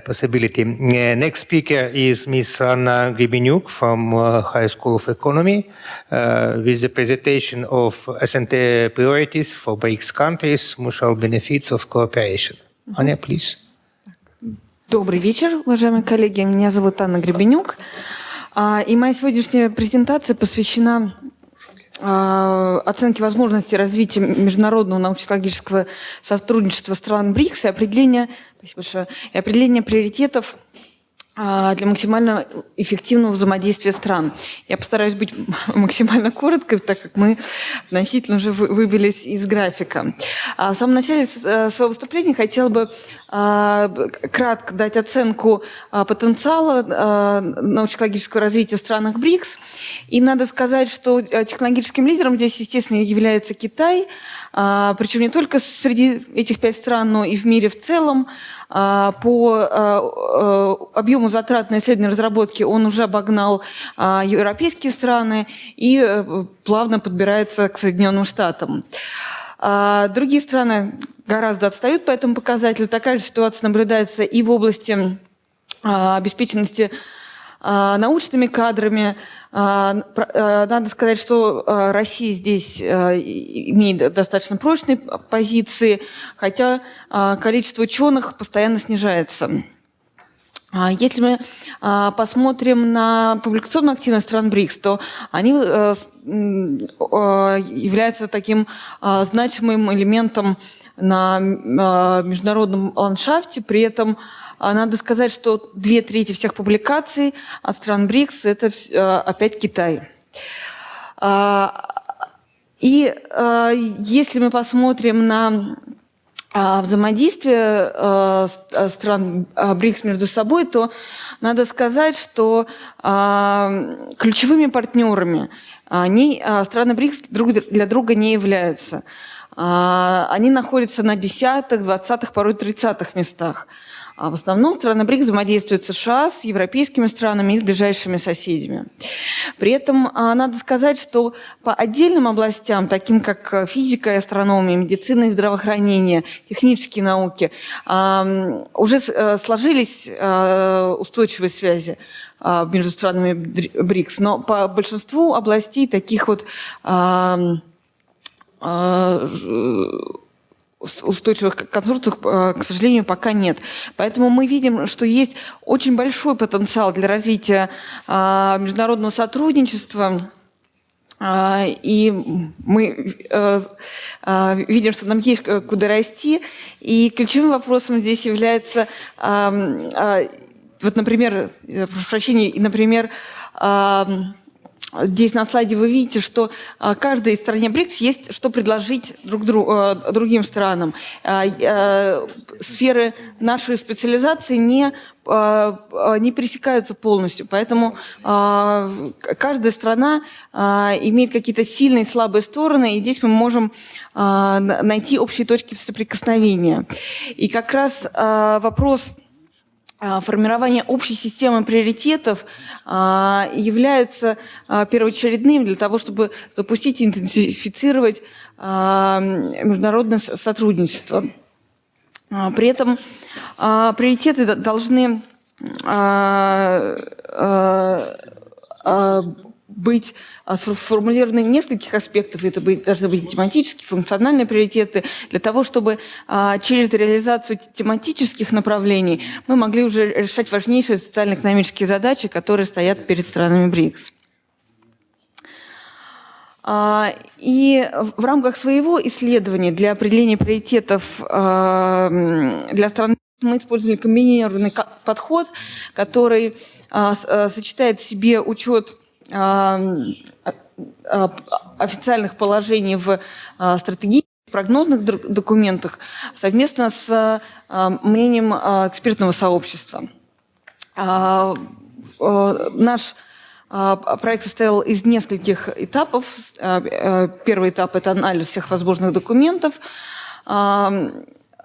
possibility. Next speaker is Miss Anna Grebeniuk from High School of Economy with the presentation of S&T priorities for BRICS countries, mutual benefits of cooperation. Anna, please. Добрый вечер, уважаемые коллеги. Меня зовут Анна Гребенюк. И моя сегодняшняя презентация посвящена оценке возможностей развития международного научно-технологического сотрудничества стран БРИКС и определения приоритетов для максимально эффективного взаимодействия стран. Я постараюсь быть максимально короткой, так как мы значительно уже выбились из графика. В самом начале своего выступления хотела бы кратко дать оценку потенциала научно-технологического развития в странах БРИКС. И надо сказать, что технологическим лидером здесь, естественно, является Китай, причем не только среди этих 5 стран, но и в мире в целом. По объему затрат на исследования и разработки он уже обогнал европейские страны и плавно подбирается к Соединенным Штатам. Другие страны гораздо отстают по этому показателю. Такая же ситуация наблюдается и в области обеспеченности научными кадрами. Надо сказать, что Россия здесь имеет достаточно прочные позиции, хотя количество ученых постоянно снижается. Если мы посмотрим на публикационную активность стран БРИКС, то они являются таким значимым элементом на международном ландшафте. При этом надо сказать, что 2/3 всех публикаций от стран БРИКС – это опять Китай. И если мы посмотрим на взаимодействие стран БРИКС между собой, то надо сказать, что ключевыми партнерами страны БРИКС друг для друга не являются. Они находятся на 10-х, 20-х, порой 30-х местах. В основном страны БРИКС взаимодействуют с США, с европейскими странами и с ближайшими соседями. При этом надо сказать, что по отдельным областям, таким как физика и астрономия, медицина и здравоохранение, технические науки, уже сложились устойчивые связи между странами БРИКС. Но по большинству областей таких вот устойчивых конструкций, к сожалению, пока нет. Поэтому мы видим, что есть очень большой потенциал для развития международного сотрудничества. И мы видим, что нам есть куда расти. И ключевым вопросом здесь является Вот, например, прошу прощения, например, здесь на слайде вы видите, что каждой из стран БРИКС есть что предложить другим странам. Сферы нашей специализации не пересекаются полностью, поэтому каждая страна имеет какие-то сильные и слабые стороны, и здесь мы можем найти общие точки соприкосновения. И как раз вопрос формирование общей системы приоритетов является первоочередным для того, чтобы запустить и интенсифицировать международное сотрудничество. При этом приоритеты должны быть сформулированы в нескольких аспектах. Это должны быть тематические, функциональные приоритеты, для того, чтобы через реализацию тематических направлений мы могли уже решать важнейшие социально-экономические задачи, которые стоят перед странами БРИКС. И в рамках своего исследования для определения приоритетов для стран мы использовали комбинированный подход, который сочетает в себе учет официальных положений в стратегических, прогнозных документах совместно с мнением экспертного сообщества. Наш проект состоял из нескольких этапов. Первый этап – это анализ всех возможных документов.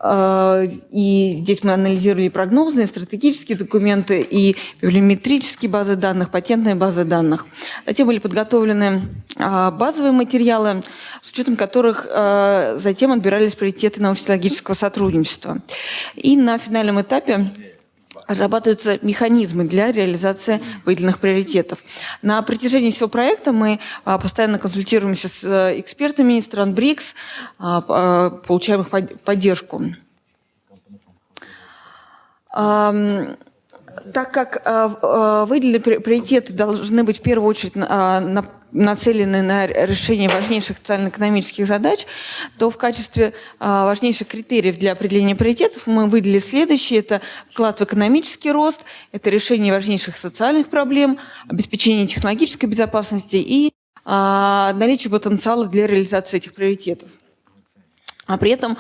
И здесь мы анализировали прогнозные, стратегические документы и библиометрические базы данных, патентные базы данных. Затем были подготовлены базовые материалы, с учетом которых затем отбирались приоритеты научно-технологического сотрудничества. И на финальном этапе разрабатываются механизмы для реализации выделенных приоритетов. На протяжении всего проекта мы постоянно консультируемся с экспертами из стран БРИКС, получаем их поддержку. Так как выделенные приоритеты должны быть в первую очередь нацелены на решение важнейших социально-экономических задач, то в качестве важнейших критериев для определения приоритетов мы выделили следующие. Это вклад в экономический рост, это решение важнейших социальных проблем, обеспечение технологической безопасности и наличие потенциала для реализации этих приоритетов. А при этом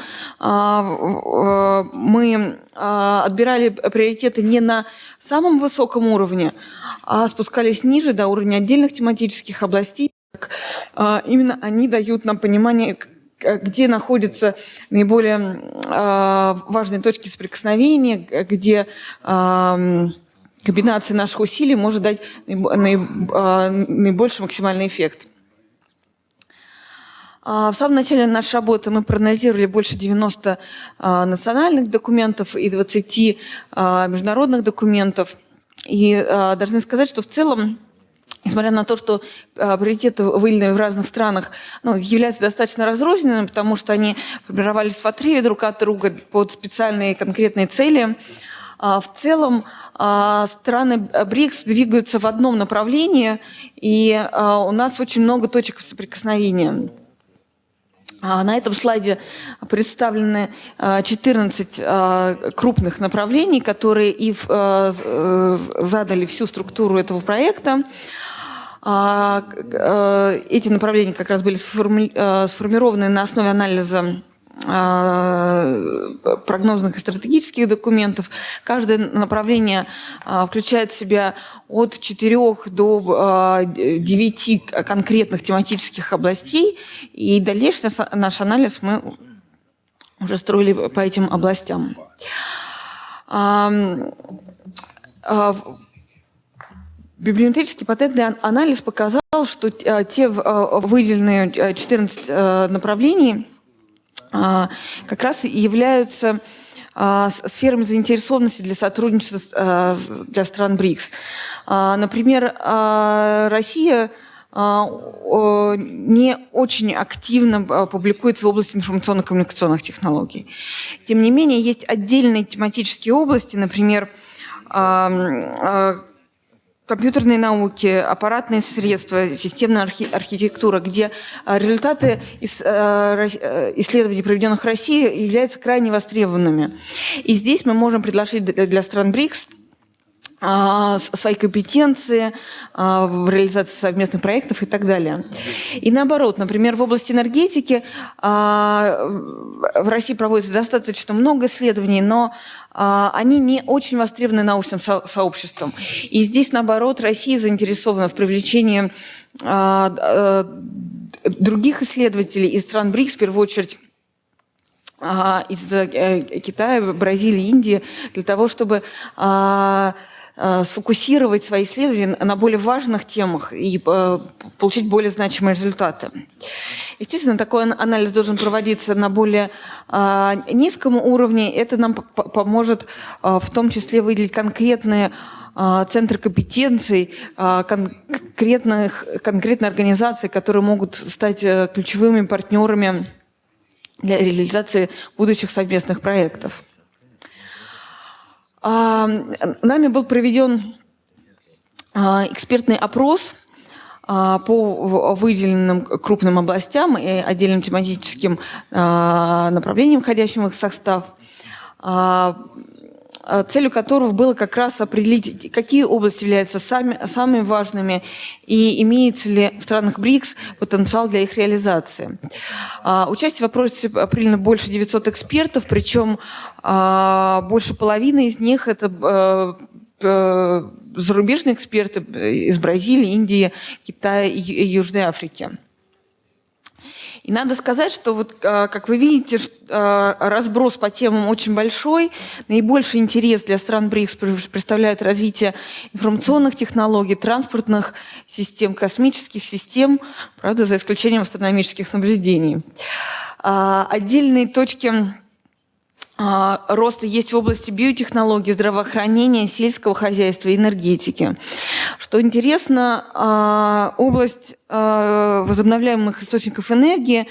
мы отбирали приоритеты не на самом высоком уровне, а спускались ниже до уровня отдельных тематических областей. Именно они дают нам понимание, где находятся наиболее важные точки соприкосновения, где комбинация наших усилий может дать наибольший максимальный эффект. В самом начале нашей работы мы проанализировали больше 90 национальных документов и 20 международных документов. И должны сказать, что в целом, несмотря на то, что приоритеты, выделенные в разных странах, являются достаточно разрозненными, потому что они формировались в отрыве друг от друга под специальные конкретные цели, в целом страны БРИКС двигаются в одном направлении, и у нас очень много точек соприкосновения. На этом слайде представлены 14 крупных направлений, которые и задали всю структуру этого проекта. Эти направления как раз были сформированы на основе анализа прогнозных и стратегических документов. Каждое направление включает в себя от 4 до 9 конкретных тематических областей, и дальнейший наш анализ мы уже строили по этим областям. Библиометрический патентный анализ показал, что те выделенные 14 направлений как раз и являются сферами заинтересованности для сотрудничества для стран БРИКС. Например, Россия не очень активно публикует в области информационно-коммуникационных технологий. Тем не менее, есть отдельные тематические области, например, компьютерные науки, аппаратные средства, системная архитектура, где результаты исследований, проведенных в России, являются крайне востребованными. И здесь мы можем предложить для стран БРИКС свои компетенции в реализации совместных проектов и так далее. И наоборот, например, в области энергетики в России проводится достаточно много исследований, но они не очень востребованы научным сообществом. И здесь, наоборот, Россия заинтересована в привлечении других исследователей из стран БРИКС, в первую очередь из Китая, Бразилии, Индии, для того, чтобы сфокусировать свои исследования на более важных темах и получить более значимые результаты. Естественно, такой анализ должен проводиться на более низком уровне. Это нам поможет в том числе выделить конкретные центры компетенций, конкретные организации, которые могут стать ключевыми партнерами для реализации будущих совместных проектов. Нами был проведен экспертный опрос по выделенным крупным областям и отдельным тематическим направлениям, входящим в их состав, целью которого было как раз определить, какие области являются самыми важными и имеется ли в странах БРИКС потенциал для их реализации. Участие в опросе приняло больше 900 экспертов, причем больше половины из них это зарубежные эксперты из Бразилии, Индии, Китая и Южной Африки. И надо сказать, что, вот, как вы видите, разброс по темам очень большой. Наибольший интерес для стран БРИКС представляет развитие информационных технологий, транспортных систем, космических систем, правда, за исключением астрономических наблюдений. Отдельные точки роста есть в области биотехнологий, здравоохранения, сельского хозяйства и энергетики. Что интересно, область возобновляемых источников энергии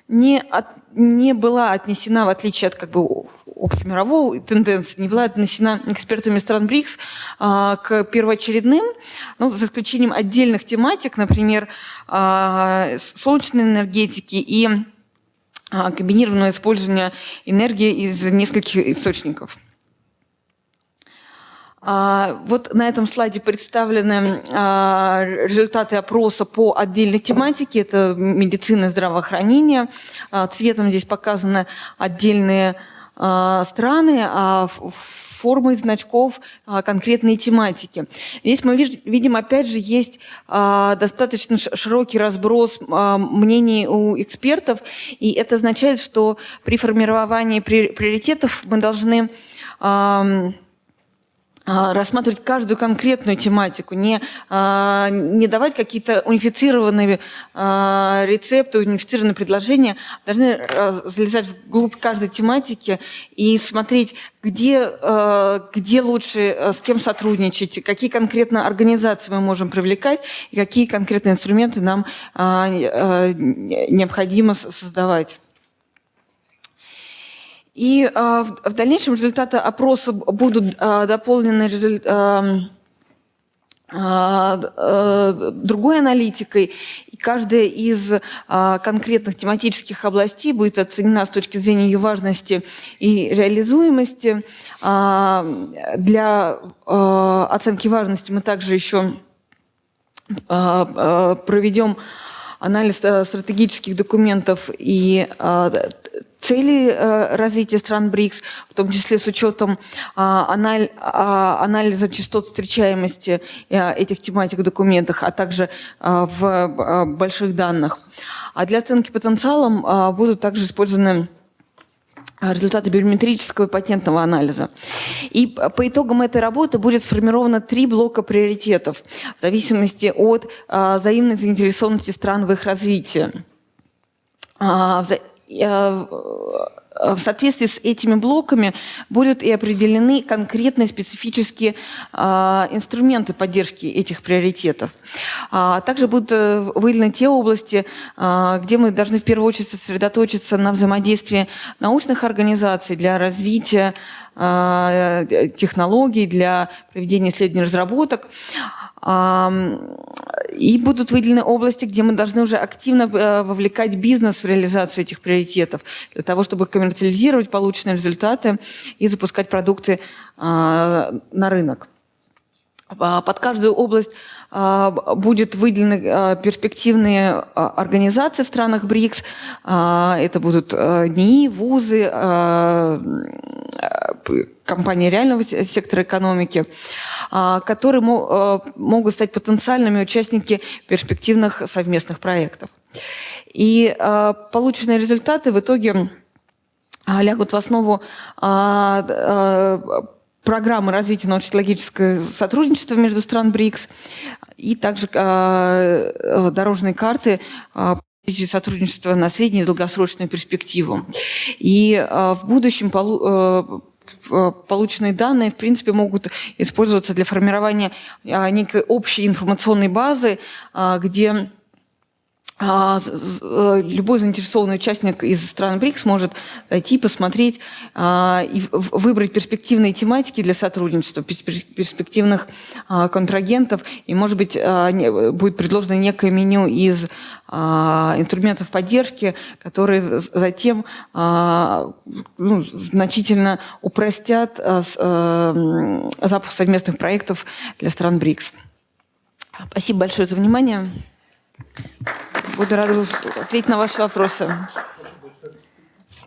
не была отнесена, в отличие от общемировой тенденции, не была отнесена экспертами стран БРИКС к первоочередным, за исключением отдельных тематик, например, солнечной энергетики и комбинированное использование энергии из нескольких источников. Вот на этом слайде представлены результаты опроса по отдельной тематике. Это медицина и здравоохранение. Цветом здесь показаны отдельные страны, а формы значков конкретные тематики. Здесь мы видим, опять же, есть достаточно широкий разброс мнений у экспертов, и это означает, что при формировании приоритетов мы должны рассматривать каждую конкретную тематику, не давать какие-то унифицированные рецепты, унифицированные предложения, должны залезать вглубь каждой тематики и смотреть, где лучше, с кем сотрудничать, какие конкретно организации мы можем привлекать и какие конкретные инструменты нам необходимо создавать. И в дальнейшем результаты опроса будут дополнены другой аналитикой, и каждая из конкретных тематических областей будет оценена с точки зрения ее важности и реализуемости. Для оценки важности мы также еще проведем анализ стратегических документов и целей развития стран БРИКС, в том числе с учетом анализа частот встречаемости этих тематик в документах, а также в больших данных. А для оценки потенциала будут также использованы результаты биометрического и патентного анализа. И по итогам этой работы будет сформировано 3 блока приоритетов в зависимости от взаимной заинтересованности стран в их развитии. В соответствии с этими блоками будут и определены конкретные специфические инструменты поддержки этих приоритетов. Также будут выделены те области, где мы должны в первую очередь сосредоточиться на взаимодействии научных организаций для развития технологий, для проведения исследований и разработок. И будут выделены области, где мы должны уже активно вовлекать бизнес в реализацию этих приоритетов, для того, чтобы коммерциализировать полученные результаты и запускать продукты на рынок. Под каждую область будет выделены перспективные организации в странах БРИКС. Это будут НИИ, вузы, компании реального сектора экономики, которые могут стать потенциальными участниками перспективных совместных проектов. И полученные результаты в итоге лягут в основу программы развития научно-технологического сотрудничества между стран БРИКС и также дорожные карты сотрудничества на среднюю и долгосрочную перспективу. И в будущем полученные данные, в принципе, могут использоваться для формирования некой общей информационной базы, где любой заинтересованный участник из стран БРИКС может зайти, посмотреть и выбрать перспективные тематики для сотрудничества, перспективных контрагентов. И, может быть, будет предложено некое меню из инструментов поддержки, которые затем значительно упростят запуск совместных проектов для стран БРИКС. Спасибо большое за внимание. Буду рада ответить на ваши вопросы.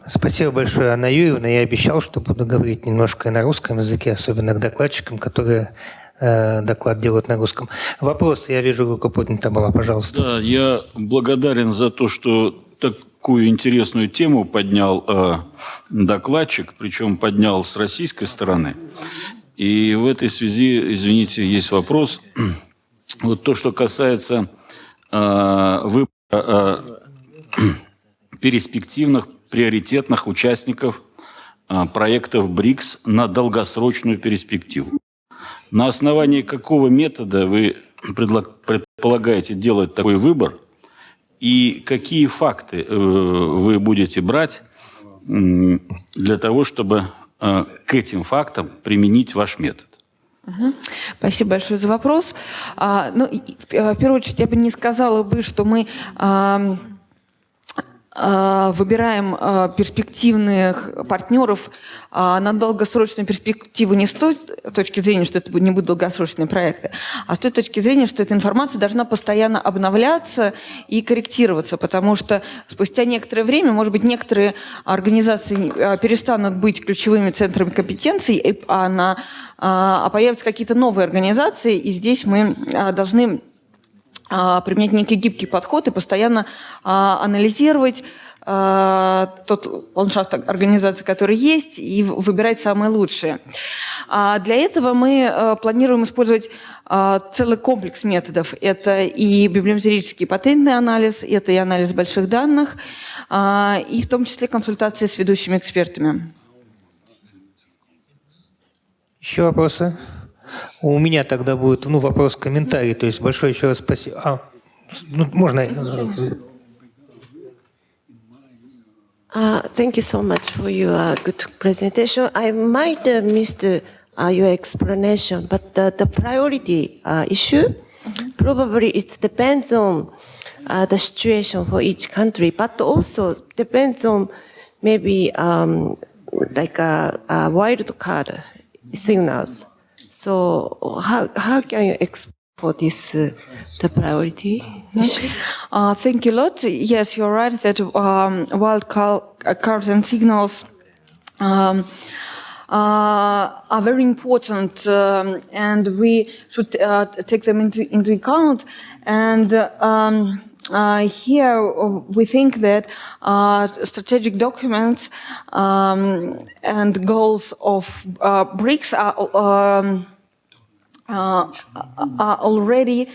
Спасибо большое, Анна Юрьевна. Я обещал, что буду говорить немножко на русском языке, особенно к докладчикам, которые доклад делают на русском. Вопрос, я вижу, рука поднята была, пожалуйста. Да, я благодарен за то, что такую интересную тему поднял докладчик, причем поднял с российской стороны. И в этой связи, извините, есть вопрос. Вот то, что касается выбора перспективных, приоритетных участников проектов БРИКС на долгосрочную перспективу. На основании какого метода вы предполагаете делать такой выбор и какие факты вы будете брать для того, чтобы к этим фактам применить ваш метод? Спасибо большое за вопрос. В первую очередь, я бы не сказала бы, что мы выбираем перспективных партнеров на долгосрочную перспективу не с той точки зрения, что это не будут долгосрочные проекты, а с той точки зрения, что эта информация должна постоянно обновляться и корректироваться, потому что спустя некоторое время, может быть, некоторые организации перестанут быть ключевыми центрами компетенций, а появятся какие-то новые организации, и здесь мы должны применять некий гибкий подход и постоянно анализировать тот ландшафт организации, который есть, и выбирать самые лучшие. Для этого мы планируем использовать целый комплекс методов. Это и библиометрический патентный анализ, это и анализ больших данных, и в том числе консультации с ведущими экспертами. Еще вопросы? У меня тогда будет вопрос-комментарий. То есть большое еще раз спасибо. Можно? Thank you so much for your good presentation. I might missed your explanation, but the priority issue, probably it depends on the situation for each country, but also depends on maybe like a wild card signals. So how can you explain for this the priority issue? Thank you a lot. Yes, you're right that wild cards and signals are very important, and we should take them into account. And here we think that strategic documents and goals of BRICS are already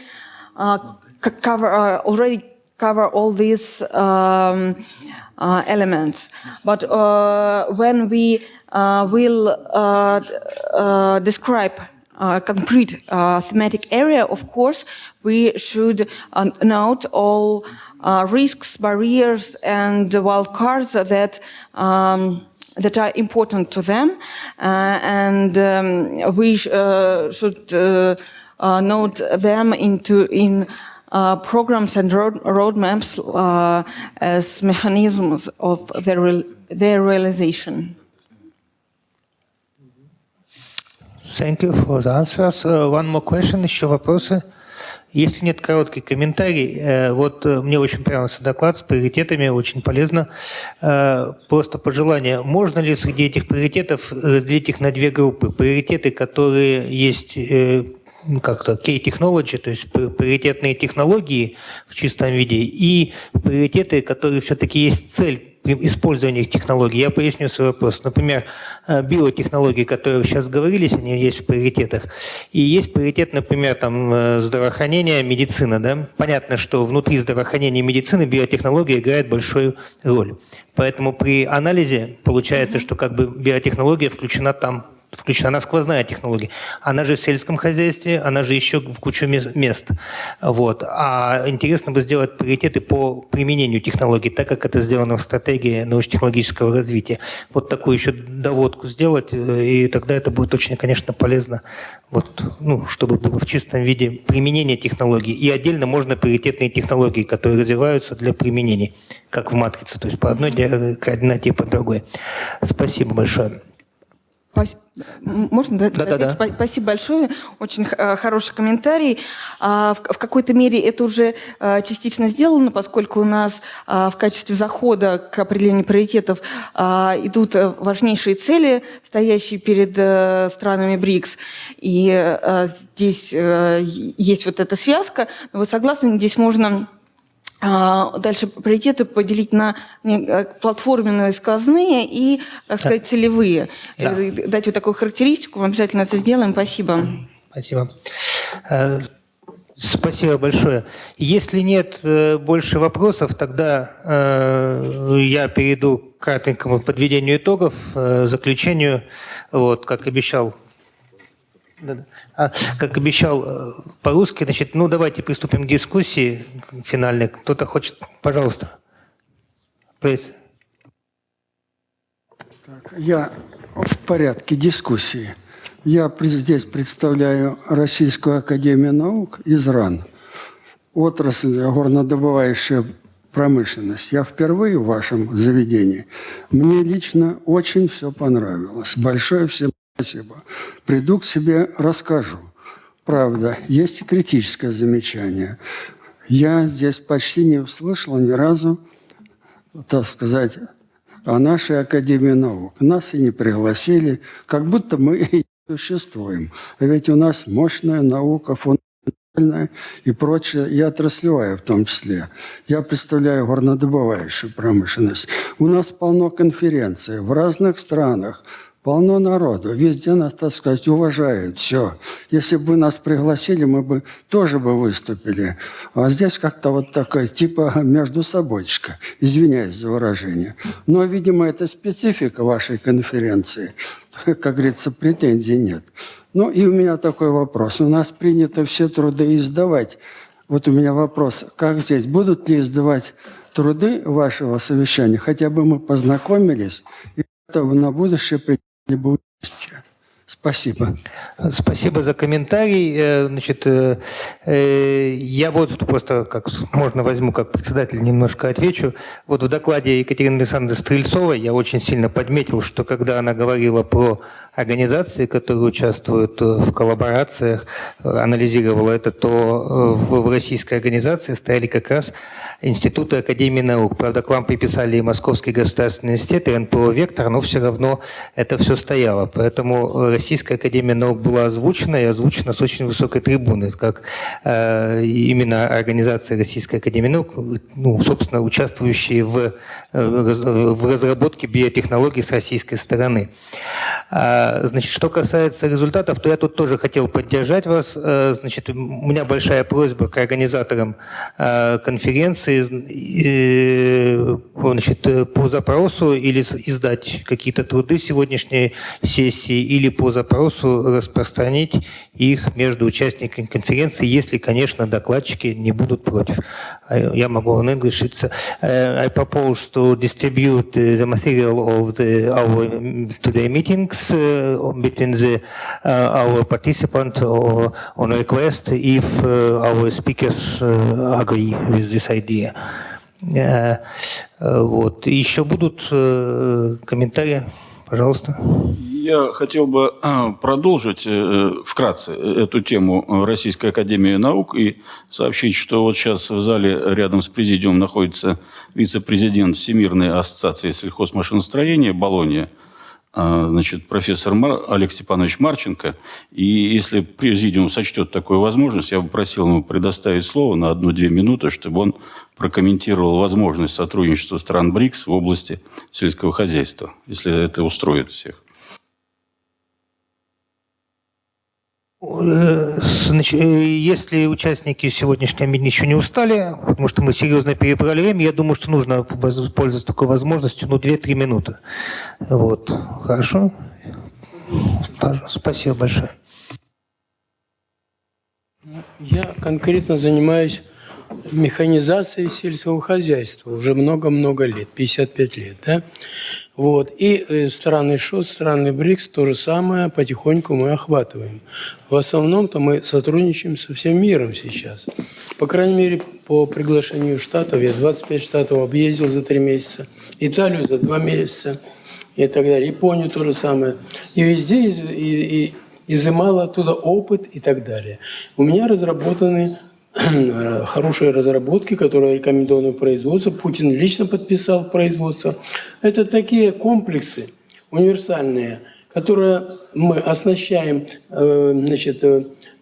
cover all these elements. But when we will describe a concrete thematic area, of course, we should note all risks, barriers, and wildcards that that are important to them, and we should note them in programs and roadmaps as mechanisms of their realization. Thank you for the answers. One more question, еще вопросы? Если нет, короткий комментарий. Вот мне очень понравился доклад с приоритетами, очень полезно. Просто пожелание, можно ли среди этих приоритетов разделить их на две группы? Приоритеты, которые есть как-то key technology, то есть приоритетные технологии в чистом виде, и приоритеты, которые все-таки есть цель использования их технологий. Я поясню свой вопрос. Например, биотехнологии, о которых сейчас говорились, они есть в приоритетах. И есть приоритет, например, там, здравоохранение, медицина. Да? Понятно, что внутри здравоохранения и медицины биотехнология играет большую роль. Поэтому при анализе получается, что как бы биотехнология включена там, включена сквозная технология. Она же в сельском хозяйстве, она же еще в кучу мест. Вот. А интересно бы сделать приоритеты по применению технологий, так как это сделано в стратегии научно-технологического развития. Вот такую еще доводку сделать, и тогда это будет очень, конечно, полезно, вот, ну, чтобы было в чистом виде применение технологий. И отдельно можно приоритетные технологии, которые развиваются для применения, как в матрице, то есть по одной координате и по другой. Спасибо большое. Можно, да? Да. Спасибо большое. Очень хороший комментарий. В какой-то мере это уже частично сделано, поскольку у нас в качестве захода к определению приоритетов идут важнейшие цели, стоящие перед странами БРИКС. И здесь есть вот эта связка. Но вот согласна, здесь можно дальше приоритеты поделить на платформенные, сквозные и, так сказать, целевые. Да. Дать вот такую характеристику, мы обязательно это сделаем. Спасибо. Спасибо. Спасибо большое. Если нет больше вопросов, тогда я перейду к кратенькому подведению итогов, заключению, вот, как обещал. Как обещал по-русски, значит, ну давайте приступим к дискуссии финальной. Кто-то хочет, пожалуйста. Please. Так, я в порядке дискуссии. Я здесь представляю Российскую академию наук из РАН, отрасль горнодобывающая промышленность. Я впервые в вашем заведении. Мне лично очень все понравилось. Большое всем спасибо. Приду к себе, расскажу. Правда, есть и критическое замечание. Я здесь почти не услышал ни разу, так сказать, о нашей Академии наук. Нас и не пригласили, как будто мы и существуем. А ведь у нас мощная наука, фундаментальная и прочее, и отраслевая в том числе. Я представляю горнодобывающую промышленность. У нас полно конференций в разных странах, полно народу, везде нас, так сказать, уважают, все. Если бы нас пригласили, мы бы тоже бы выступили. А здесь как-то вот такая, типа между собойчика, извиняюсь за выражение. Но, видимо, это специфика вашей конференции. Как говорится, претензий нет. Ну и у меня такой вопрос. У нас принято все труды издавать. Вот у меня вопрос, как здесь, будут ли издавать труды вашего совещания? Хотя бы мы познакомились, и это на будущее приняли бы участие. Спасибо. Спасибо за комментарий. Значит, я вот просто, как можно возьму как председатель, немножко отвечу. Вот в докладе Екатерины Александровны Стрельцовой я очень сильно подметил, что когда она говорила про организации, которые участвуют в коллаборациях, анализировала это, то в российской организации стояли как раз институты Академии наук. Правда, к вам приписали и Московский государственный университет, и НПО «Вектор», но все равно это все стояло. Поэтому Российская академия наук была озвучена, и озвучена с очень высокой трибуны, как именно организация Российской академии наук, ну, собственно, участвующие в разработке биотехнологий с российской стороны. Значит, что касается результатов, то я тут тоже хотел поддержать вас. Значит, у меня большая просьба к организаторам конференции, значит, по запросу или издать какие-то труды сегодняшней сессии, или по запросу распространить их между участниками конференции, если, конечно, докладчики не будут против. Я могу in English. I propose to distribute the material of our today meetings between our participants on request if our speakers agree with this idea. Вот. Еще будут комментарии? Пожалуйста. Я хотел бы продолжить вкратце эту тему Российской академии наук и сообщить, что вот сейчас в зале рядом с президиумом находится вице-президент Всемирной ассоциации сельхозмашиностроения Болонья, значит, профессор Олег Степанович Марченко. И если президиум сочтет такую возможность, я бы просил ему предоставить слово на 1-2 минуты, чтобы он прокомментировал возможность сотрудничества стран БРИКС в области сельского хозяйства, если это устроит всех. Если участники сегодняшнего митинга еще не устали, потому что мы серьезно перебрали время, я думаю, что нужно воспользоваться такой возможностью, 2-3 минуты. Вот. Хорошо? Спасибо большое. Я конкретно занимаюсь механизацией сельского хозяйства уже много-много лет, 55 лет, да? Вот. И страны ШОС, страны БРИКС то же самое потихоньку мы охватываем. В основном-то мы сотрудничаем со всем миром сейчас. По крайней мере, по приглашению штатов, я 25 штатов объездил за 3 месяца, Италию за 2 месяца и так далее, Японию то же самое. И везде изымал оттуда опыт и так далее. У меня разработаны хорошие разработки, которые рекомендованы в производство. Путин лично подписал производство. Это такие комплексы универсальные, которые мы оснащаем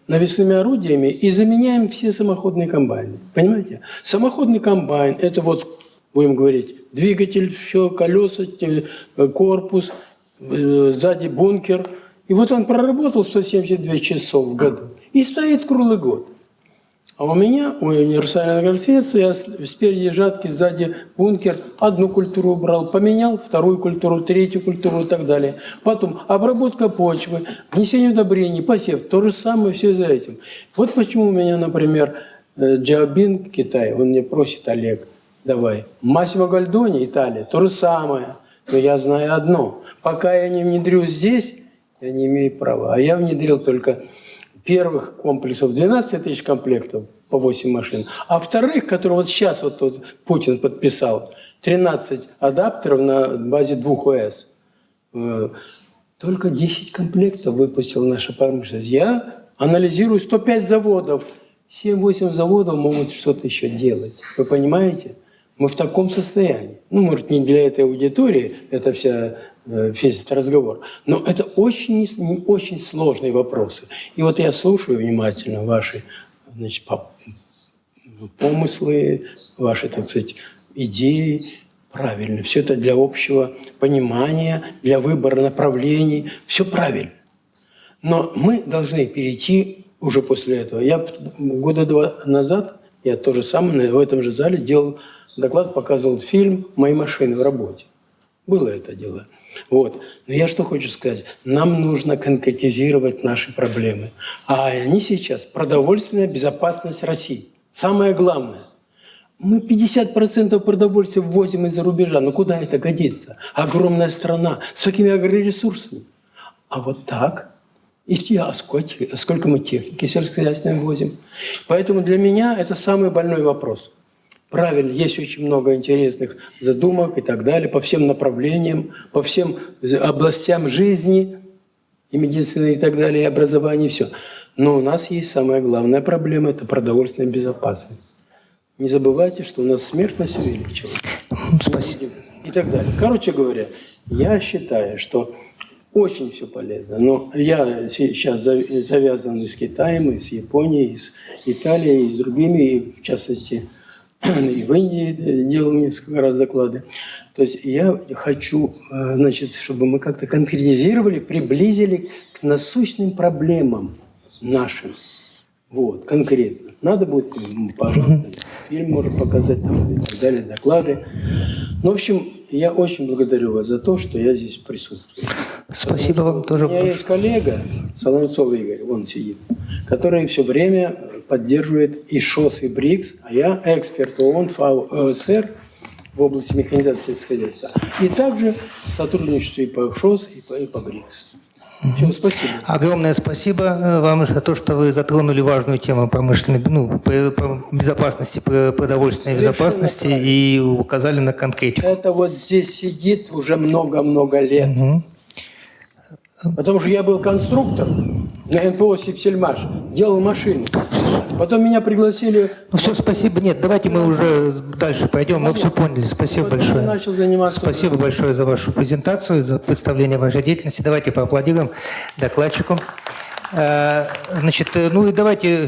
навесными орудиями и заменяем все самоходные комбайны. Понимаете? Самоходный комбайн – это вот, будем говорить, двигатель, все, колеса, корпус, сзади бункер. И вот он проработал 172 часов в году и стоит круглый год. А у меня универсальное средство, я спереди жатки, сзади бункер, одну культуру убрал, поменял, вторую культуру, третью культуру и так далее. Потом обработка почвы, внесение удобрений, посев, то же самое, все за этим. Вот почему у меня, например, Джиабин, Китай, он мне просит: Олег, давай. Массимо Гальдони, Италия, то же самое. Но я знаю одно: пока я не внедрю здесь, я не имею права. А я внедрил только первых комплексов 12 тысяч комплектов по 8 машин, а вторых, которые вот сейчас вот Путин подписал, 13 адаптеров на базе 2 ОС. Только 10 комплектов выпустила наша промышленность. Я анализирую 105 заводов. 7-8 заводов могут что-то еще делать. Вы понимаете? Мы в таком состоянии. Ну, может, не для этой аудитории, это весь этот разговор. Но это очень, очень сложные вопросы. И вот я слушаю внимательно ваши, значит, помыслы, ваши, так сказать, идеи. Правильно. Все это для общего понимания, для выбора направлений. Все правильно. Но мы должны перейти уже после этого. Я 2 года назад, я то же самое в этом же зале делал доклад, показывал фильм «Мои машины в работе». Было это дело. Вот. Но я что хочу сказать. Нам нужно конкретизировать наши проблемы. А они сейчас – продовольственная безопасность России. Самое главное. Мы 50% продовольствия ввозим из-за рубежа. Ну куда это годится? Огромная страна с такими агроресурсами. А вот так. А сколько мы техники сельскохозяйственной ввозим? Поэтому для меня это самый больной вопрос. Правильно, есть очень много интересных задумок и так далее, по всем направлениям, по всем областям жизни, и медицины, и так далее, и образования, и все. Но у нас есть самая главная проблема – это продовольственная безопасность. Не забывайте, что у нас смертность увеличилась. Спасибо. И так далее. Короче говоря, я считаю, что очень все полезно. Но я сейчас завязан и с Китаем, и с Японией, и с Италией, и с другими, и в частности, и в Индии делал несколько раз доклады. То есть я хочу, значит, чтобы мы как-то конкретизировали, приблизили к насущным проблемам нашим. Вот, конкретно. Надо будет, пожалуйста, фильм можно показать там, и так далее, доклады. Ну, в общем, я очень благодарю вас за то, что я здесь присутствую. Спасибо вам тоже. У меня есть коллега, Солонцов Игорь, он сидит, который все время поддерживает и ШОС, и БРИКС, а я эксперт ООН, ФАО, СССР в области механизации сельскохозяйства. И также сотрудничество и по ШОС, и по БРИКС. Все, спасибо. Огромное спасибо вам за то, что вы затронули важную тему промышленной, безопасности, продовольственной безопасности и указали на конкретику. Это вот здесь сидит уже много-много лет. Потому что я был конструктор на НПО «Сипсельмаш», делал машины. Потом меня пригласили... Ну все, спасибо. Нет, давайте мы уже дальше пойдем. Мы все поняли. Спасибо большое. Начал заниматься... Спасибо большое за вашу презентацию, за представление вашей деятельности. Давайте поаплодируем докладчику. Значит, ну и давайте,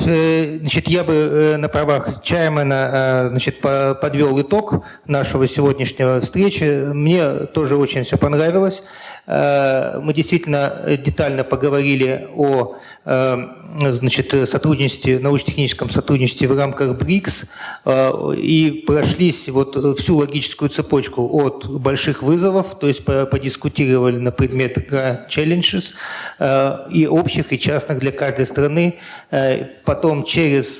значит, я бы на правах чаймена, значит, подвел итог нашего сегодняшнего встречи. Мне тоже очень все понравилось. Мы действительно детально поговорили о, значит, сотрудничестве, научно-техническом сотрудничестве в рамках БРИКС и прошлись вот всю логическую цепочку от больших вызовов, то есть подискутировали на предмет challenges и общих, и частных для каждой страны. Потом через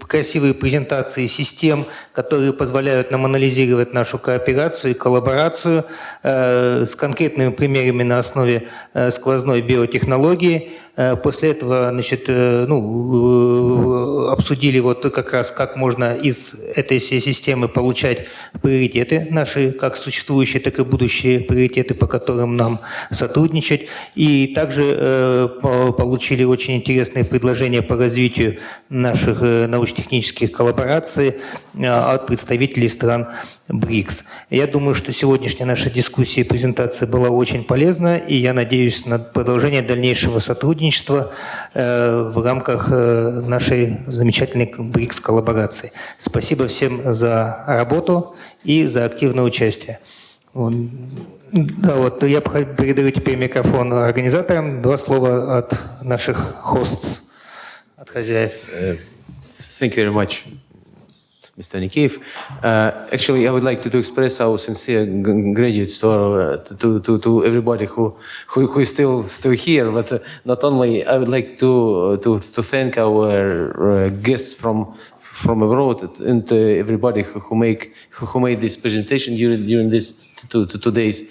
красивые презентации систем, которые позволяют нам анализировать нашу кооперацию и коллаборацию с конкретными примерами на основе сквозной биотехнологии. После этого, значит, ну, обсудили вот как раз, как можно из этой всей системы получать приоритеты наши, как существующие, так и будущие приоритеты, по которым нам сотрудничать. И также получили очень интересные предложения по развитию наших научно-технических коллабораций от представителей стран БРИКС. Я думаю, что сегодняшняя наша дискуссия и презентация была очень полезна, и я надеюсь на продолжение дальнейшего сотрудничества в рамках нашей замечательной БРИКС-коллаборации. Спасибо всем за работу и за активное участие. Да, вот я передаю теперь микрофон организаторам. 2 слова от наших хостс, от хозяев. Thank you very much, Mr. Anikеев. Actually, I would like to express our sincere gratitude to everybody who is still here. But not only, I would like to thank our guests from abroad and everybody who made this presentation during these 2 days.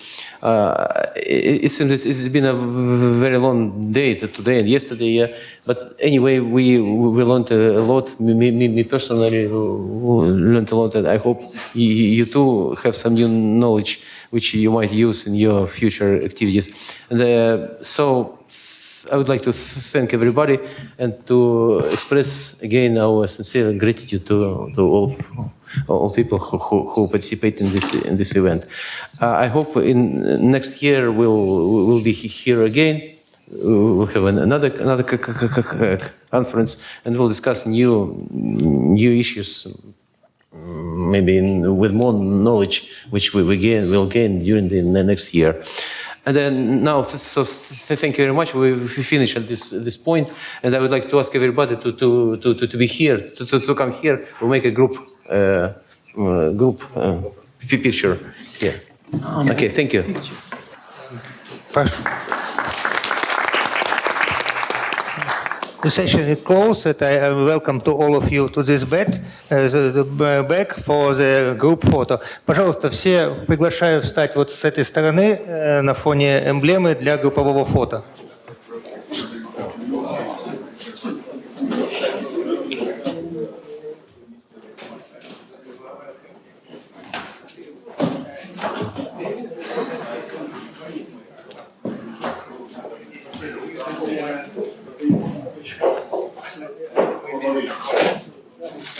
It seems it's been a very long day today and yesterday, but anyway, we learned a lot. Me personally learned a lot, and I hope you too have some new knowledge which you might use in your future activities. And so I would like to thank everybody and to express again our sincere gratitude to all people who participate in this event. I hope in next year we'll be here again. We'll have another conference and we'll discuss new issues, maybe with more knowledge which we'll gain during the next year. And then now, so thank you very much. We finish at this point, and I would like to ask everybody to be here, to come here. We'll make a group picture here. Okay, thank you. The session is closed. I welcome to all of you to this back for the group photo. Пожалуйста, все приглашаю встать вот с этой стороны на фоне эмблемы для группового фото.